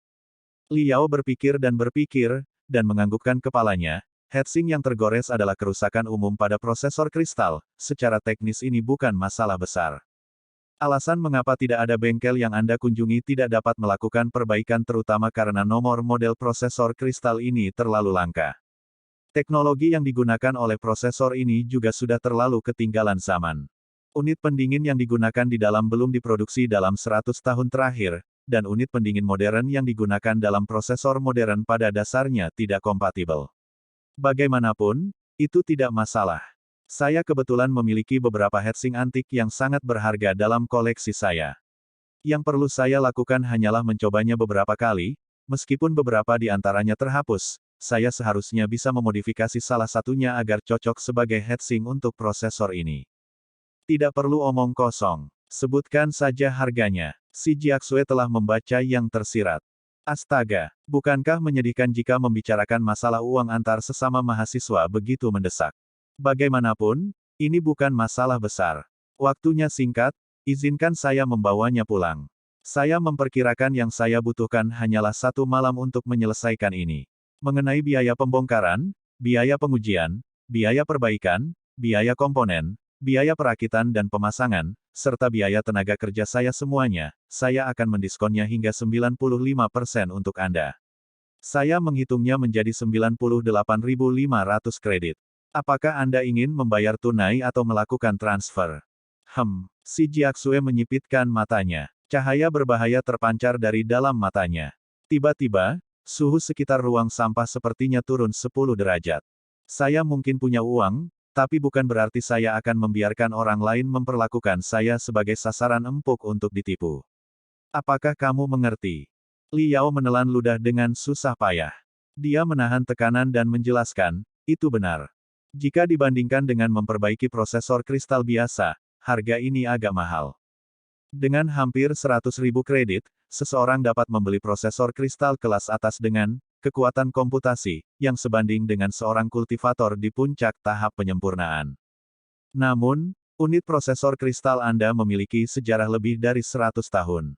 Li Yao berpikir, dan menganggukkan kepalanya. Heatsink yang tergores adalah kerusakan umum pada prosesor kristal, secara teknis ini bukan masalah besar. Alasan mengapa tidak ada bengkel yang Anda kunjungi tidak dapat melakukan perbaikan terutama karena nomor model prosesor kristal ini terlalu langka. Teknologi yang digunakan oleh prosesor ini juga sudah terlalu ketinggalan zaman. Unit pendingin yang digunakan di dalam belum diproduksi dalam 100 tahun terakhir, dan unit pendingin modern yang digunakan dalam prosesor modern pada dasarnya tidak kompatibel. Bagaimanapun, itu tidak masalah. Saya kebetulan memiliki beberapa heatsink antik yang sangat berharga dalam koleksi saya. Yang perlu saya lakukan hanyalah mencobanya beberapa kali, meskipun beberapa di antaranya terhapus, saya seharusnya bisa memodifikasi salah satunya agar cocok sebagai heatsink untuk prosesor ini. Tidak perlu omong kosong. Sebutkan saja harganya. Si Jiaxue telah membaca yang tersirat. Astaga, bukankah menyedihkan jika membicarakan masalah uang antar sesama mahasiswa begitu mendesak? Bagaimanapun, ini bukan masalah besar. Waktunya singkat, izinkan saya membawanya pulang. Saya memperkirakan yang saya butuhkan hanyalah 1 malam untuk menyelesaikan ini. Mengenai biaya pembongkaran, biaya pengujian, biaya perbaikan, biaya komponen, biaya perakitan dan pemasangan, serta biaya tenaga kerja saya semuanya, saya akan mendiskonnya hingga 95% untuk Anda. Saya menghitungnya menjadi 98.500 kredit. Apakah Anda ingin membayar tunai atau melakukan transfer? Si Jiaxue menyipitkan matanya. Cahaya berbahaya terpancar dari dalam matanya. Tiba-tiba, suhu sekitar ruang sampah sepertinya turun 10 derajat. Saya mungkin punya uang, tapi bukan berarti saya akan membiarkan orang lain memperlakukan saya sebagai sasaran empuk untuk ditipu. Apakah kamu mengerti? Li Yao menelan ludah dengan susah payah. Dia menahan tekanan dan menjelaskan, itu benar. Jika dibandingkan dengan memperbaiki prosesor kristal biasa, harga ini agak mahal. Dengan hampir 100.000 kredit, seseorang dapat membeli prosesor kristal kelas atas dengan kekuatan komputasi, yang sebanding dengan seorang kultivator di puncak tahap penyempurnaan. Namun, unit prosesor kristal Anda memiliki sejarah lebih dari 100 tahun.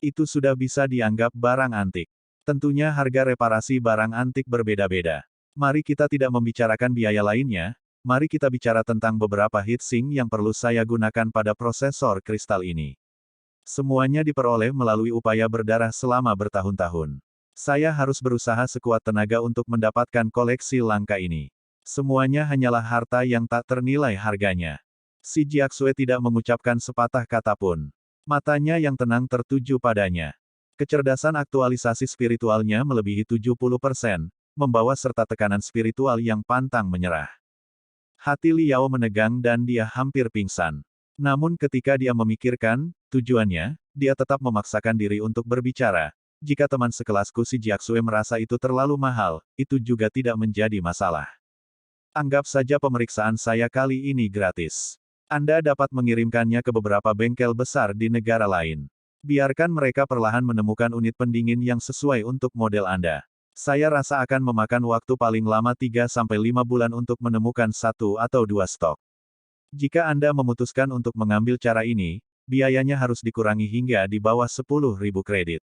Itu sudah bisa dianggap barang antik. Tentunya harga reparasi barang antik berbeda-beda. Mari kita tidak membicarakan biaya lainnya, mari kita bicara tentang beberapa heatsink yang perlu saya gunakan pada prosesor kristal ini. Semuanya diperoleh melalui upaya berdarah selama bertahun-tahun. Saya harus berusaha sekuat tenaga untuk mendapatkan koleksi langka ini. Semuanya hanyalah harta yang tak ternilai harganya. Si Jiaxue tidak mengucapkan sepatah kata pun. Matanya yang tenang tertuju padanya. Kecerdasan aktualisasi spiritualnya melebihi 70%, membawa serta tekanan spiritual yang pantang menyerah. Hati Li Yao menegang dan dia hampir pingsan. Namun ketika dia memikirkan tujuannya, dia tetap memaksakan diri untuk berbicara. Jika teman sekelasku si Jiaxue merasa itu terlalu mahal, itu juga tidak menjadi masalah. Anggap saja pemeriksaan saya kali ini gratis. Anda dapat mengirimkannya ke beberapa bengkel besar di negara lain. Biarkan mereka perlahan menemukan unit pendingin yang sesuai untuk model Anda. Saya rasa akan memakan waktu paling lama 3-5 bulan untuk menemukan 1 atau 2 stok. Jika Anda memutuskan untuk mengambil cara ini, biayanya harus dikurangi hingga di bawah 10.000 kredit.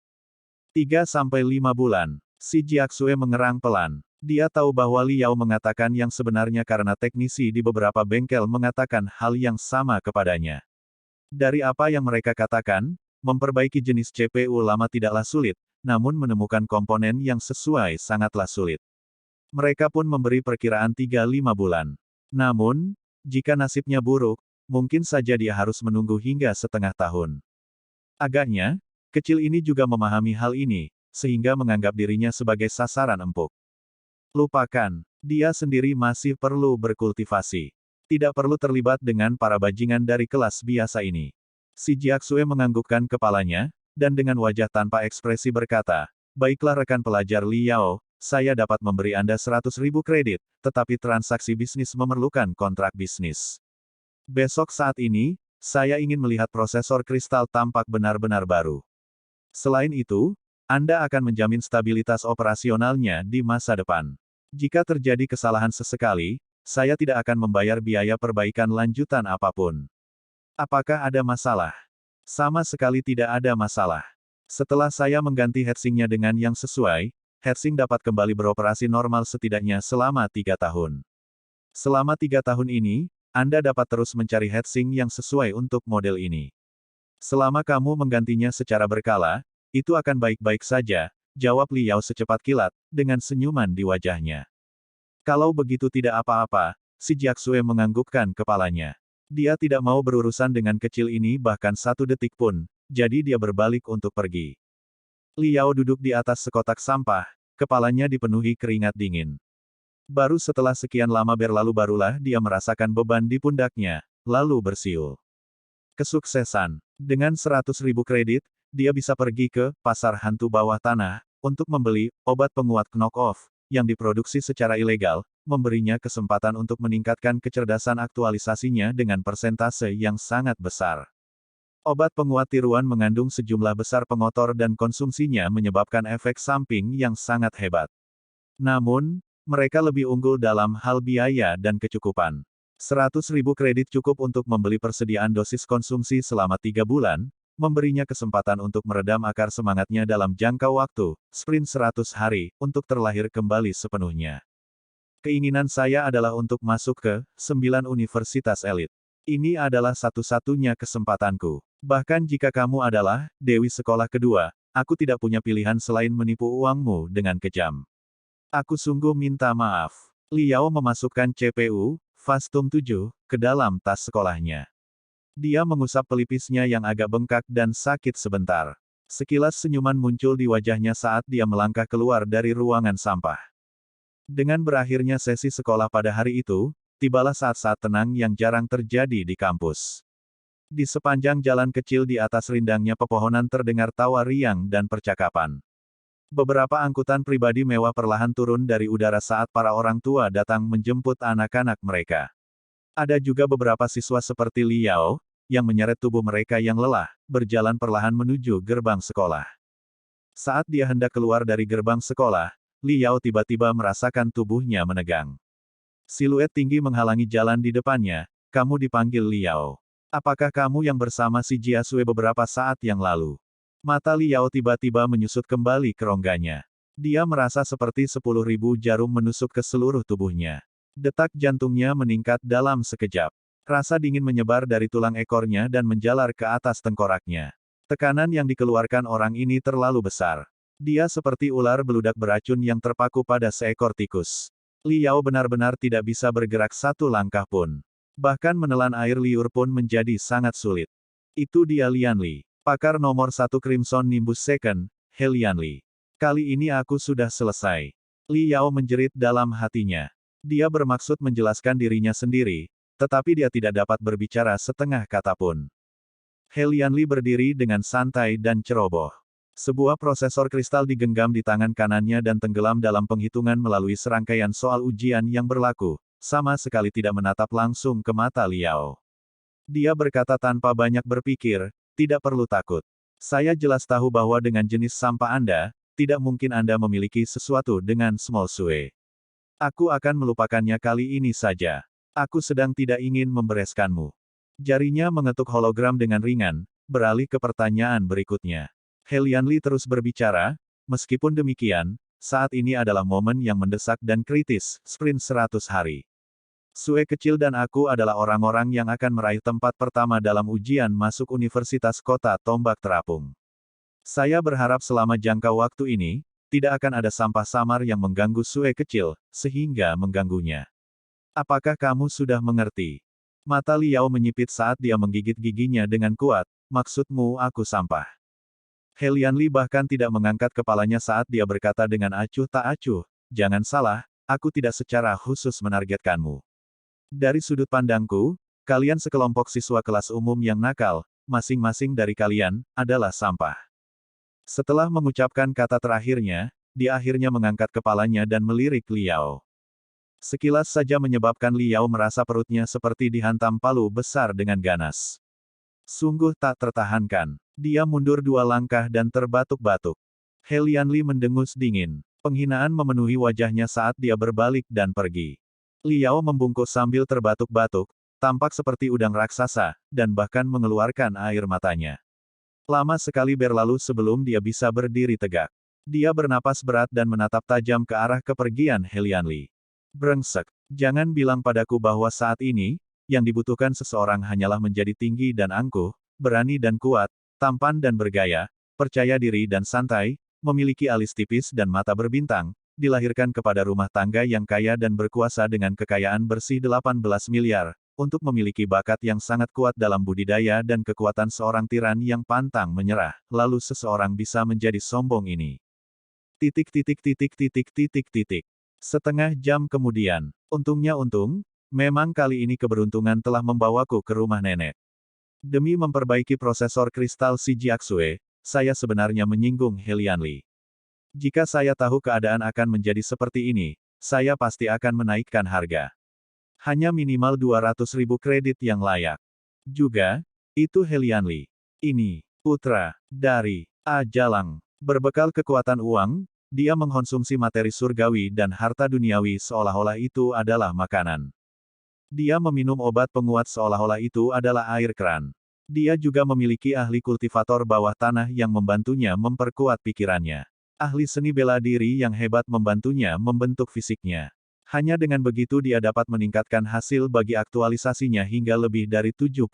3-5 bulan. Si Jiaxue mengerang pelan. Dia tahu bahwa Li Yao mengatakan yang sebenarnya karena teknisi di beberapa bengkel mengatakan hal yang sama kepadanya. Dari apa yang mereka katakan, memperbaiki jenis CPU lama tidaklah sulit, namun menemukan komponen yang sesuai sangatlah sulit. Mereka pun memberi perkiraan 3-5 bulan. Namun, jika nasibnya buruk, mungkin saja dia harus menunggu hingga setengah tahun. Agaknya, kecil ini juga memahami hal ini, sehingga menganggap dirinya sebagai sasaran empuk. Lupakan, dia sendiri masih perlu berkultivasi. Tidak perlu terlibat dengan para bajingan dari kelas biasa ini. Si Jiaxue menganggukkan kepalanya, dan dengan wajah tanpa ekspresi berkata, baiklah rekan pelajar Li Yao, saya dapat memberi Anda 100.000 kredit, tetapi transaksi bisnis memerlukan kontrak bisnis. Besok saat ini, saya ingin melihat prosesor kristal tampak benar-benar baru. Selain itu, Anda akan menjamin stabilitas operasionalnya di masa depan. Jika terjadi kesalahan sesekali, saya tidak akan membayar biaya perbaikan lanjutan apapun. Apakah ada masalah? Sama sekali tidak ada masalah. Setelah saya mengganti heatsinknya dengan yang sesuai, heatsink dapat kembali beroperasi normal setidaknya selama 3 tahun. Selama 3 tahun ini, Anda dapat terus mencari heatsink yang sesuai untuk model ini. Selama kamu menggantinya secara berkala, itu akan baik-baik saja, jawab Li Yao secepat kilat, dengan senyuman di wajahnya. Kalau begitu tidak apa-apa, si Jiaxue menganggukkan kepalanya. Dia tidak mau berurusan dengan kecil ini bahkan 1 detik pun, jadi dia berbalik untuk pergi. Li Yao duduk di atas sekotak sampah, kepalanya dipenuhi keringat dingin. Baru setelah sekian lama berlalu barulah dia merasakan beban di pundaknya, lalu bersiul. Kesuksesan. Dengan 100.000 kredit, dia bisa pergi ke pasar hantu bawah tanah untuk membeli obat penguat knock-off, yang diproduksi secara ilegal, memberinya kesempatan untuk meningkatkan kecerdasan aktualisasinya dengan persentase yang sangat besar. Obat penguat tiruan mengandung sejumlah besar pengotor dan konsumsinya menyebabkan efek samping yang sangat hebat. Namun, mereka lebih unggul dalam hal biaya dan kecukupan. 100.000 kredit cukup untuk membeli persediaan dosis konsumsi selama 3 bulan, memberinya kesempatan untuk meredam akar semangatnya dalam jangka waktu, sprint 100 hari, untuk terlahir kembali sepenuhnya. Keinginan saya adalah untuk masuk ke 9 universitas elit. Ini adalah satu-satunya kesempatanku. Bahkan jika kamu adalah Dewi sekolah kedua, aku tidak punya pilihan selain menipu uangmu dengan kejam. Aku sungguh minta maaf. Liao memasukkan CPU, Fastum 7, ke dalam tas sekolahnya. Dia mengusap pelipisnya yang agak bengkak dan sakit sebentar. Sekilas senyuman muncul di wajahnya saat dia melangkah keluar dari ruangan sampah. Dengan berakhirnya sesi sekolah pada hari itu, tibalah saat-saat tenang yang jarang terjadi di kampus. Di sepanjang jalan kecil di atas rindangnya pepohonan terdengar tawa riang dan percakapan. Beberapa angkutan pribadi mewah perlahan turun dari udara saat para orang tua datang menjemput anak-anak mereka. Ada juga beberapa siswa seperti Liao, yang menyeret tubuh mereka yang lelah, berjalan perlahan menuju gerbang sekolah. Saat dia hendak keluar dari gerbang sekolah, Liao tiba-tiba merasakan tubuhnya menegang. Siluet tinggi menghalangi jalan di depannya. Kamu dipanggil Liao. Apakah kamu yang bersama si Jiasue beberapa saat yang lalu? Mata Liao tiba-tiba menyusut kembali ke rongganya. Dia merasa seperti 10.000 jarum menusuk ke seluruh tubuhnya. Detak jantungnya meningkat dalam sekejap. Rasa dingin menyebar dari tulang ekornya dan menjalar ke atas tengkoraknya. Tekanan yang dikeluarkan orang ini terlalu besar. Dia seperti ular beludak beracun yang terpaku pada seekor tikus. Liao benar-benar tidak bisa bergerak satu langkah pun. Bahkan menelan air liur pun menjadi sangat sulit. Itu dia Lianli, pakar nomor 1 Crimson Nimbus Second, He Lianli. Kali ini aku sudah selesai. Liao menjerit dalam hatinya. Dia bermaksud menjelaskan dirinya sendiri, tetapi dia tidak dapat berbicara setengah kata pun. He Lianli berdiri dengan santai dan ceroboh. Sebuah prosesor kristal digenggam di tangan kanannya dan tenggelam dalam penghitungan melalui serangkaian soal ujian yang berlaku, sama sekali tidak menatap langsung ke mata Liao. Dia berkata tanpa banyak berpikir, tidak perlu takut. Saya jelas tahu bahwa dengan jenis sampah Anda, tidak mungkin Anda memiliki sesuatu dengan Small Sue. Aku akan melupakannya kali ini saja. Aku sedang tidak ingin membereskanmu. Jarinya mengetuk hologram dengan ringan, beralih ke pertanyaan berikutnya. He Lianli terus berbicara, meskipun demikian, saat ini adalah momen yang mendesak dan kritis, sprint 100 hari. Sue kecil dan aku adalah orang-orang yang akan meraih tempat pertama dalam ujian masuk Universitas Kota Tombak Terapung. Saya berharap selama jangka waktu ini, tidak akan ada sampah samar yang mengganggu Sue kecil, sehingga mengganggunya. Apakah kamu sudah mengerti? Mata Liao menyipit saat dia menggigit giginya dengan kuat, maksudmu aku sampah. He Lianli bahkan tidak mengangkat kepalanya saat dia berkata dengan acuh tak acuh, jangan salah, aku tidak secara khusus menargetkanmu. Dari sudut pandangku, kalian sekelompok siswa kelas umum yang nakal, masing-masing dari kalian, adalah sampah. Setelah mengucapkan kata terakhirnya, dia akhirnya mengangkat kepalanya dan melirik Liao. Sekilas saja menyebabkan Liao merasa perutnya seperti dihantam palu besar dengan ganas. Sungguh tak tertahankan. Dia mundur 2 langkah dan terbatuk-batuk. He Lianli mendengus dingin. Penghinaan memenuhi wajahnya saat dia berbalik dan pergi. Liao membungkuk sambil terbatuk-batuk, tampak seperti udang raksasa, dan bahkan mengeluarkan air matanya. Lama sekali berlalu sebelum dia bisa berdiri tegak. Dia bernapas berat dan menatap tajam ke arah kepergian He Lianli. Brengsek, jangan bilang padaku bahwa saat ini, yang dibutuhkan seseorang hanyalah menjadi tinggi dan angkuh, berani dan kuat, tampan dan bergaya, percaya diri dan santai, memiliki alis tipis dan mata berbintang, dilahirkan kepada rumah tangga yang kaya dan berkuasa dengan kekayaan bersih 18 miliar, untuk memiliki bakat yang sangat kuat dalam budidaya dan kekuatan seorang tiran yang pantang menyerah, lalu seseorang bisa menjadi sombong ini. Setengah jam kemudian, untung, memang kali ini keberuntungan telah membawaku ke rumah nenek. Demi memperbaiki prosesor kristal si Jiaxue, saya sebenarnya menyinggung He Lianli. Jika saya tahu keadaan akan menjadi seperti ini, saya pasti akan menaikkan harga. Hanya minimal 200.000 kredit yang layak. Juga, itu Helianli. Ini, putra, dari, Ajalang. Berbekal kekuatan uang, dia mengkonsumsi materi surgawi dan harta duniawi seolah-olah itu adalah makanan. Dia meminum obat penguat seolah-olah itu adalah air keran. Dia juga memiliki ahli kultivator bawah tanah yang membantunya memperkuat pikirannya. Ahli seni bela diri yang hebat membantunya membentuk fisiknya. Hanya dengan begitu dia dapat meningkatkan hasil bagi aktualisasinya hingga lebih dari 70%.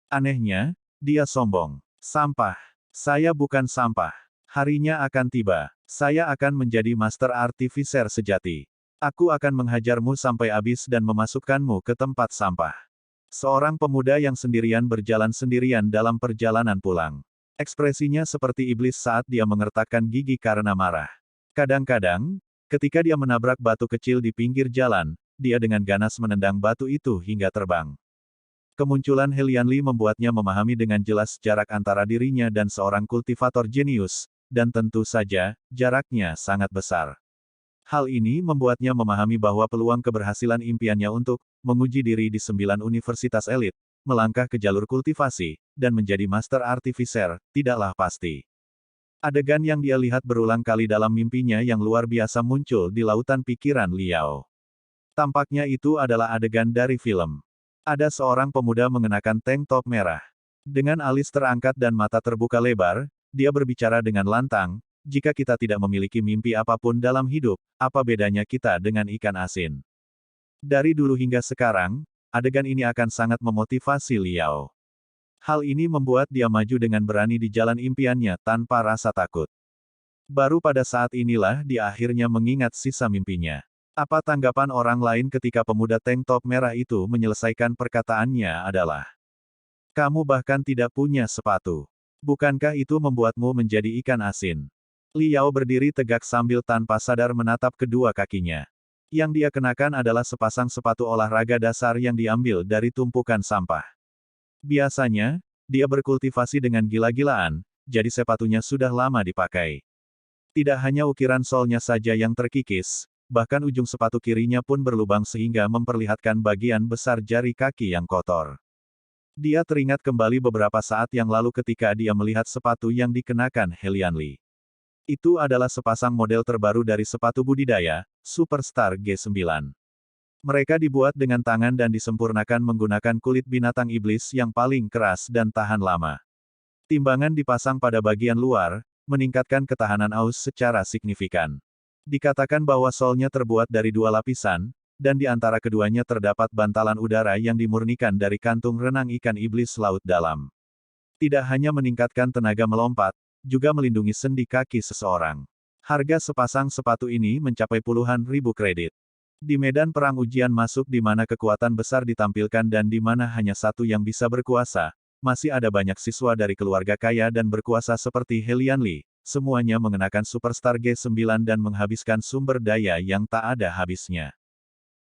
Anehnya, dia sombong. Sampah. Saya bukan sampah. Harinya akan tiba. Saya akan menjadi Master Artificer sejati. Aku akan menghajarmu sampai habis dan memasukkanmu ke tempat sampah. Seorang pemuda yang sendirian berjalan sendirian dalam perjalanan pulang. Ekspresinya seperti iblis saat dia mengertakkan gigi karena marah. Kadang-kadang, ketika dia menabrak batu kecil di pinggir jalan, dia dengan ganas menendang batu itu hingga terbang. Kemunculan Helianli membuatnya memahami dengan jelas jarak antara dirinya dan seorang kultivator jenius, dan tentu saja, jaraknya sangat besar. Hal ini membuatnya memahami bahwa peluang keberhasilan impiannya untuk menguji diri di 9 universitas elit, melangkah ke jalur kultivasi, dan menjadi Master Artificer, tidaklah pasti. Adegan yang dia lihat berulang kali dalam mimpinya yang luar biasa muncul di lautan pikiran Liao. Tampaknya itu adalah adegan dari film. Ada seorang pemuda mengenakan tank top merah. Dengan alis terangkat dan mata terbuka lebar, dia berbicara dengan lantang, jika kita tidak memiliki mimpi apapun dalam hidup, apa bedanya kita dengan ikan asin? Dari dulu hingga sekarang, adegan ini akan sangat memotivasi Liao. Hal ini membuat dia maju dengan berani di jalan impiannya tanpa rasa takut. Baru pada saat inilah dia akhirnya mengingat sisa mimpinya. Apa tanggapan orang lain ketika pemuda tank top merah itu menyelesaikan perkataannya adalah, "Kamu bahkan tidak punya sepatu. Bukankah itu membuatmu menjadi ikan asin?" Liao berdiri tegak sambil tanpa sadar menatap kedua kakinya. Yang dia kenakan adalah sepasang sepatu olahraga dasar yang diambil dari tumpukan sampah. Biasanya, dia berkultivasi dengan gila-gilaan, jadi sepatunya sudah lama dipakai. Tidak hanya ukiran solnya saja yang terkikis, bahkan ujung sepatu kirinya pun berlubang sehingga memperlihatkan bagian besar jari kaki yang kotor. Dia teringat kembali beberapa saat yang lalu ketika dia melihat sepatu yang dikenakan Helianli. Itu adalah sepasang model terbaru dari sepatu budidaya, Superstar G9. Mereka dibuat dengan tangan dan disempurnakan menggunakan kulit binatang iblis yang paling keras dan tahan lama. Timbangan dipasang pada bagian luar, meningkatkan ketahanan aus secara signifikan. Dikatakan bahwa solnya terbuat dari 2 lapisan, dan di antara keduanya terdapat bantalan udara yang dimurnikan dari kantung renang ikan iblis laut dalam. Tidak hanya meningkatkan tenaga melompat, juga melindungi sendi kaki seseorang. Harga sepasang sepatu ini mencapai puluhan ribu kredit. Di medan perang ujian masuk di mana kekuatan besar ditampilkan dan di mana hanya satu yang bisa berkuasa, masih ada banyak siswa dari keluarga kaya dan berkuasa seperti Helianli, semuanya mengenakan Superstar G9 dan menghabiskan sumber daya yang tak ada habisnya.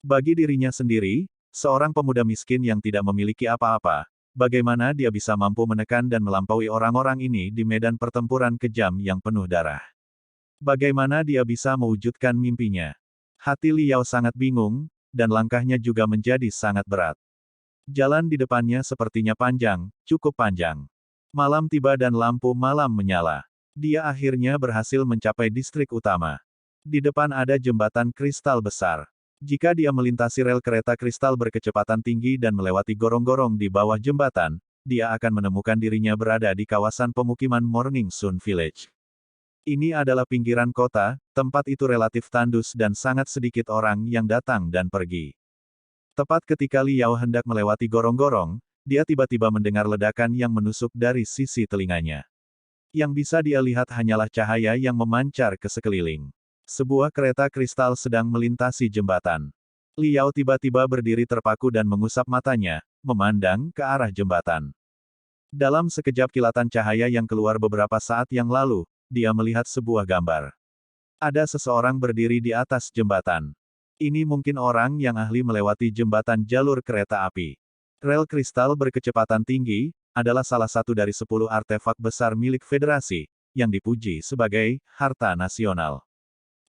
Bagi dirinya sendiri, seorang pemuda miskin yang tidak memiliki apa-apa, bagaimana dia bisa mampu menekan dan melampaui orang-orang ini di medan pertempuran kejam yang penuh darah? Bagaimana dia bisa mewujudkan mimpinya? Hati Liao sangat bingung, dan langkahnya juga menjadi sangat berat. Jalan di depannya sepertinya panjang, cukup panjang. Malam tiba dan lampu malam menyala. Dia akhirnya berhasil mencapai distrik utama. Di depan ada jembatan kristal besar. Jika dia melintasi rel kereta kristal berkecepatan tinggi dan melewati gorong-gorong di bawah jembatan, dia akan menemukan dirinya berada di kawasan pemukiman Morning Sun Village. Ini adalah pinggiran kota, tempat itu relatif tandus dan sangat sedikit orang yang datang dan pergi. Tepat ketika Liao hendak melewati gorong-gorong, dia tiba-tiba mendengar ledakan yang menusuk dari sisi telinganya. Yang bisa dia lihat hanyalah cahaya yang memancar ke sekeliling. Sebuah kereta kristal sedang melintasi jembatan. Liao tiba-tiba berdiri terpaku dan mengusap matanya, memandang ke arah jembatan. Dalam sekejap kilatan cahaya yang keluar beberapa saat yang lalu, dia melihat sebuah gambar. Ada seseorang berdiri di atas jembatan. Ini mungkin orang yang ahli melewati jembatan jalur kereta api. Rel kristal berkecepatan tinggi adalah salah satu dari 10 artefak besar milik Federasi, yang dipuji sebagai harta nasional.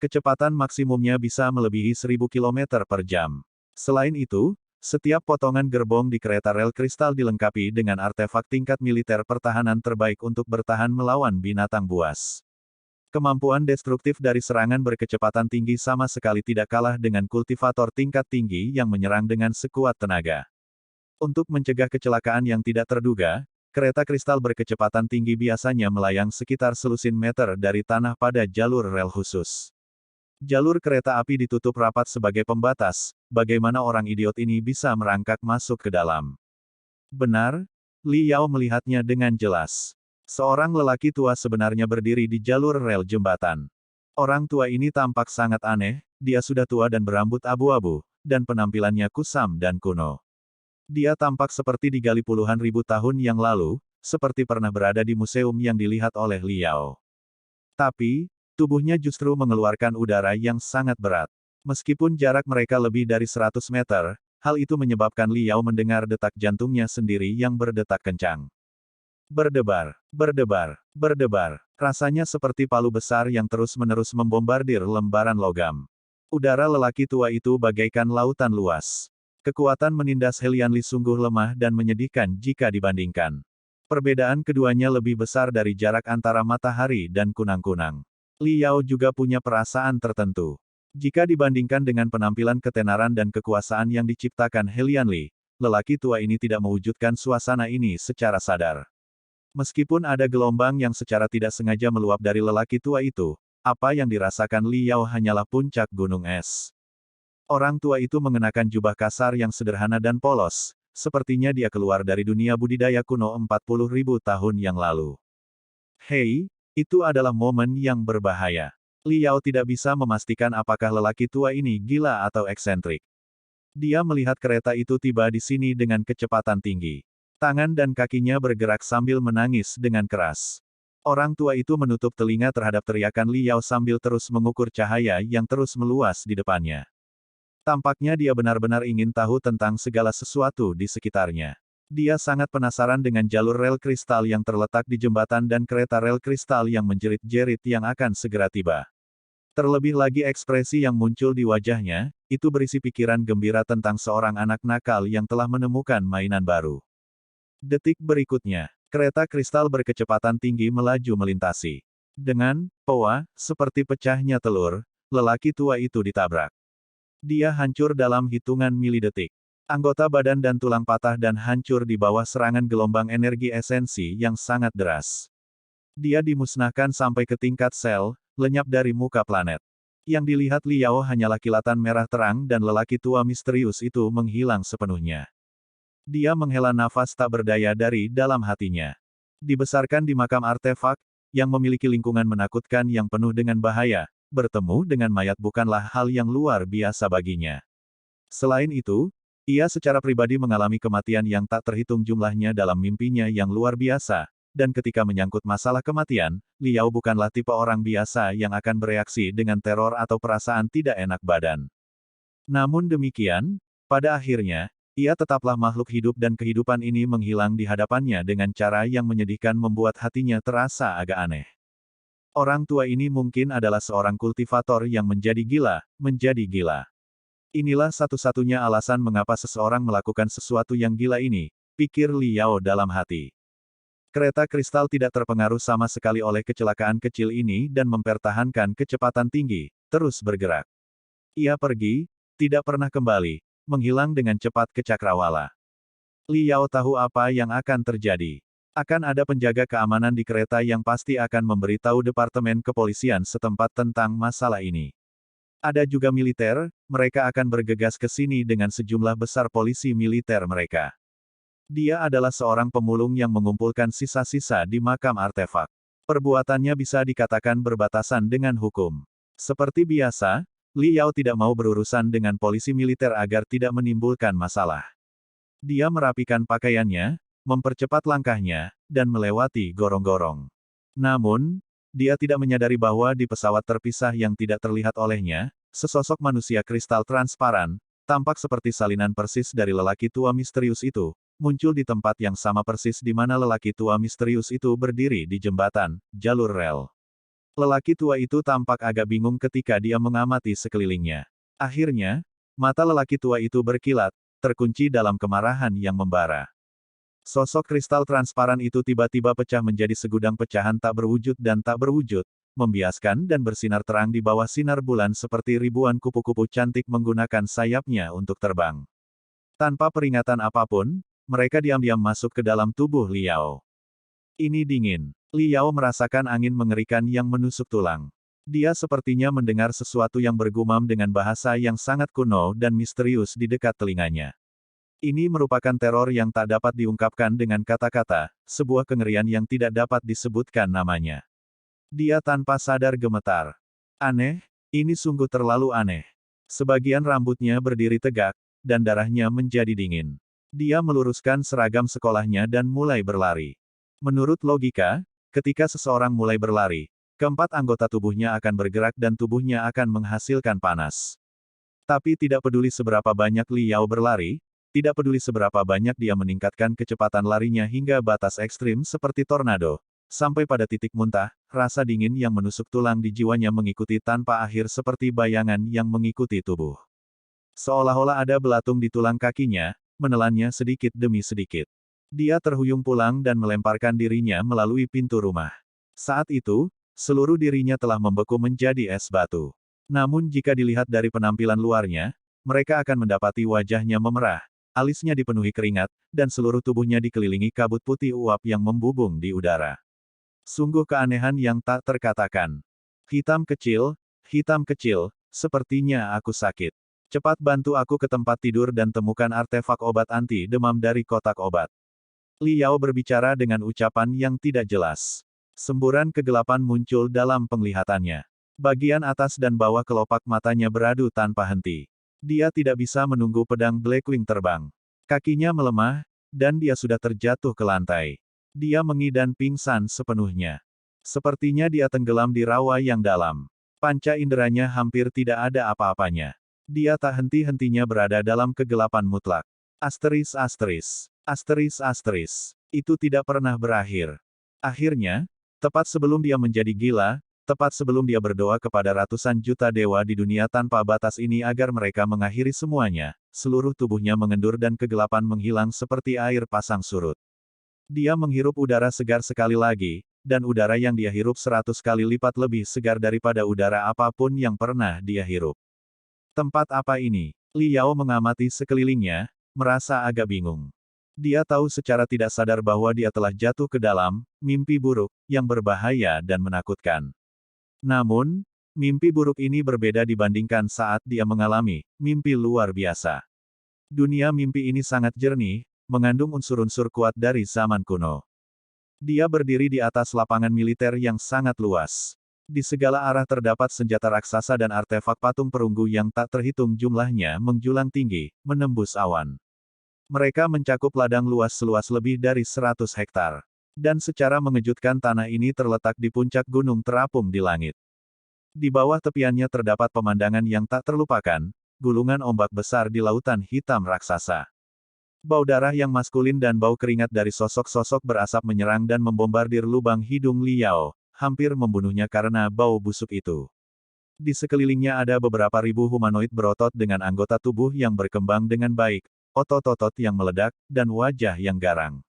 Kecepatan maksimumnya bisa melebihi 1000 km per jam. Selain itu, setiap potongan gerbong di kereta rel kristal dilengkapi dengan artefak tingkat militer pertahanan terbaik untuk bertahan melawan binatang buas. Kemampuan destruktif dari serangan berkecepatan tinggi sama sekali tidak kalah dengan kultivator tingkat tinggi yang menyerang dengan sekuat tenaga. Untuk mencegah kecelakaan yang tidak terduga, kereta kristal berkecepatan tinggi biasanya melayang sekitar selusin meter dari tanah pada jalur rel khusus. Jalur kereta api ditutup rapat sebagai pembatas, bagaimana orang idiot ini bisa merangkak masuk ke dalam? Benar, Li Yao melihatnya dengan jelas. Seorang lelaki tua sebenarnya berdiri di jalur rel jembatan. Orang tua ini tampak sangat aneh, dia sudah tua dan berambut abu-abu, dan penampilannya kusam dan kuno. Dia tampak seperti digali puluhan ribu tahun yang lalu, seperti pernah berada di museum yang dilihat oleh Li Yao. Tapi, tubuhnya justru mengeluarkan udara yang sangat berat. Meskipun jarak mereka lebih dari 100 meter, hal itu menyebabkan Li Yao mendengar detak jantungnya sendiri yang berdetak kencang. Berdebar, berdebar, berdebar. Rasanya seperti palu besar yang terus-menerus membombardir lembaran logam. Udara lelaki tua itu bagaikan lautan luas. Kekuatan menindas Helian Li sungguh lemah dan menyedihkan jika dibandingkan. Perbedaan keduanya lebih besar dari jarak antara matahari dan kunang-kunang. Li Yao juga punya perasaan tertentu. Jika dibandingkan dengan penampilan ketenaran dan kekuasaan yang diciptakan Helian Li, lelaki tua ini tidak mewujudkan suasana ini secara sadar. Meskipun ada gelombang yang secara tidak sengaja meluap dari lelaki tua itu, apa yang dirasakan Li Yao hanyalah puncak gunung es. Orang tua itu mengenakan jubah kasar yang sederhana dan polos, sepertinya dia keluar dari dunia budidaya kuno 40.000 tahun yang lalu. Hei! Itu adalah momen yang berbahaya. Li Yao tidak bisa memastikan apakah lelaki tua ini gila atau eksentrik. Dia melihat kereta itu tiba di sini dengan kecepatan tinggi. Tangan dan kakinya bergerak sambil menangis dengan keras. Orang tua itu menutup telinga terhadap teriakan Li Yao sambil terus mengukur cahaya yang terus meluas di depannya. Tampaknya dia benar-benar ingin tahu tentang segala sesuatu di sekitarnya. Dia sangat penasaran dengan jalur rel kristal yang terletak di jembatan dan kereta rel kristal yang menjerit-jerit yang akan segera tiba. Terlebih lagi ekspresi yang muncul di wajahnya, itu berisi pikiran gembira tentang seorang anak nakal yang telah menemukan mainan baru. Detik berikutnya, kereta kristal berkecepatan tinggi melaju melintasi. Dengan "poa", seperti pecahnya telur, lelaki tua itu ditabrak. Dia hancur dalam hitungan milidetik. Anggota badan dan tulang patah dan hancur di bawah serangan gelombang energi esensi yang sangat deras. Dia dimusnahkan sampai ke tingkat sel, lenyap dari muka planet. Yang dilihat Li Yao hanyalah kilatan merah terang dan lelaki tua misterius itu menghilang sepenuhnya. Dia menghela nafas tak berdaya dari dalam hatinya. Dibesarkan di makam artefak, yang memiliki lingkungan menakutkan yang penuh dengan bahaya, bertemu dengan mayat bukanlah hal yang luar biasa baginya. Selain itu, ia secara pribadi mengalami kematian yang tak terhitung jumlahnya dalam mimpinya yang luar biasa, dan ketika menyangkut masalah kematian, Li Yao bukanlah tipe orang biasa yang akan bereaksi dengan teror atau perasaan tidak enak badan. Namun demikian, pada akhirnya, ia tetaplah makhluk hidup dan kehidupan ini menghilang di hadapannya dengan cara yang menyedihkan membuat hatinya terasa agak aneh. Orang tua ini mungkin adalah seorang kultivator yang menjadi gila, Inilah satu-satunya alasan mengapa seseorang melakukan sesuatu yang gila ini, pikir Li Yao dalam hati. Kereta kristal tidak terpengaruh sama sekali oleh kecelakaan kecil ini dan mempertahankan kecepatan tinggi, terus bergerak. Ia pergi, tidak pernah kembali, menghilang dengan cepat ke cakrawala. Li Yao tahu apa yang akan terjadi. Akan ada penjaga keamanan di kereta yang pasti akan memberitahu Departemen Kepolisian setempat tentang masalah ini. Ada juga militer, mereka akan bergegas ke sini dengan sejumlah besar polisi militer mereka. Dia adalah seorang pemulung yang mengumpulkan sisa-sisa di makam artefak. Perbuatannya bisa dikatakan berbatasan dengan hukum. Seperti biasa, Li Yao tidak mau berurusan dengan polisi militer agar tidak menimbulkan masalah. Dia merapikan pakaiannya, mempercepat langkahnya, dan melewati gorong-gorong. Namun, dia tidak menyadari bahwa di pesawat terpisah yang tidak terlihat olehnya, sesosok manusia kristal transparan, tampak seperti salinan persis dari lelaki tua misterius itu, muncul di tempat yang sama persis di mana lelaki tua misterius itu berdiri di jembatan, jalur rel. Lelaki tua itu tampak agak bingung ketika dia mengamati sekelilingnya. Akhirnya, mata lelaki tua itu berkilat, terkunci dalam kemarahan yang membara. Sosok kristal transparan itu tiba-tiba pecah menjadi segudang pecahan tak berwujud dan tak berwujud, membiaskan dan bersinar terang di bawah sinar bulan seperti ribuan kupu-kupu cantik menggunakan sayapnya untuk terbang. Tanpa peringatan apapun, mereka diam-diam masuk ke dalam tubuh Liao. Ini dingin. Liao merasakan angin mengerikan yang menusuk tulang. Dia sepertinya mendengar sesuatu yang bergumam dengan bahasa yang sangat kuno dan misterius di dekat telinganya. Ini merupakan teror yang tak dapat diungkapkan dengan kata-kata, sebuah kengerian yang tidak dapat disebutkan namanya. Dia tanpa sadar gemetar. Aneh, ini sungguh terlalu aneh. Sebagian rambutnya berdiri tegak, dan darahnya menjadi dingin. Dia meluruskan seragam sekolahnya dan mulai berlari. Menurut logika, ketika seseorang mulai berlari, keempat anggota tubuhnya akan bergerak dan tubuhnya akan menghasilkan panas. Tapi tidak peduli seberapa banyak Liao berlari, tidak peduli seberapa banyak dia meningkatkan kecepatan larinya hingga batas ekstrim seperti tornado, sampai pada titik muntah, rasa dingin yang menusuk tulang di jiwanya mengikuti tanpa akhir seperti bayangan yang mengikuti tubuh. Seolah-olah ada belatung di tulang kakinya, menelannya sedikit demi sedikit. Dia terhuyung pulang dan melemparkan dirinya melalui pintu rumah. Saat itu, seluruh dirinya telah membeku menjadi es batu. Namun jika dilihat dari penampilan luarnya, mereka akan mendapati wajahnya memerah, alisnya dipenuhi keringat, dan seluruh tubuhnya dikelilingi kabut putih uap yang membubung di udara. Sungguh keanehan yang tak terkatakan. Hitam kecil, sepertinya aku sakit. Cepat bantu aku ke tempat tidur dan temukan artefak obat anti demam dari kotak obat. Liao berbicara dengan ucapan yang tidak jelas. Semburan kegelapan muncul dalam penglihatannya. Bagian atas dan bawah kelopak matanya beradu tanpa henti. Dia tidak bisa menunggu pedang Blackwing terbang. Kakinya melemah, dan dia sudah terjatuh ke lantai. Dia mengidan pingsan sepenuhnya. Sepertinya dia tenggelam di rawa yang dalam. Panca inderanya hampir tidak ada apa-apanya. Dia tak henti-hentinya berada dalam kegelapan mutlak. Itu tidak pernah berakhir. Akhirnya, tepat sebelum dia menjadi gila, tepat sebelum dia berdoa kepada ratusan juta dewa di dunia tanpa batas ini agar mereka mengakhiri semuanya, seluruh tubuhnya mengendur dan kegelapan menghilang seperti air pasang surut. Dia menghirup udara segar sekali lagi, dan udara yang dia hirup 100 kali lipat lebih segar daripada udara apapun yang pernah dia hirup. Tempat apa ini? Liao mengamati sekelilingnya, merasa agak bingung. Dia tahu secara tidak sadar bahwa dia telah jatuh ke dalam mimpi buruk yang berbahaya dan menakutkan. Namun, mimpi buruk ini berbeda dibandingkan saat dia mengalami mimpi luar biasa. Dunia mimpi ini sangat jernih, mengandung unsur-unsur kuat dari zaman kuno. Dia berdiri di atas lapangan militer yang sangat luas. Di segala arah terdapat senjata raksasa dan artefak patung perunggu yang tak terhitung jumlahnya menjulang tinggi, menembus awan. Mereka mencakup ladang luas seluas lebih dari 100 hektar. Dan secara mengejutkan tanah ini terletak di puncak gunung terapung di langit. Di bawah tepiannya terdapat pemandangan yang tak terlupakan, gulungan ombak besar di lautan hitam raksasa. Bau darah yang maskulin dan bau keringat dari sosok-sosok berasap menyerang dan membombardir lubang hidung Liao, hampir membunuhnya karena bau busuk itu. Di sekelilingnya ada beberapa ribu humanoid berotot dengan anggota tubuh yang berkembang dengan baik, otot-otot yang meledak, dan wajah yang garang.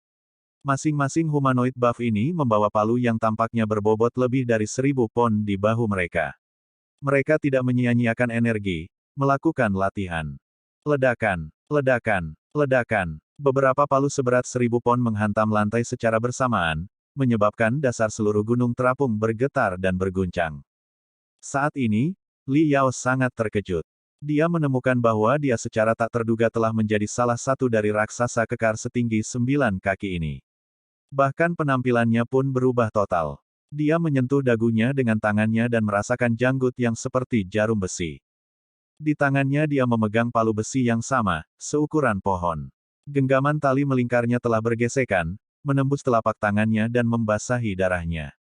Masing-masing humanoid buff ini membawa palu yang tampaknya berbobot lebih dari 1000 pon di bahu mereka. Mereka tidak menyia-nyiakan energi, melakukan latihan. Ledakan, ledakan, ledakan. Beberapa palu seberat 1000 pon menghantam lantai secara bersamaan, menyebabkan dasar seluruh gunung terapung bergetar dan berguncang. Saat ini, Li Yao sangat terkejut. Dia menemukan bahwa dia secara tak terduga telah menjadi salah satu dari raksasa kekar setinggi 9 kaki ini. Bahkan penampilannya pun berubah total. Dia menyentuh dagunya dengan tangannya dan merasakan janggut yang seperti jarum besi. Di tangannya dia memegang palu besi yang sama, seukuran pohon. Genggaman tali melingkarnya telah bergesekan, menembus telapak tangannya dan membasahi darahnya.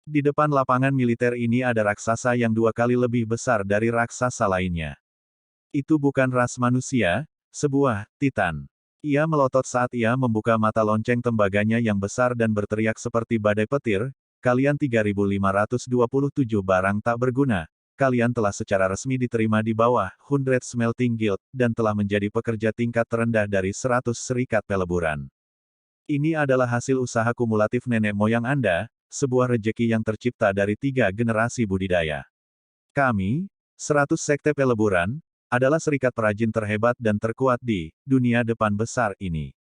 Di depan lapangan militer ini ada raksasa yang 2 kali lebih besar dari raksasa lainnya. Itu bukan ras manusia, sebuah titan. Ia melotot saat ia membuka mata lonceng tembaganya yang besar dan berteriak seperti badai petir, kalian 3527 barang tak berguna. Kalian telah secara resmi diterima di bawah 100 Smelting Guild, dan telah menjadi pekerja tingkat terendah dari 100 serikat peleburan. Ini adalah hasil usaha kumulatif nenek moyang Anda, sebuah rejeki yang tercipta dari 3 generasi budidaya. Kami, 100 sekte peleburan, adalah serikat perajin terhebat dan terkuat di dunia depan besar ini.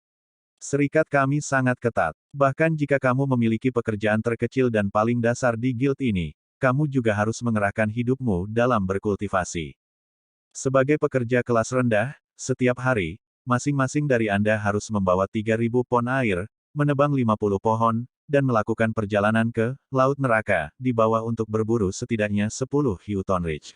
Serikat kami sangat ketat. Bahkan jika kamu memiliki pekerjaan terkecil dan paling dasar di guild ini, kamu juga harus mengerahkan hidupmu dalam berkultivasi. Sebagai pekerja kelas rendah, setiap hari, masing-masing dari Anda harus membawa 3.000 pon air, menebang 50 pohon, dan melakukan perjalanan ke Laut Neraka di bawah untuk berburu setidaknya 10 hiu tonrich.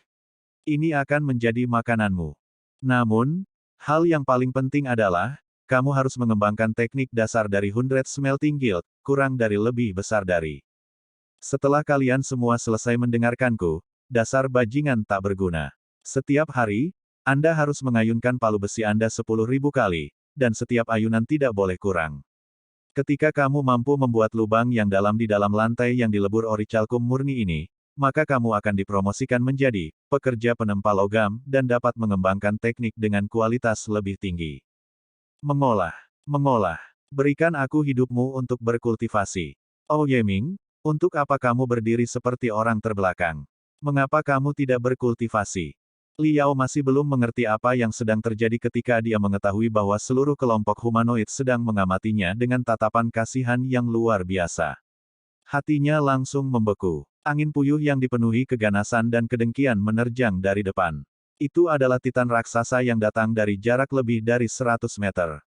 Ini akan menjadi makananmu. Namun, hal yang paling penting adalah, kamu harus mengembangkan teknik dasar dari 100 Smelting Guild, kurang dari lebih besar dari. Setelah kalian semua selesai mendengarkanku, dasar bajingan tak berguna. Setiap hari, Anda harus mengayunkan palu besi Anda 10.000 kali, dan setiap ayunan tidak boleh kurang. Ketika kamu mampu membuat lubang yang dalam di dalam lantai yang dilebur orichalcum murni ini, maka kamu akan dipromosikan menjadi pekerja penempa logam dan dapat mengembangkan teknik dengan kualitas lebih tinggi. Mengolah. Berikan aku hidupmu untuk berkultivasi. Oh Yeming, untuk apa kamu berdiri seperti orang terbelakang? Mengapa kamu tidak berkultivasi? Liao masih belum mengerti apa yang sedang terjadi ketika dia mengetahui bahwa seluruh kelompok humanoid sedang mengamatinya dengan tatapan kasihan yang luar biasa. Hatinya langsung membeku. Angin puyuh yang dipenuhi keganasan dan kedengkian menerjang dari depan. Itu adalah Titan raksasa yang datang dari jarak lebih dari 100 meter.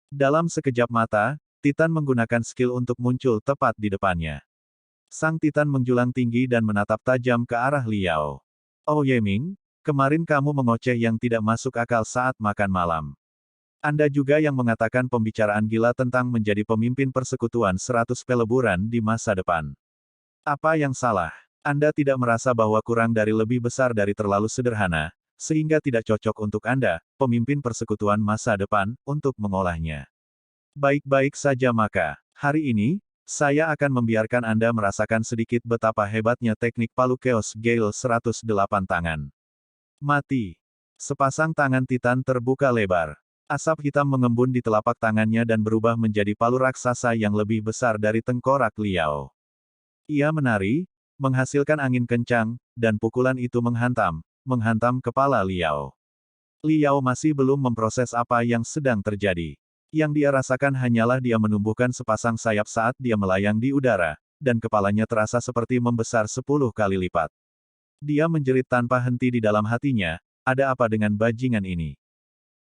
Dalam sekejap mata, Titan menggunakan skill untuk muncul tepat di depannya. Sang Titan menjulang tinggi dan menatap tajam ke arah Liao. Oh Yeming, kemarin kamu mengoceh yang tidak masuk akal saat makan malam. Anda juga yang mengatakan pembicaraan gila tentang menjadi pemimpin persekutuan 100 peleburan di masa depan. Apa yang salah? Anda tidak merasa bahwa kurang dari lebih besar dari terlalu sederhana, sehingga tidak cocok untuk Anda, pemimpin persekutuan masa depan, untuk mengolahnya. Baik-baik saja maka, hari ini, saya akan membiarkan Anda merasakan sedikit betapa hebatnya teknik palu Chaos Gale 108 tangan. Mati. Sepasang tangan Titan terbuka lebar. Asap hitam mengembun di telapak tangannya dan berubah menjadi palu raksasa yang lebih besar dari tengkorak Liao. Ia menari, menghasilkan angin kencang, dan pukulan itu menghantam kepala Liao. Liao masih belum memproses apa yang sedang terjadi. Yang dia rasakan hanyalah dia menumbuhkan sepasang sayap saat dia melayang di udara, dan kepalanya terasa seperti membesar 10 kali lipat. Dia menjerit tanpa henti di dalam hatinya, ada apa dengan bajingan ini?